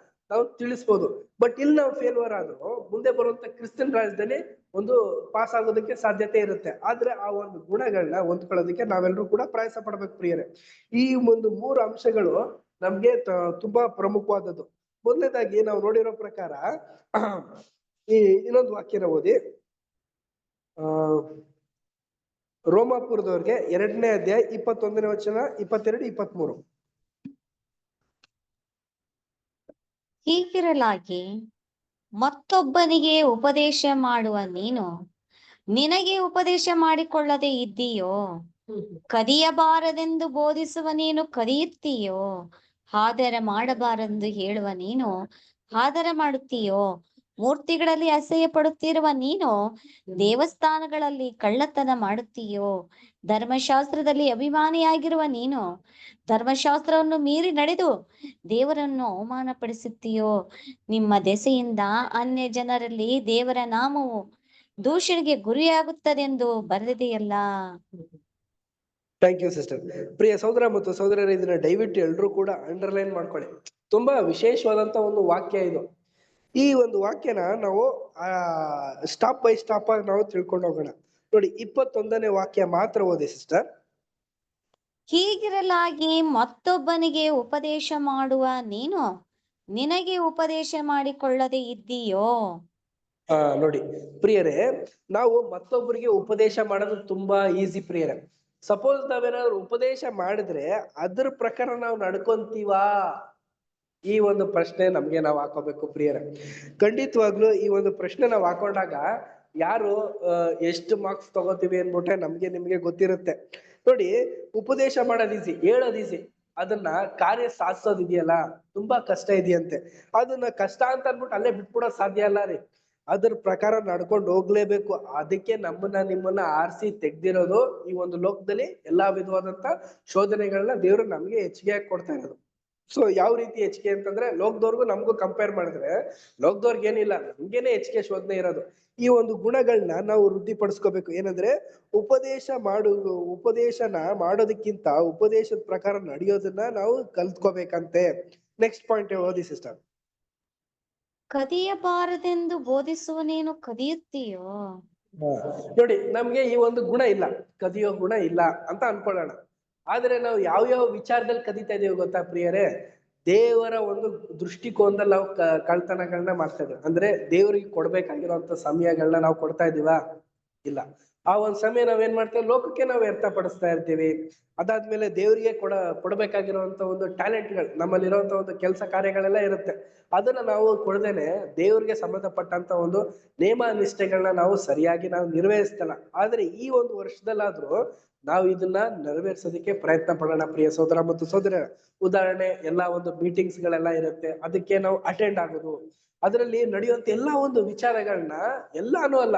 ನಾವು ತಿಳಿಸ್ಬೋದು. ಬಟ್ ಇಲ್ಲಿ ನಾವು ಫೇಲ್ಯೂರ್ ಆದ್ರೂ ಮುಂದೆ ಬರುವಂತ ಕ್ರಿಶ್ಚಿಯನ್ ರಾಜ್ಯದಲ್ಲಿ ಒಂದು ಪಾಸ್ ಆಗೋದಕ್ಕೆ ಸಾಧ್ಯತೆ ಇರುತ್ತೆ. ಆದ್ರೆ ಆ ಒಂದು ಗುಣಗಳನ್ನ ಹೊಂದ್ಕೊಳ್ಳೋದಕ್ಕೆ ನಾವೆಲ್ಲರೂ ಕೂಡ ಪ್ರಯಾಸ ಪಡ್ಬೇಕು ಪ್ರಿಯರೇ. ಈ ಒಂದು 3 ಅಂಶಗಳು ನಮ್ಗೆ ತುಂಬಾ ಪ್ರಮುಖವಾದದ್ದು. ಮೊದಲನೇದಾಗಿ ನಾವು ನೋಡಿರೋ ಪ್ರಕಾರ ಈ ಇನ್ನೊಂದು ವಾಕ್ಯನ ಓದಿ, ರೋಮಾಪುರದವ್ರಿಗೆ 2ನೇ ಅಧ್ಯಾಯ 21ನೇ ವಚನ, 22, 23. ಹೀಗಿರಲಾಗಿ ಮತ್ತೊಬ್ಬನಿಗೆ ಉಪದೇಶ ಮಾಡುವ ನೀನು ನಿನಗೆ ಉಪದೇಶ ಮಾಡಿಕೊಳ್ಳದೆ ಇದ್ದೀಯೋ? ಕದಿಯಬಾರದೆಂದು ಬೋಧಿಸುವ ನೀನು ಕದಿಯುತ್ತೀಯೋ? ಆದರ ಮಾಡಬಾರದೆಂದು ಹೇಳುವ ನೀನು ಆದರ ಮಾಡುತ್ತೀಯೋ? ಮೂರ್ತಿಗಳಲ್ಲಿ ಅಸಹ್ಯ ಪಡುತ್ತಿರುವ ನೀನು ದೇವಸ್ಥಾನಗಳಲ್ಲಿ ಕಳ್ಳತನ ಮಾಡುತ್ತೀಯೋ? ಧರ್ಮಶಾಸ್ತ್ರದಲ್ಲಿ ಅಭಿಮಾನಿಯಾಗಿರುವ ನೀನು ಧರ್ಮಶಾಸ್ತ್ರವನ್ನು ಮೀರಿ ನಡೆದು ದೇವರನ್ನು ಅವಮಾನಪಡಿಸುತ್ತೀಯೋ? ನಿಮ್ಮ ದೆಸೆಯಿಂದ ಅನ್ಯ ಜನರಲ್ಲಿ ದೇವರ ನಾಮವು ದೂಷಣೆಗೆ ಗುರಿಯಾಗುತ್ತದೆಂದು ಬರೆದಿದೆಯಲ್ಲ. Thank you sister. ಪ್ರಿಯ ಸಹೋದರ ಮತ್ತು ಸಹೋದರರ, ಇದನ್ನ ದಯವಿಟ್ಟು ಎಲ್ರೂ ಕೂಡ ಅಂಡರ್ಲೈನ್ ಮಾಡ್ಕೊಳ್ಳಿ. ತುಂಬಾ ವಿಶೇಷವಾದಂತ ಒಂದು ವಾಕ್ಯ ಇದು. ಈ ಒಂದು ವಾಕ್ಯನ ನಾವು ಸ್ಟಾಪ್ ಬೈ ಸ್ಟಾಪ್ ಆಗಿ ನಾವು ತಿಳ್ಕೊಂಡು ಹೋಗೋಣ. ನೋಡಿ, 21ನೇ ವಾಕ್ಯ ಮಾತ್ರ ಓದಿ ಸಿಸ್ಟರ್. ಹೀಗಿರಲಾಗಿ ಮತ್ತೊಬ್ಬನಿಗೆ ಉಪದೇಶ ಮಾಡುವ ನೀನು ನಿನಗೆ ಉಪದೇಶ ಮಾಡಿಕೊಳ್ಳದೆ ಇದ್ದೀಯೋ? ನೋಡಿ ಪ್ರಿಯರೇ, ನಾವು ಮತ್ತೊಬ್ಬರಿಗೆ ಉಪದೇಶ ಮಾಡೋದು ತುಂಬಾ ಈಸಿ ಪ್ರಿಯರೇ. ಸಪೋಸ್ ನಾವೇನಾದ್ರು ಉಪದೇಶ ಮಾಡಿದ್ರೆ ಅದ್ರ ಪ್ರಕಾರ ನಾವು ನಡ್ಕೊಂತೀವಾ? ಈ ಒಂದು ಪ್ರಶ್ನೆ ನಮ್ಗೆ ನಾವು ಹಾಕೋಬೇಕು ಪ್ರಿಯರೇ. ಖಂಡಿತವಾಗ್ಲೂ ಈ ಒಂದು ಪ್ರಶ್ನೆ ನಾವು ಹಾಕೊಂಡಾಗ ಯಾರು ಎಷ್ಟು ಮಾರ್ಕ್ಸ್ ತಗೋತೀವಿ ಅನ್ಬಿಟ್ರೆ ನಮ್ಗೆ ನಿಮ್ಗೆ ಗೊತ್ತಿರುತ್ತೆ. ನೋಡಿ, ಉಪದೇಶ ಮಾಡೋದು ಈಸಿ, ಹೇಳೋದು ಈಸಿ, ಅದನ್ನ ಕಾರ್ಯ ಸಾಧಿಸೋದಿದೆಯಲ್ಲ ತುಂಬಾ ಕಷ್ಟ ಇದೆಯಂತೆ. ಅದನ್ನ ಕಷ್ಟ ಅಂತ ಅನ್ಬಿಟ್ಟು ಅಲ್ಲೇ ಬಿಟ್ಬಿಡೋದ್ ಸಾಧ್ಯ ಅಲ್ಲ ರೀ. ಅದ್ರ ಪ್ರಕಾರ ನಡ್ಕೊಂಡು ಹೋಗ್ಲೇಬೇಕು. ಅದಕ್ಕೆ ನಮ್ಮನ್ನ ನಿಮ್ಮನ್ನ ಆರಿಸಿ ತೆಗ್ದಿರೋದು ಈ ಒಂದು ಲೋಕದಲ್ಲಿ ಎಲ್ಲಾ ವಿಧವಾದಂತ ಶೋಧನೆಗಳನ್ನ ದೇವ್ರು ನಮ್ಗೆ ಹೆಚ್ಚಿಗೆ ಆಗಿ ಕೊಡ್ತಾ ಇರೋದು. ಸೊ ಯಾವ ರೀತಿ ಹೆಚ್ಚಿಗೆ ಅಂತಂದ್ರೆ, ಲೋಕದವ್ರಿಗೂ ನಮಗೂ ಕಂಪೇರ್ ಮಾಡಿದ್ರೆ ಲೋಕದವ್ರಿಗೆ ಏನಿಲ್ಲ, ನಮ್ಗೇನೆ ಹೆಚ್ಚಿಗೆ ಶೋಧನೆ ಇರೋದು. ಈ ಒಂದು ಗುಣಗಳನ್ನ ನಾವು ವೃದ್ಧಿಪಡಿಸ್ಕೋಬೇಕು. ಏನಂದ್ರೆ ಉಪದೇಶನ ಮಾಡೋದಕ್ಕಿಂತ ಉಪದೇಶದ ಪ್ರಕಾರ ನಡೆಯೋದನ್ನ ನಾವು ಕಲ್ತ್ಕೋಬೇಕಂತೆ. ನೆಕ್ಸ್ಟ್ ಪಾಯಿಂಟ್ ಓದಿ ಸಿಸ್ಟರ್. ಕದಿಯಬಾರದೆಂದು ಬೋಧಿಸುವನೇನು ಕದಿಯುತ್ತೀಯೋ? ನೋಡಿ, ನಮ್ಗೆ ಈ ಒಂದು ಗುಣ ಇಲ್ಲ, ಕದಿಯೋ ಗುಣ ಇಲ್ಲ ಅಂತ ಅನ್ಕೊಳ್ಳೋಣ. ಆದ್ರೆ ನಾವು ಯಾವ ವಿಚಾರದಲ್ಲಿ ಕದೀತಾ ಇದೀವಿ ಗೊತ್ತಾ ಪ್ರಿಯರೇ? ದೇವರ ಒಂದು ದೃಷ್ಟಿಕೋನದಲ್ಲಿ ನಾವು ಕಳ್ತನಗಳನ್ನ ಮಾಡ್ತಾ ಇದ್ದೀವಿ. ಅಂದ್ರೆ ದೇವರಿಗೆ ಕೊಡ್ಬೇಕಾಗಿರುವಂತ ಸಮಯಗಳನ್ನ ನಾವು ಕೊಡ್ತಾ ಇದೀವಾ? ಇಲ್ಲ. ಆ ಒಂದ್ ಸಮಯ ನಾವೇನ್ ಮಾಡ್ತೇವೆ, ಲೋಕಕ್ಕೆ ನಾವು ವ್ಯರ್ಥಪಡಿಸ್ತಾ ಇರ್ತೀವಿ. ಅದಾದ್ಮೇಲೆ ದೇವರಿಗೆ ಕೊಡ್ಬೇಕಾಗಿರುವಂತ ಒಂದು ಟ್ಯಾಲೆಂಟ್ಗಳು, ನಮ್ಮಲ್ಲಿರುವಂತ ಒಂದು ಕೆಲಸ ಕಾರ್ಯಗಳೆಲ್ಲ ಇರುತ್ತೆ, ಅದನ್ನ ನಾವು ಕೊಡದೇನೆ ದೇವ್ರಿಗೆ ಸಂಬಂಧಪಟ್ಟಂತ ಒಂದು ನೇಮ ನಿಷ್ಠೆಗಳನ್ನ ನಾವು ಸರಿಯಾಗಿ ನಾವು ನಿರ್ವಹಿಸ್ತಲ್ಲ. ಆದ್ರೆ ಈ ಒಂದು ವರ್ಷದಲ್ಲಾದ್ರೂ ನಾವು ಇದನ್ನ ನೆರವೇರ್ಸೋದಕ್ಕೆ ಪ್ರಯತ್ನ ಪಡೋಣ ಪ್ರಿಯ ಸಹೋದರ ಮತ್ತು ಸಹೋದರ. ಉದಾಹರಣೆ, ಎಲ್ಲಾ ಒಂದು ಮೀಟಿಂಗ್ಸ್ ಗಳೆಲ್ಲ ಇರುತ್ತೆ, ಅದಕ್ಕೆ ನಾವು ಅಟೆಂಡ್ ಆಗೋದು, ಅದರಲ್ಲಿ ನಡೆಯುವಂತ ಎಲ್ಲಾ ಒಂದು ವಿಚಾರಗಳನ್ನ, ಎಲ್ಲಾನು ಅಲ್ಲ,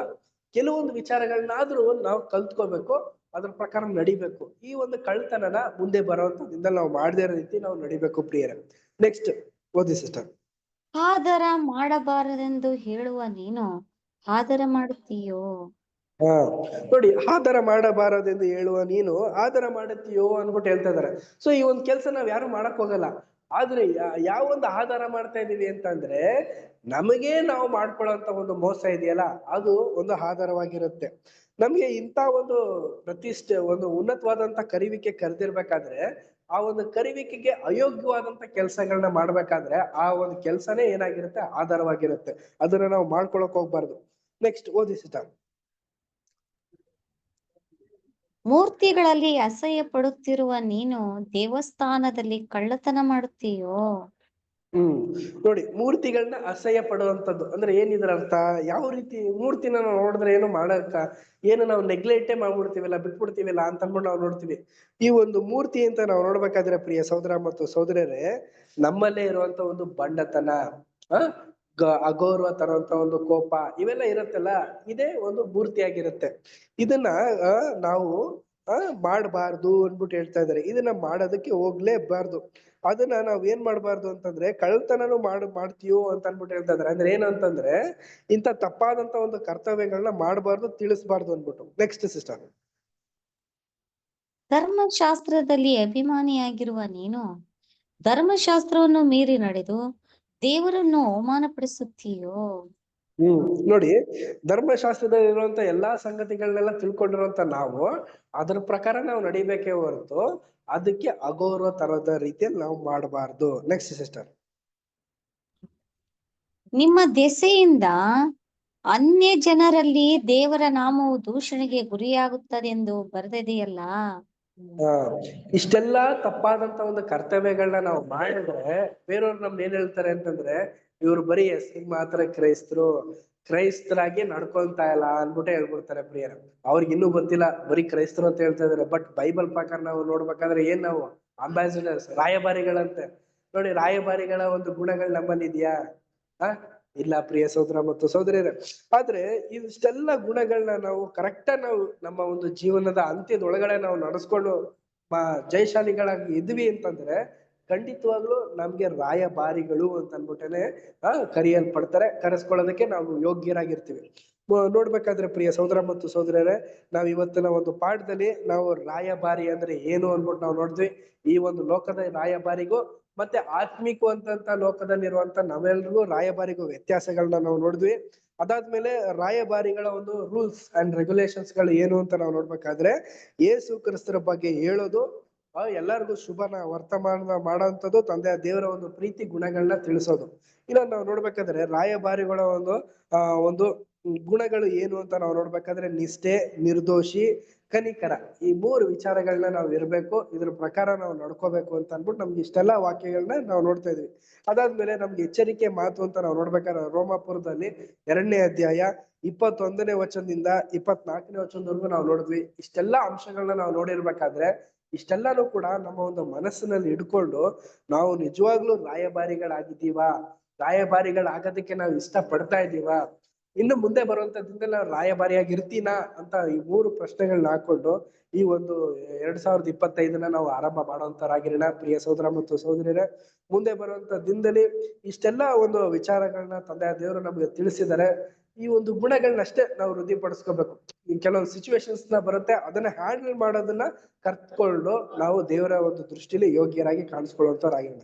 ಕೆಲವೊಂದು ವಿಚಾರಗಳನ್ನಾದ್ರೂ ನಾವು ಕಲ್ತ್ಕೋಬೇಕು, ಅದ್ರ ಪ್ರಕಾರ ನಡಿಬೇಕು. ಈ ಒಂದು ಕಳ್ತನನ ಮುಂದೆ ಬರುವಂತದಿಂದ ನಾವು ಮಾಡದೇ ಇರೋ ರೀತಿ ನಾವು ನಡಿಬೇಕು ಪ್ರಿಯರೇ. ನೆಕ್ಸ್ಟ್ ಓದಿ ಸಿಸ್ಟರ್. ಆದರ ಮಾಡಬಾರದೆಂದು ಹೇಳುವ ನೀನು ಆದರ ಮಾಡುತ್ತೀಯೋ? ನೋಡಿ, ಆದರ ಮಾಡಬಾರದೆಂದು ಹೇಳುವ ನೀನು ಆದರ ಮಾಡುತ್ತೀಯೋ ಅನ್ಬಿಟ್ಟು ಹೇಳ್ತಾ ಇದಾರೆ. ಸೊ ಈ ಒಂದು ಕೆಲಸ ನಾವ್ ಯಾರು ಮಾಡಕ್ ಹೋಗಲ್ಲ. ಆದ್ರೆ ಯಾವ ಒಂದು ಆಧಾರ ಮಾಡ್ತಾ ಇದೀವಿ ಅಂತಂದ್ರೆ, ನಮಗೆ ನಾವು ಮಾಡ್ಕೊಳ್ಳುವಂತ ಒಂದು ಮೋಸ ಇದೆಯಲ್ಲ, ಅದು ಒಂದು ಆಧಾರವಾಗಿರುತ್ತೆ. ನಮ್ಗೆ ಇಂಥ ಒಂದು ಪ್ರತಿಷ್ಠೆ, ಒಂದು ಉನ್ನತವಾದಂತ ಕರಿವಿಕೆ ಕರೆದಿರ್ಬೇಕಾದ್ರೆ, ಆ ಒಂದು ಕರಿವಿಕೆಗೆ ಅಯೋಗ್ಯವಾದಂತ ಕೆಲಸಗಳನ್ನ ಮಾಡ್ಬೇಕಾದ್ರೆ ಆ ಒಂದು ಕೆಲಸನೇ ಏನಾಗಿರುತ್ತೆ, ಆಧಾರವಾಗಿರುತ್ತೆ. ಅದನ್ನ ನಾವು ಮಾಡ್ಕೊಳಕ್ ಹೋಗ್ಬಾರ್ದು. ನೆಕ್ಸ್ಟ್ ಓದಿ ಸಿಸ್ಟರ್. ಮೂರ್ತಿಗಳಲ್ಲಿ ಅಸಹ್ಯ ಪಡುತ್ತಿರುವ ನೀನು ದೇವಸ್ಥಾನದಲ್ಲಿ ಕಳ್ಳತನ ಮಾಡುತ್ತೀಯೋ? ನೋಡಿ, ಮೂರ್ತಿಗಳನ್ನ ಅಸಹ್ಯ ಪಡುವಂತದ್ದು ಅಂದ್ರೆ ಏನಿದ್ರ ಅರ್ಥ? ಯಾವ ರೀತಿ ಮೂರ್ತಿನ ನಾವು ನೋಡಿದ್ರೆ ಏನು ಏನು ನಾವು ನೆಗ್ಲೆಕ್ಟೇ ಮಾಡ್ಬಿಡ್ತೀವಲ್ಲ, ಬಿಟ್ಬಿಡ್ತೀವಲ್ಲ ಅಂತ ಅಂದ್ಬಿಟ್ಟು ನಾವು ನೋಡ್ತೀವಿ. ಈ ಒಂದು ಮೂರ್ತಿ ಅಂತ ನಾವು ನೋಡ್ಬೇಕಾದ್ರೆ ಪ್ರಿಯ ಸಹೋದರ ಮತ್ತು ಸಹೋದರರೇ, ನಮ್ಮಲ್ಲೇ ಇರುವಂತ ಒಂದು ಬಂಡತನ, ಅಗೌರವ ತರುವಂತ ಒಂದು ಕೋಪ, ಇವೆಲ್ಲ ಇರುತ್ತಲ್ಲ, ಇದೇ ಒಂದು ಮೂರ್ತಿಯಾಗಿರುತ್ತೆ. ಇದನ್ನ ನಾವು ಮಾಡಬಾರ್ದು ಅನ್ಬಿಟ್ಟು ಹೇಳ್ತಾ ಇದಾರೆ. ಇದನ್ನ ಮಾಡೋದಕ್ಕೆ ಹೋಗ್ಲೇಬಾರ್ದು. ಅದನ್ನ ನಾವ್ ಏನ್ ಮಾಡ್ಬಾರ್ದು ಅಂತಂದ್ರೆ, ಕಳ್ತನನು ಮಾಡ್ತೀಯೋ ಅಂತ ಅನ್ಬಿಟ್ಟು ಹೇಳ್ತಾ ಇದಾರೆ. ಅಂದ್ರೆ ಏನಂತಂದ್ರೆ, ಇಂಥ ತಪ್ಪಾದಂತ ಒಂದು ಕರ್ತವ್ಯಗಳನ್ನ ಮಾಡಬಾರ್ದು, ತಿಳಿಸ್ಬಾರ್ದು ಅನ್ಬಿಟ್ಟು. Next sister. ಧರ್ಮಶಾಸ್ತ್ರದಲ್ಲಿ ಅಭಿಮಾನಿಯಾಗಿರುವ ನೀನು ಧರ್ಮಶಾಸ್ತ್ರವನ್ನು ಮೀರಿ ನಡೆದು ದೇವರನ್ನು ಅವಮಾನಪಡಿಸುತ್ತೀಯೋ? ನೋಡಿ, ಧರ್ಮಶಾಸ್ತ್ರದಲ್ಲಿ ಇರುವಂತ ಎಲ್ಲಾ ಸಂಗತಿಗಳನ್ನೆಲ್ಲ ತಿಳ್ಕೊಂಡಿರುವಂತ ನಾವು ಅದ್ರ ಪ್ರಕಾರ ನಾವು ನಡಿಬೇಕೇ ಹೊರತು ಅದಕ್ಕೆ ಅಗೌರವ ತರದ ರೀತಿಯಲ್ಲಿ ನಾವು ಮಾಡಬಾರ್ದು. Next sister. ನಿಮ್ಮ ದೆಸೆಯಿಂದ ಅನ್ಯ ಜನರಲ್ಲಿ ದೇವರ ನಾಮವು ದೂಷಣೆಗೆ ಗುರಿಯಾಗುತ್ತದೆಂದು ಬರೆದಿದೆಯಲ್ಲ. ಇಷ್ಟೆಲ್ಲಾ ತಪ್ಪಾದಂತ ಒಂದು ಕರ್ತವ್ಯಗಳನ್ನ ನಾವು ಮಾಡಿದ್ರೆ ಬೇರೆಯವ್ರು ನಮ್ಗೆ ಏನ್ ಹೇಳ್ತಾರೆ ಅಂತಂದ್ರೆ, ಇವ್ರು ಬರೀ ಹೆಸರಿಗೆ ಮಾತ್ರ ಕ್ರೈಸ್ತರಾಗಿ ನಡ್ಕೊಂತಾ ಇಲ್ಲ ಅನ್ಬಿಟ್ಟೆ ಹೇಳ್ಬಿಡ್ತಾರೆ ಪ್ರಿಯರ. ಅವ್ರಿಗೆ ಇನ್ನೂ ಗೊತ್ತಿಲ್ಲ, ಬರೀ ಕ್ರೈಸ್ತರು ಅಂತ ಹೇಳ್ತಾ ಇದಾರೆ. ಬಟ್ ಬೈಬಲ್ ಪ್ರಕಾರ ನಾವು ನೋಡ್ಬೇಕಾದ್ರೆ ಏನ್ ನಾವು ಅಂಬಾಸಿಡರ್ಸ್, ರಾಯಭಾರಿಗಳಂತೆ. ನೋಡಿ, ರಾಯಭಾರಿಗಳ ಒಂದು ಗುಣಗಳು ನಮ್ಮಲ್ಲಿ ಇದೆಯಾ? ಇಲ್ಲ ಪ್ರಿಯ ಸಹೋದರ ಮತ್ತು ಸಹೋದರಿಯರೇ. ಆದ್ರೆ ಇಷ್ಟೆಲ್ಲ ಗುಣಗಳನ್ನ ನಾವು ಕರೆಕ್ಟ್ ನಾವು ನಮ್ಮ ಒಂದು ಜೀವನದ ಅಂತ್ಯದೊಳಗಡೆ ನಾವು ನಡೆಸ್ಕೊಂಡು ಜಯಶಾಲಿಗಳಾಗಿ ಇದ್ವಿ ಅಂತಂದ್ರೆ ಖಂಡಿತವಾಗ್ಲೂ ನಮ್ಗೆ ರಾಯಭಾರಿಗಳು ಅಂತ ಅನ್ಬಿಟ್ಟೇನೆ ಕರೆಯಲ್ಪಡ್ತಾರೆ. ಕರೆಸ್ಕೊಳ್ಳೋದಕ್ಕೆ ನಾವು ಯೋಗ್ಯರಾಗಿರ್ತೀವಿ. ನೋಡ್ಬೇಕಾದ್ರೆ ಪ್ರಿಯ ಸಹೋದರ ಮತ್ತು ಸಹೋದರರೇ, ನಾವ್ ಇವತ್ತಿನ ಒಂದು ಪಾಠದಲ್ಲಿ ನಾವು ರಾಯಭಾರಿ ಅಂದ್ರೆ ಏನು ಅನ್ಬಿಟ್ಟು ನಾವು ನೋಡಿದ್ವಿ. ಈ ಒಂದು ಲೋಕದ ರಾಯಭಾರಿಗೂ ಮತ್ತೆ ಆತ್ಮಿಕವಂತ ಲೋಕದಲ್ಲಿರುವಂತ ನಾವೆಲ್ರಿಗೂ ರಾಯಭಾರಿಗೂ ವ್ಯತ್ಯಾಸಗಳನ್ನ ನಾವು ನೋಡಿದ್ವಿ. ಅದಾದ್ಮೇಲೆ ರಾಯಭಾರಿಗಳ ಒಂದು ರೂಲ್ಸ್ ಅಂಡ್ ರೆಗ್ಯುಲೇಷನ್ಸ್ ಗಳು ಏನು ಅಂತ ನಾವು ನೋಡ್ಬೇಕಾದ್ರೆ, ಯೇಸು ಕ್ರಿಸ್ತರ ಬಗ್ಗೆ ಹೇಳೋದು, ಎಲ್ಲರಿಗೂ ಶುಭನ ವರ್ತಮಾನ ಮಾಡೋಂಥದ್ದು, ತಂದೆಯ ದೇವರ ಒಂದು ಪ್ರೀತಿ ಗುಣಗಳನ್ನ ತಿಳಿಸೋದು. ಇನ್ನೊಂದು ನಾವು ನೋಡ್ಬೇಕಾದ್ರೆ ರಾಯಭಾರಿಗಳ ಒಂದು ಗುಣಗಳು ಏನು ಅಂತ ನಾವು ನೋಡ್ಬೇಕಾದ್ರೆ, ನಿಷ್ಠೆ, ನಿರ್ದೋಷಿ, ಕನಿಕರ, ಈ 3 ವಿಚಾರಗಳನ್ನ ನಾವು ಇರ್ಬೇಕು, ಇದ್ರ ಪ್ರಕಾರ ನಾವು ನಡ್ಕೋಬೇಕು ಅಂತ ಅನ್ಬಿಟ್ಟು ನಮ್ಗೆ ಇಷ್ಟೆಲ್ಲಾ ವಾಕ್ಯಗಳನ್ನ ನಾವು ನೋಡ್ತಾ ಇದ್ವಿ. ಅದಾದ್ಮೇಲೆ ನಮ್ಗೆ ಎಚ್ಚರಿಕೆ ಮಾತು ಅಂತ ನಾವು ನೋಡ್ಬೇಕಾದ್ರೆ ರೋಮಾಪುರದಲ್ಲಿ 2ನೇ ಅಧ್ಯಾಯ 21ನೇ ವಚನದಿಂದ 24ನೇ ವಚನದವರೆಗೂ ನಾವು ನೋಡಿದ್ವಿ. ಇಷ್ಟೆಲ್ಲಾ ಅಂಶಗಳನ್ನ ನಾವು ನೋಡಿರ್ಬೇಕಾದ್ರೆ ಇಷ್ಟೆಲ್ಲಾನು ಕೂಡ ನಮ್ಮ ಒಂದು ಮನಸ್ಸಿನಲ್ಲಿ ಇಟ್ಕೊಂಡು ನಾವು ನಿಜವಾಗ್ಲೂ ರಾಯಭಾರಿಗಳಾಗಿದ್ದೀವಾ, ರಾಯಭಾರಿಗಳಾಗೋದಕ್ಕೆ ನಾವು ಇಷ್ಟ ಪಡ್ತಾ ಇದ್ದೀವಾ, ಇನ್ನು ಮುಂದೆ ಬರುವಂತ ದಿನದಲ್ಲಿ ನಾವು ರಾಯಭಾರಿಯಾಗಿ ಇರ್ತೀನಾ ಅಂತ ಈ 3 ಪ್ರಶ್ನೆಗಳನ್ನ ಹಾಕೊಂಡು ಈ ಒಂದು 2025ನ ನಾವು ಆರಂಭ ಮಾಡುವಂತರಾಗಿರೋಣ. ಪ್ರಿಯ ಸಹೋದರ ಮತ್ತು ಸಹೋದರಿಯರೇ, ಮುಂದೆ ಬರುವಂತ ದಿನದಲ್ಲಿ ಇಷ್ಟೆಲ್ಲಾ ಒಂದು ವಿಚಾರಗಳನ್ನ ತಂದೆಯ ದೇವರು ನಮ್ಗೆ ತಿಳಿಸಿದ್ದಾರೆ. ಈ ಒಂದು ಗುಣಗಳನ್ನಷ್ಟೇ ನಾವು ವೃದ್ಧಿಪಡಿಸ್ಕೋಬೇಕು. ಈ ಕೆಲವೊಂದು ಸಿಚುವೇಶನ್ಸ್ ಬರುತ್ತೆ, ಅದನ್ನ ಹ್ಯಾಂಡಲ್ ಮಾಡೋದನ್ನ ಕರ್ತ್ಕೊಂಡು ನಾವು ದೇವರ ಒಂದು ದೃಷ್ಟಿಲಿ ಯೋಗ್ಯರಾಗಿ ಕಾಣಿಸ್ಕೊಳ್ಳುವಂತರಾಗಿರೋಣ.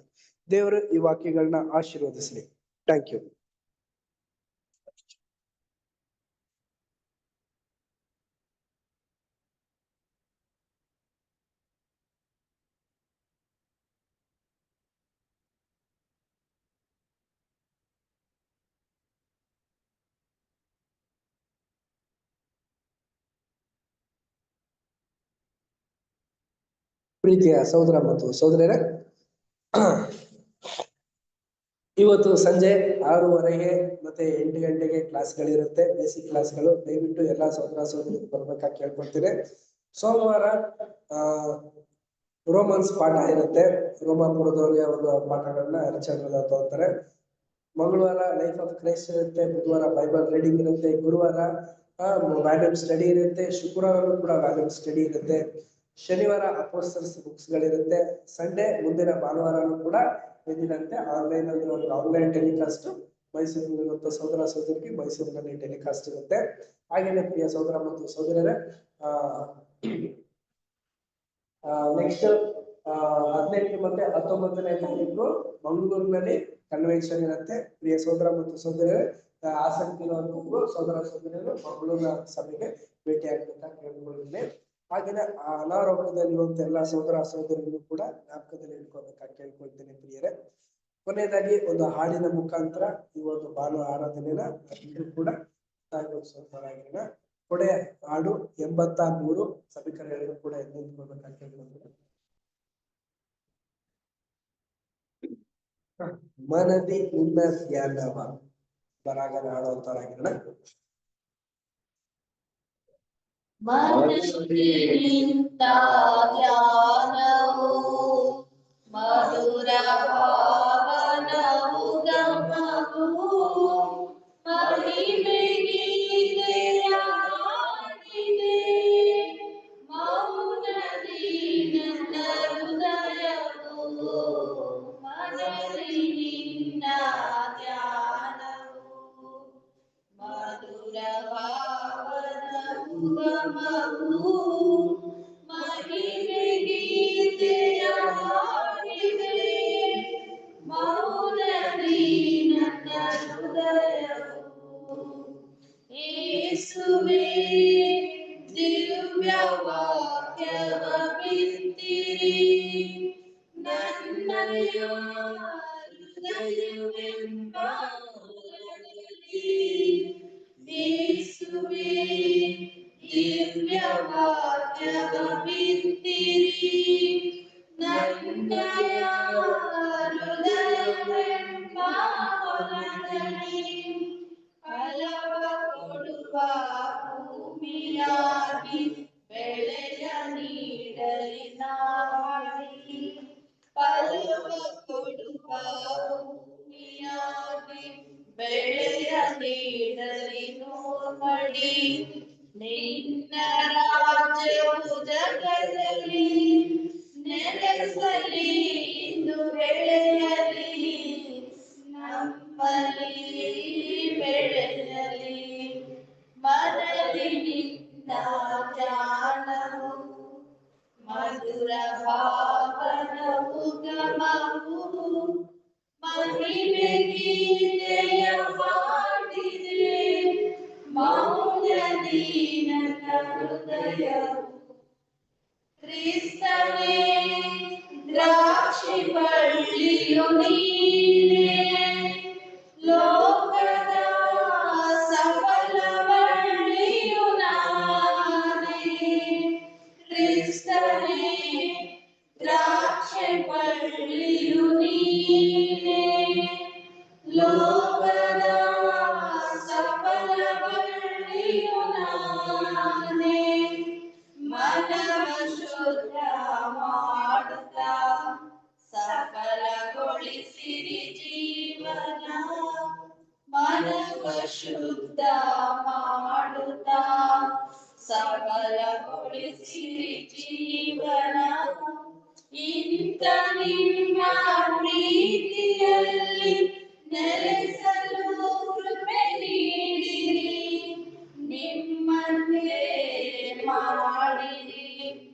ದೇವರು ಈ ವಾಕ್ಯಗಳನ್ನ ಆಶೀರ್ವದಿಸಲಿ. Thank you. ಪ್ರೀತಿಯ ಸಹೋದರ ಮತ್ತು ಸಹೋದರಿಯರೇ, ಇವತ್ತು ಸಂಜೆ 6:30 ಮತ್ತೆ 8 ಗಂಟೆಗೆ ಕ್ಲಾಸ್ಗಳಿರುತ್ತೆ, ಬೇಸಿಕ್ ಕ್ಲಾಸ್ಗಳು. ದಯವಿಟ್ಟು ಎಲ್ಲಾ ಸಹೋದರ ಸಹೋದರಿಯರು ಬರ್ಬೇಕಾಗಿ ಕೇಳ್ಕೊಳ್ತೀನಿ. ಸೋಮವಾರ ರೋಮನ್ಸ್ ಪಾಠ ಇರುತ್ತೆ, ರೋಮಾಪುರದವ್ರಿಗೆ ಒಂದು ಪಾಠಗಳನ್ನ ಹರಿಚಂದ್ರ ತಗೋತಾರೆ. ಮಂಗಳವಾರ ಲೈಫ್ ಆಫ್ ಕ್ರೈಸ್ಟ್ ಇರುತ್ತೆ, ಬುಧವಾರ ಬೈಬಲ್ ರೀಡಿಂಗ್ ಇರುತ್ತೆ, ಗುರುವಾರ ವ್ಯಾಲ್ಯೂಮ್ ಸ್ಟಡಿ ಇರುತ್ತೆ, ಶುಕ್ರವಾರ ಕೂಡ ವ್ಯಾಲ್ಯೂಮ್ ಸ್ಟಡಿ ಇರುತ್ತೆ, ಶನಿವಾರ ಅಪೋಸ್ಟಲ್ಸ್ ಬುಕ್ಸ್ ಗಳಿರುತ್ತೆ, ಸಂಡೇ ಮುಂದಿನ ಭಾನುವಾರನೂ ಕೂಡ ಎಂದಿನಂತೆ ಆನ್ಲೈನ್ ಅಲ್ಲಿ ಒಂದು ಆನ್ಲೈನ್ ಟೆಲಿಕಾಸ್ಟ್ ಮೈಸೂರಿನಲ್ಲಿರುವಂತ ಸಹೋದರ ಸಹೋದರಿಗೆ ಮೈಸೂರಿನಲ್ಲಿ ಟೆಲಿಕಾಸ್ಟ್ ಇರುತ್ತೆ. ಹಾಗೇನೆ ಪ್ರಿಯ ಸಹೋದರ ಮತ್ತು ಸಹೋದರರೇ, ನೆಕ್ಸ್ಟ್ 18 ಮತ್ತೆ 19ನೇ ತಾರೀಕು ಮಂಗಳೂರಿನಲ್ಲಿ ಕನ್ವೆನ್ಷನ್ ಇರುತ್ತೆ. ಪ್ರಿಯ ಸಹೋದರ ಮತ್ತು ಸಹೋದರರೇ, ಆಸಕ್ತಿ ಇರುವಂತವರು ಸಹೋದರ ಸಹೋದರಿಯರು ಮಂಗಳೂರಿನ ಸಭೆಗೆ ಭೇಟಿ ಆಗ್ಬೇಕಂತ ಕೇಳ್ಕೊಂಡಿದ್ದೀನಿ. ಹಾಗೇನೆ ಅನಾರೋಗ್ಯದಲ್ಲಿರುವಂತ ಎಲ್ಲಾ ಸಹೋದರ ಸಹೋದರಿಗೂ ಕೂಡ ಜ್ಞಾಪಕದಲ್ಲಿ ಇಟ್ಕೋಬೇಕಾಗಿ ಕೇಳ್ಕೊಳ್ತೇನೆ. ಪ್ರಿಯರೇ, ಕೊನೆಯದಾಗಿ ಒಂದು ಹಾಡಿನ ಮುಖಾಂತರ ಈ ಒಂದು ಭಾನು ಆರಾಧನೆನ ಎಲ್ಲರೂ ಕೂಡ ಸಾಗಿಸೋಣ. ಕೊನೆಯ ಹಾಡು 83 ಸಭಿಕರೆಲ್ಲರೂ ಕೂಡ ಎದ್ದು ನಿಂತ್ಕೊಳ್ಬೇಕಾಗಿ ಕೇಳ್ಕೊಳ್ತೇನೆ. ಮನದಿ ನಿನ್ನ ಧ್ಯಾನವ ಬರಾಗನ ಹಾಡುವಂತರಾಗಿರೋಣ. ಮನದಿ ನಿನ್ನ ಧ್ಯಾನವು ಮಧುರ ಭಾವನವು ಗಮವು ಮಹಿಮೆಗೆ ಹಾಡಿದೆ. ಮೌನದಿ ನನ್ನ ಹೃದಯವು ಮನದಿ ನಿನ್ನ ಧ್ಯಾನವು ಮಧುರ ಭಾವನವು ಗಮವು ಮಹಿಮೆಗೆ ಹಾಡಿದೆ. ಮೌನದಿ ನನ್ನ ಹೃದಯವು ಯೇಸುವೇ ದಿವ್ಯ ವಾಕ್ಯವ ಬಿತ್ತಿರಿ ನನ್ನಯ ಹೃದಯವೆಂಬ ಹೊಲದಲ್ಲಿ. ಯೇಸುವೇ ದಿವ್ಯ ವಾಕ್ಯವ ಬಿತ್ತಿರಿ ನನ್ನಯ ಹೃದಯವೆಂಬ ಹೊಲದಲ್ಲಿ. ಫಲವ ಕೊಡುವ ಭೂಮಿಯಾಗಿ ಬೆಳೆಯ ನೀಡಲಿ ನಾಡಿ. ಫಲವ ಕೊಡುವ ಭೂಮಿಯಾಗಿ ಬೆಳೆಯ ನೀಡಲಿ ನೋಡಿ. ನಿನ್ನ ರಾಜ್ಯವು ಜಗದಲ್ಲಿ ನೆಲೆಸಲಿ ಇಂದು ಬೆಳೆಯಲಿ ನಮ್ಮಲ್ಲಿ ಬೆಳೆಯಲಿ. ಮಧುರ ಭಾವನ ಉಗಮವು ಮಹಿಮೆ ಗೀತೆಯ ಹಾಡಿದೆ ಮೌನದಿ ನನ್ನ ಹೃದಯವು ಕ್ರಿಸ್ತನೇ ದ್ರಾಕ್ಷಿ ಬಳ್ಳಿಯು ನೀನೇ ಲೋಕದ ಸಫಲ ಬಳ್ಳಿಯು ನಾನೇ ಕ್ರಿಸ್ತನೇ ದ್ರಾಕ್ಷಿ ಬಳ್ಳಿಯು ನೀನೇ ಲೋಕದ ಸಫಲ ಬಳ್ಳಿಯು ನಾನೇ ಮನವ ಶುದ್ಧ ಮಾಡುತ್ತಾ ಸಫಲಗೊಳಿಸಿರಿ ಜೀವನ ಮನವ ಶುದ್ಧ ಮಾಡುತ್ತಾ ಸಫಲಗೊಳಿಸಿರಿ ಜೀವನ ಇಂಥ ನಿಮ್ಮ ಪ್ರೀತಿಯಲ್ಲಿ ನೆಲೆಸಲು ಕೃಪೆ ನೀಡಿರಿ ನಿಮ್ಮನ್ನೇ ಮಾಡಿರಿ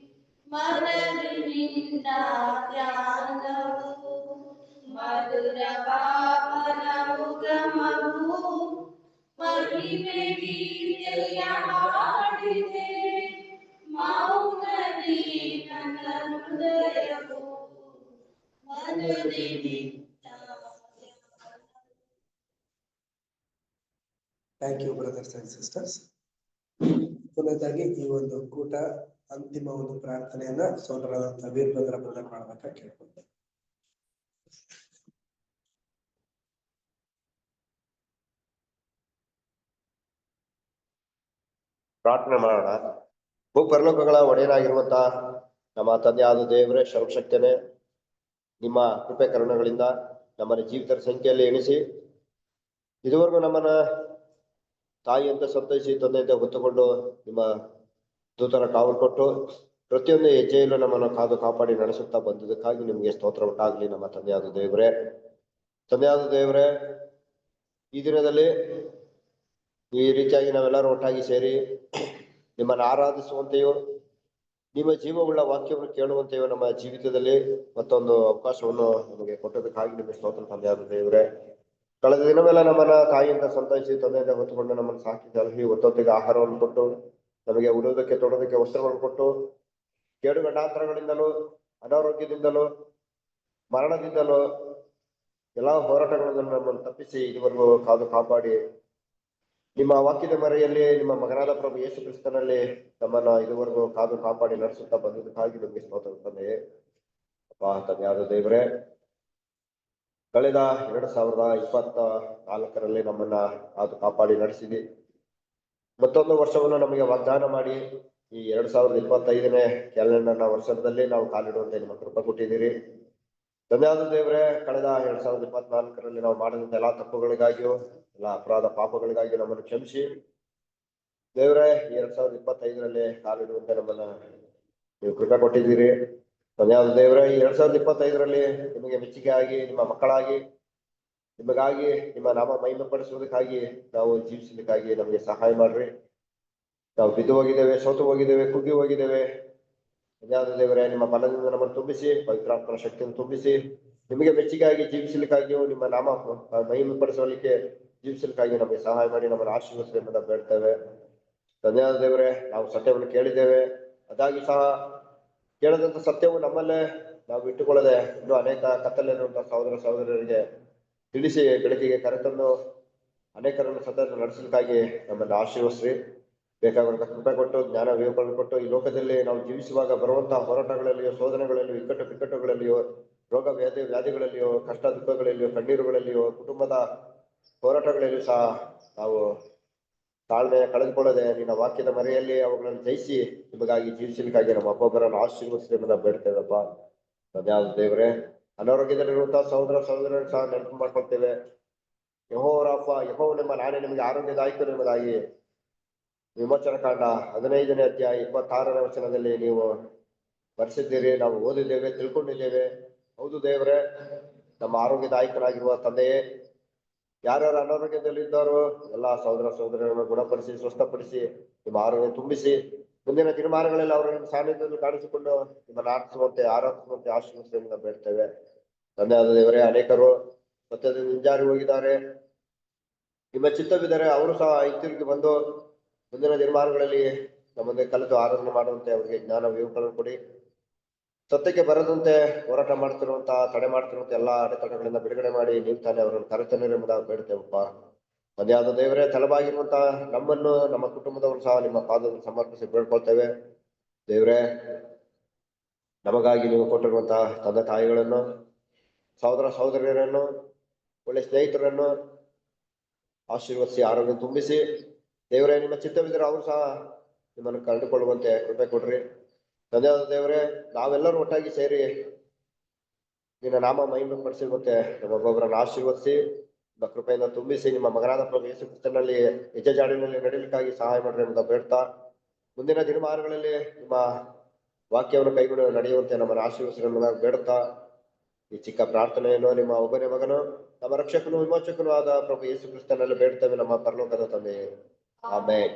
ಮನವಿನಿಂದ ಧ್ಯಾನವು ಮಧುರ ಭಾವನ ಉಗಮವು ಮಹಿಮೆ ಗೀತೆಯ ಹಾಡಿದೆ ಮೌನದಿ ನನ್ನ ಹೃದಯವು ಮನವಿನಿಂದ thank you brothers and sisters. ಕೊನೆಯದಾಗಿ ಈ ಒಂದು ಕೂಟ ಅಂತಿಮ ಒಂದು ಪ್ರಾರ್ಥನೆಯನ್ನ ಸೋದರರಾದಂತಹ ವೀರಭದ್ರ ಬ್ರದರ್ ಮಾಡ್ಬೇಕಾಗಿ ಕೇಳ್ಕೊಳ್ತೇನೆ. ಪ್ರಾರ್ಥನೆ ಮಾಡೋಣ. ಭೂಪರಲೋಕಗಳ ಒಡೆಯನಾಗಿರುವಂತಹ ನಮ್ಮ ತಂದೆಯಾದ ದೇವರೇ, ಸರ್ವಶಕ್ತನೇ, ನಿಮ್ಮ ಕೃಪೆ ಕರುಣೆಗಳಿಂದ ನಮ್ಮನ್ನ ಜೀವಿತರ ಸಂಖ್ಯೆಯಲ್ಲಿ ಎಣಿಸಿ ಇದುವರೆಗೂ ನಮ್ಮನ್ನ ತಾಯಿಯಂತೆ ಸಂತೈಸಿ ತಂದೆಯಂತೆ ಹೊತ್ತುಕೊಂಡು ನಿಮ್ಮ ದೂತರ ಕಾವಲು ಕೊಟ್ಟು ಪ್ರತಿಯೊಂದು ಹೆಜ್ಜೆಯಲ್ಲೂ ನಮ್ಮನ್ನು ಕಾದು ಕಾಪಾಡಿ ನಡೆಸುತ್ತಾ ಬಂದಿದ್ದಕ್ಕಾಗಿ ನಿಮಗೆ ಸ್ತೋತ್ರ ಉಂಟಾಗ್ಲಿ. ನಮ್ಮ ತಂದೆಯಾದ ದೇವರೇ, ಈ ದಿನದಲ್ಲಿ ಈ ರೀತಿಯಾಗಿ ನಾವೆಲ್ಲರೂ ಒಟ್ಟಾಗಿ ಸೇರಿ ನಿಮ್ಮನ್ನು ಆರಾಧಿಸುವಂತೆಯೋ ನಿಮ್ಮ ಜೀವವುಳ್ಳ ವಾಕ್ಯವನ್ನು ಕೇಳುವಂತೆಯೋ ನಮ್ಮ ಜೀವಿತದಲ್ಲಿ ಮತ್ತೊಂದು ಅವಕಾಶವನ್ನು ನಮಗೆ ಕೊಟ್ಟದಕ್ಕಾಗಿ ನಿಮಗೆ ಸ್ತೋತ್ರ ತಂದೆಯಾದ ದೇವರೇ. ಕಳೆದ ದಿನವೆಲ್ಲ ನಮ್ಮನ್ನ ತಾಯಿಯಿಂದ ಸಂತೈಸಿ ತಂದೆಯಿಂದ ಹೊತ್ತುಕೊಂಡು ನಮ್ಮನ್ನು ಸಾಕಿ ಸಲಹಿ ಒತ್ತೊತ್ತಿಗೆ ಆಹಾರವನ್ನು ಕೊಟ್ಟು ನಮಗೆ ಉಡುವುದಕ್ಕೆ ತೊಡೋದಕ್ಕೆ ವಸ್ತ್ರವನ್ನು ಕೊಟ್ಟು ಕೇಡು ಗಂಡಾಂತರಗಳಿಂದಲೂ ಅನಾರೋಗ್ಯದಿಂದಲೂ ಮರಣದಿಂದಲೂ ಎಲ್ಲಾ ಹೋರಾಟಗಳನ್ನು ನಮ್ಮನ್ನು ತಪ್ಪಿಸಿ ಇದುವರೆಗೂ ಕಾದು ಕಾಪಾಡಿ ನಿಮ್ಮ ವಾಕ್ಯದ ಮರೆಯಲ್ಲಿ ನಿಮ್ಮ ಮಗನಾದ ಪ್ರಭು ಯೇಸು ಕ್ರಿಸ್ತನಲ್ಲಿ ನಮ್ಮನ್ನ ಇದುವರೆಗೂ ಕಾದು ಕಾಪಾಡಿ ನಡೆಸುತ್ತಾ ಬಂದಿದ್ದಕ್ಕಾಗಿ ನಿಮಗೆ ಸ್ತೋತ್ರ ತಂದೆಯೇ. ಅಪ್ಪ ತಂದೆಯಾದ ದೇವರೇ, ಕಳೆದ 2024 ನಮ್ಮನ್ನ ಕಾದು ಕಾಪಾಡಿ ನಡೆಸಿದಿ. ಮತ್ತೊಂದು ವರ್ಷವನ್ನು ನಮಗೆ ವಾಗ್ದಾನ ಮಾಡಿ ಈ 2025ನೇ ಕ್ಯಾಲೆಂಡರ್ನ ವರ್ಷದಲ್ಲಿ ನಾವು ಕಾಲಿಡುವಂತೆ ನಿಮ್ಮ ಕೃಪೆ ಕೊಟ್ಟಿದ್ದೀರಿ. ಧನ್ಯವಾದ ದೇವರೇ. ಕಳೆದ 2024 ನಾವು ಮಾಡಿದಂತ ಎಲ್ಲಾ ತಪ್ಪುಗಳಿಗಾಗಿಯೂ ಎಲ್ಲ ಅಪರಾಧ ಪಾಪಗಳಿಗಾಗಿಯೂ ನಮ್ಮನ್ನು ಕ್ಷಮಿಸಿ ದೇವರೇ, 2025 ಕಾಲಿಡುವಂತೆ ನಮ್ಮನ್ನ ನೀವು ಕೃಪೆ ಕೊಟ್ಟಿದ್ದೀರಿ. ಧನ್ಯವಾದ ದೇವರೇ. ಈ 2025 ನಿಮಗೆ ಮೆಚ್ಚುಗೆ ಆಗಿ ನಿಮ್ಮ ಮಕ್ಕಳಾಗಿ ನಿಮಗಾಗಿ ನಿಮ್ಮ ನಾಮ ಮಹಿಮೆ ಪಡಿಸುವುದಕ್ಕಾಗಿ ನಾವು ಜೀವಿಸಲಿಕ್ಕಾಗಿ ನಮಗೆ ಸಹಾಯ ಮಾಡ್ರಿ. ನಾವು ಬಿದ್ದು ಹೋಗಿದ್ದೇವೆ, ಸೋತು ಹೋಗಿದ್ದೇವೆ, ಕುಗ್ಗಿ ಹೋಗಿದ್ದೇವೆ. ಧನ್ಯವಾದ ದೇವರೇ, ನಿಮ್ಮ ಬಲದಿಂದ ನಮ್ಮನ್ನು ತುಂಬಿಸಿ, ಪವಿತ್ರಾತ್ಮನ ಶಕ್ತಿಯನ್ನು ತುಂಬಿಸಿ ನಿಮಗೆ ಮೆಚ್ಚುಗೆಯಾಗಿ ಜೀವಿಸಲಿಕ್ಕಾಗಿಯೂ ನಿಮ್ಮ ನಾಮ ಮಹಿಮೆ ಪಡಿಸಲಿಕ್ಕೆ ಜೀವಿಸಲಿಕ್ಕಾಗಿ ನಮಗೆ ಸಹಾಯ ಮಾಡಿ ನಮ್ಮನ್ನು ಆಶೀರ್ವದಿಸಿ ಎಂಬುದನ್ನು ಬೇಡ್ತೇವೆ. ಧನ್ಯವಾದ ದೇವರೇ, ನಾವು ಸತ್ಯವನ್ನು ಕೇಳಿದ್ದೇವೆ, ಅದಾಗಿ ಸಹ ಕೇಳದಂತ ಸತ್ಯವು ನಮ್ಮಲ್ಲೇ ನಾವು ಇಟ್ಟುಕೊಳ್ಳದೆ ಇನ್ನೂ ಅನೇಕ ಕತ್ತಲಿರುವಂತಹ ಸಹೋದರ ಸಹೋದರರಿಗೆ ತಿಳಿಸಿ ಬೆಳಕಿಗೆ ಕರೆತಂದು ಅನೇಕರನ್ನು ಸತತ ನಡೆಸಲಿಕ್ಕಾಗಿ ನಮ್ಮನ್ನು ಆಶೀರ್ವದಿಸಿ ಬೇಕಾಗುವಂತ ಕೃಪೆ ಕೊಟ್ಟು ಜ್ಞಾನ ವಿವೇಕಗಳನ್ನು ಕೊಟ್ಟು ಈ ಲೋಕದಲ್ಲಿ ನಾವು ಜೀವಿಸುವಾಗ ಬರುವಂತಹ ಹೋರಾಟಗಳಲ್ಲಿಯೋ ಶೋಧನೆಗಳಲ್ಲಿಯೋ ಬಿಕ್ಕಟ್ಟುಗಳಲ್ಲಿಯೋ ರೋಗ ವ್ಯಾಧಿಗಳಲ್ಲಿಯೋ ಕಷ್ಟ ದುಃಖಗಳಲ್ಲಿಯೋ ಕಣ್ಣೀರುಗಳಲ್ಲಿಯೋ ಕುಟುಂಬದ ಹೋರಾಟಗಳಲ್ಲಿಯೂ ಸಹ ನಾವು ತಾಳ್ಮೆ ಕಳೆದುಕೊಳ್ಳದೆ ನಿನ್ನ ವಾಕ್ಯದ ಮರೆಯಲ್ಲಿ ಅವುಗಳನ್ನು ಜಯಿಸಿ ನಿಮಗಾಗಿ ಜೀವಿಸಲಿಕ್ಕಾಗಿ ನಮ್ಮ ಒಬ್ಬೊಬ್ಬರನ್ನು ಆಶೀರ್ವದಿಸಿ ಎಂಬುದನ್ನು ಬೇಡ್ತೇವಪ್ಪ. ಧನ್ಯವಾದ ದೇವರೇ. ಅನಾರೋಗ್ಯದಲ್ಲಿರುವಂತಹ ಸಹೋದರ ಸಹೋದರರು ಸಹ ನೆನಪು ಮಾಡ್ಕೊಳ್ತೇವೆ. ಯೆಹೋವರಪ್ಪ, ಯೆಹೋವನೆಂಬ ನಾನೇ ನಿಮಗೆ ಆರೋಗ್ಯದಾಯಕರು ಎಂಬುದಾಗಿ ವಿಮೋಚನ ಕಾಂಡ 15ನೇ ಅಧ್ಯಾಯ 26ನೇ ವಚನದಲ್ಲಿ ನೀವು ಬರೆಸಿದ್ದೀರಿ. ನಾವು ಓದಿದ್ದೇವೆ, ತಿಳ್ಕೊಂಡಿದ್ದೇವೆ. ಹೌದು ದೇವರೇ, ನಮ್ಮ ಆರೋಗ್ಯದಾಯಕನಾಗಿರುವ ತಂದೆಯೇ, ಯಾರ್ಯಾರು ಅನಾರೋಗ್ಯದಲ್ಲಿದ್ದಾರೋ ಎಲ್ಲಾ ಸಹೋದರ ಸಹೋದರರನ್ನು ಗುಣಪಡಿಸಿ ಸ್ವಸ್ಥಪಡಿಸಿ ನಿಮ್ಮ ಆರೋಗ್ಯ ತುಂಬಿಸಿ ಮುಂದಿನ ದಿನಮಾನಗಳಲ್ಲಿ ಅವರ ಸಾನ್ನಿಧ್ಯದಲ್ಲಿ ಕಾಣಿಸಿಕೊಂಡು ನಿಮ್ಮನ್ನು ಆರಾಧಿಸುವಂತೆ ಆಶೀರ್ವದಿಸುವಂತೆ ಬೇಡ್ತೇವೆ. ತಂದೆ ಆದ ದೇವರೇ, ಅನೇಕರು ಸತ್ಯದಿಂದ ಹಿಂಜಾರಿ ಹೋಗಿದ್ದಾರೆ. ನಿಮ್ಮ ಚಿತ್ತವಿದ್ದರೆ ಅವರು ಸಹ ಹಿಂತಿರುಗಿ ಬಂದು ಮುಂದಿನ ದಿನಮಾನಗಳಲ್ಲಿ ನಮ್ಮದೇ ಕಲಿತು ಆರಾಧನೆ ಮಾಡುವಂತೆ ಅವರಿಗೆ ಜ್ಞಾನ ವಿವೇಕಗಳನ್ನು ಕೊಡಿ. ಸತ್ಯಕ್ಕೆ ಬರದಂತೆ ಹೋರಾಟ ತಡೆ ಮಾಡ್ತಿರುವಂತ ಎಲ್ಲಾ ಅಡೆತಡೆಗಳಿಂದ ಬಿಡುಗಡೆ ಮಾಡಿ ನೀವು ತಾನೇ ಅವರನ್ನು ಕರೆತನ್ನಿರಿ ಎಂಬುದಾಗಿ ಬೇಡ್ತೇವಪ್ಪ. ತಂದೆ ಆದ ದೇವರೇ, ತಲೆಬಾಗಿರುವಂತ ನಮ್ಮನ್ನು ನಮ್ಮ ಕುಟುಂಬದವರು ಸಹ ನಿಮ್ಮ ಪಾದವನ್ನು ಸಮರ್ಪಿಸಿ ಬೇಡ್ಕೊಳ್ತೇವೆ. ದೇವರೇ, ನಮಗಾಗಿ ನೀವು ಕೊಟ್ಟಿರುವಂತಹ ತಂದೆ ತಾಯಿಗಳನ್ನು, ಸಹೋದರ ಸಹೋದರಿಯರನ್ನು, ಒಳ್ಳೆ ಸ್ನೇಹಿತರನ್ನು ಆಶೀರ್ವದಿಸಿ ಆರೋಗ್ಯ ತುಂಬಿಸಿ. ದೇವರೇ, ನಿಮ್ಮ ಚಿತ್ತವಿದ್ದರೆ ಅವರು ಸಹ ನಿಮ್ಮನ್ನು ಕಂಡುಕೊಳ್ಳುವಂತೆ ಕೃಪೆ ಕೊಡ್ರಿ. ತಂದೆ ಆದ ದೇವರೇ, ನಾವೆಲ್ಲರೂ ಒಟ್ಟಾಗಿ ಸೇರಿ ನಿನ್ನ ನಾಮ ಮಹಿಮೆ ಪಡಿಸಿರುವಂತೆ ನಮ್ಮೊಬ್ಬೊಬ್ಬರನ್ನು ಆಶೀರ್ವದಿಸಿ ನಿಮ್ಮ ಕೃಪೆಯಿಂದ ತುಂಬಿಸಿ. ನಿಮ್ಮ ಮಗನಾದ ಪ್ರಭು ಯೇಸು ಕ್ರಿಸ್ತನಲ್ಲಿ ನಿಜ ಜಾಡಿನಲ್ಲಿ ನಡೀಲಿಕ್ಕಾಗಿ ಸಹಾಯ ಮಾಡ್ರಿ ಎಂಬುದನ್ನು ಬೇಡ್ತಾ, ಮುಂದಿನ ದಿನಮಾನಗಳಲ್ಲಿ ನಿಮ್ಮ ವಾಕ್ಯವನ್ನು ಕೈಗೊಂಡು ನಡೆಯುವಂತೆ ನಮ್ಮನ್ನು ಆಶೀರ್ವದಿಸಿ ಎಂಬುದಾಗಿ ಬೇಡುತ್ತಾ, ಈ ಚಿಕ್ಕ ಪ್ರಾರ್ಥನೆಯನ್ನು ನಿಮ್ಮ ಒಬ್ಬನೇ ಮಗನು ನಮ್ಮ ರಕ್ಷಕನು ವಿಮೋಚಕನು ಆದ ಪ್ರಭು ಯೇಸು ಕ್ರಿಸ್ತನಲ್ಲಿ ಬೇಡ್ತೇವೆ ನಮ್ಮ ಪರಲೋಕದ ತಂದೆ. ಆಮೆನ್.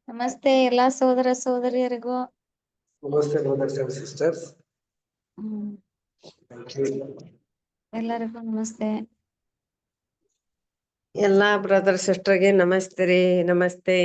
ನಮಸ್ತೆ ಎಲ್ಲಾ ಸಹೋದರ ಸಹೋದರಿಯರಿಗೂ. ನಮಸ್ತೆ ಬ್ರದರ್ಸ್ ಅಂಡ್ ಸಿಸ್ಟರ್ಸ್. ಎಲ್ಲರಿಗೂ ನಮಸ್ತೆ. ಎಲ್ಲಾ ಬ್ರದರ್ ಸಿಸ್ಟರ್ಗೆ ನಮಸ್ತೆ ರೀ. ನಮಸ್ತೆ.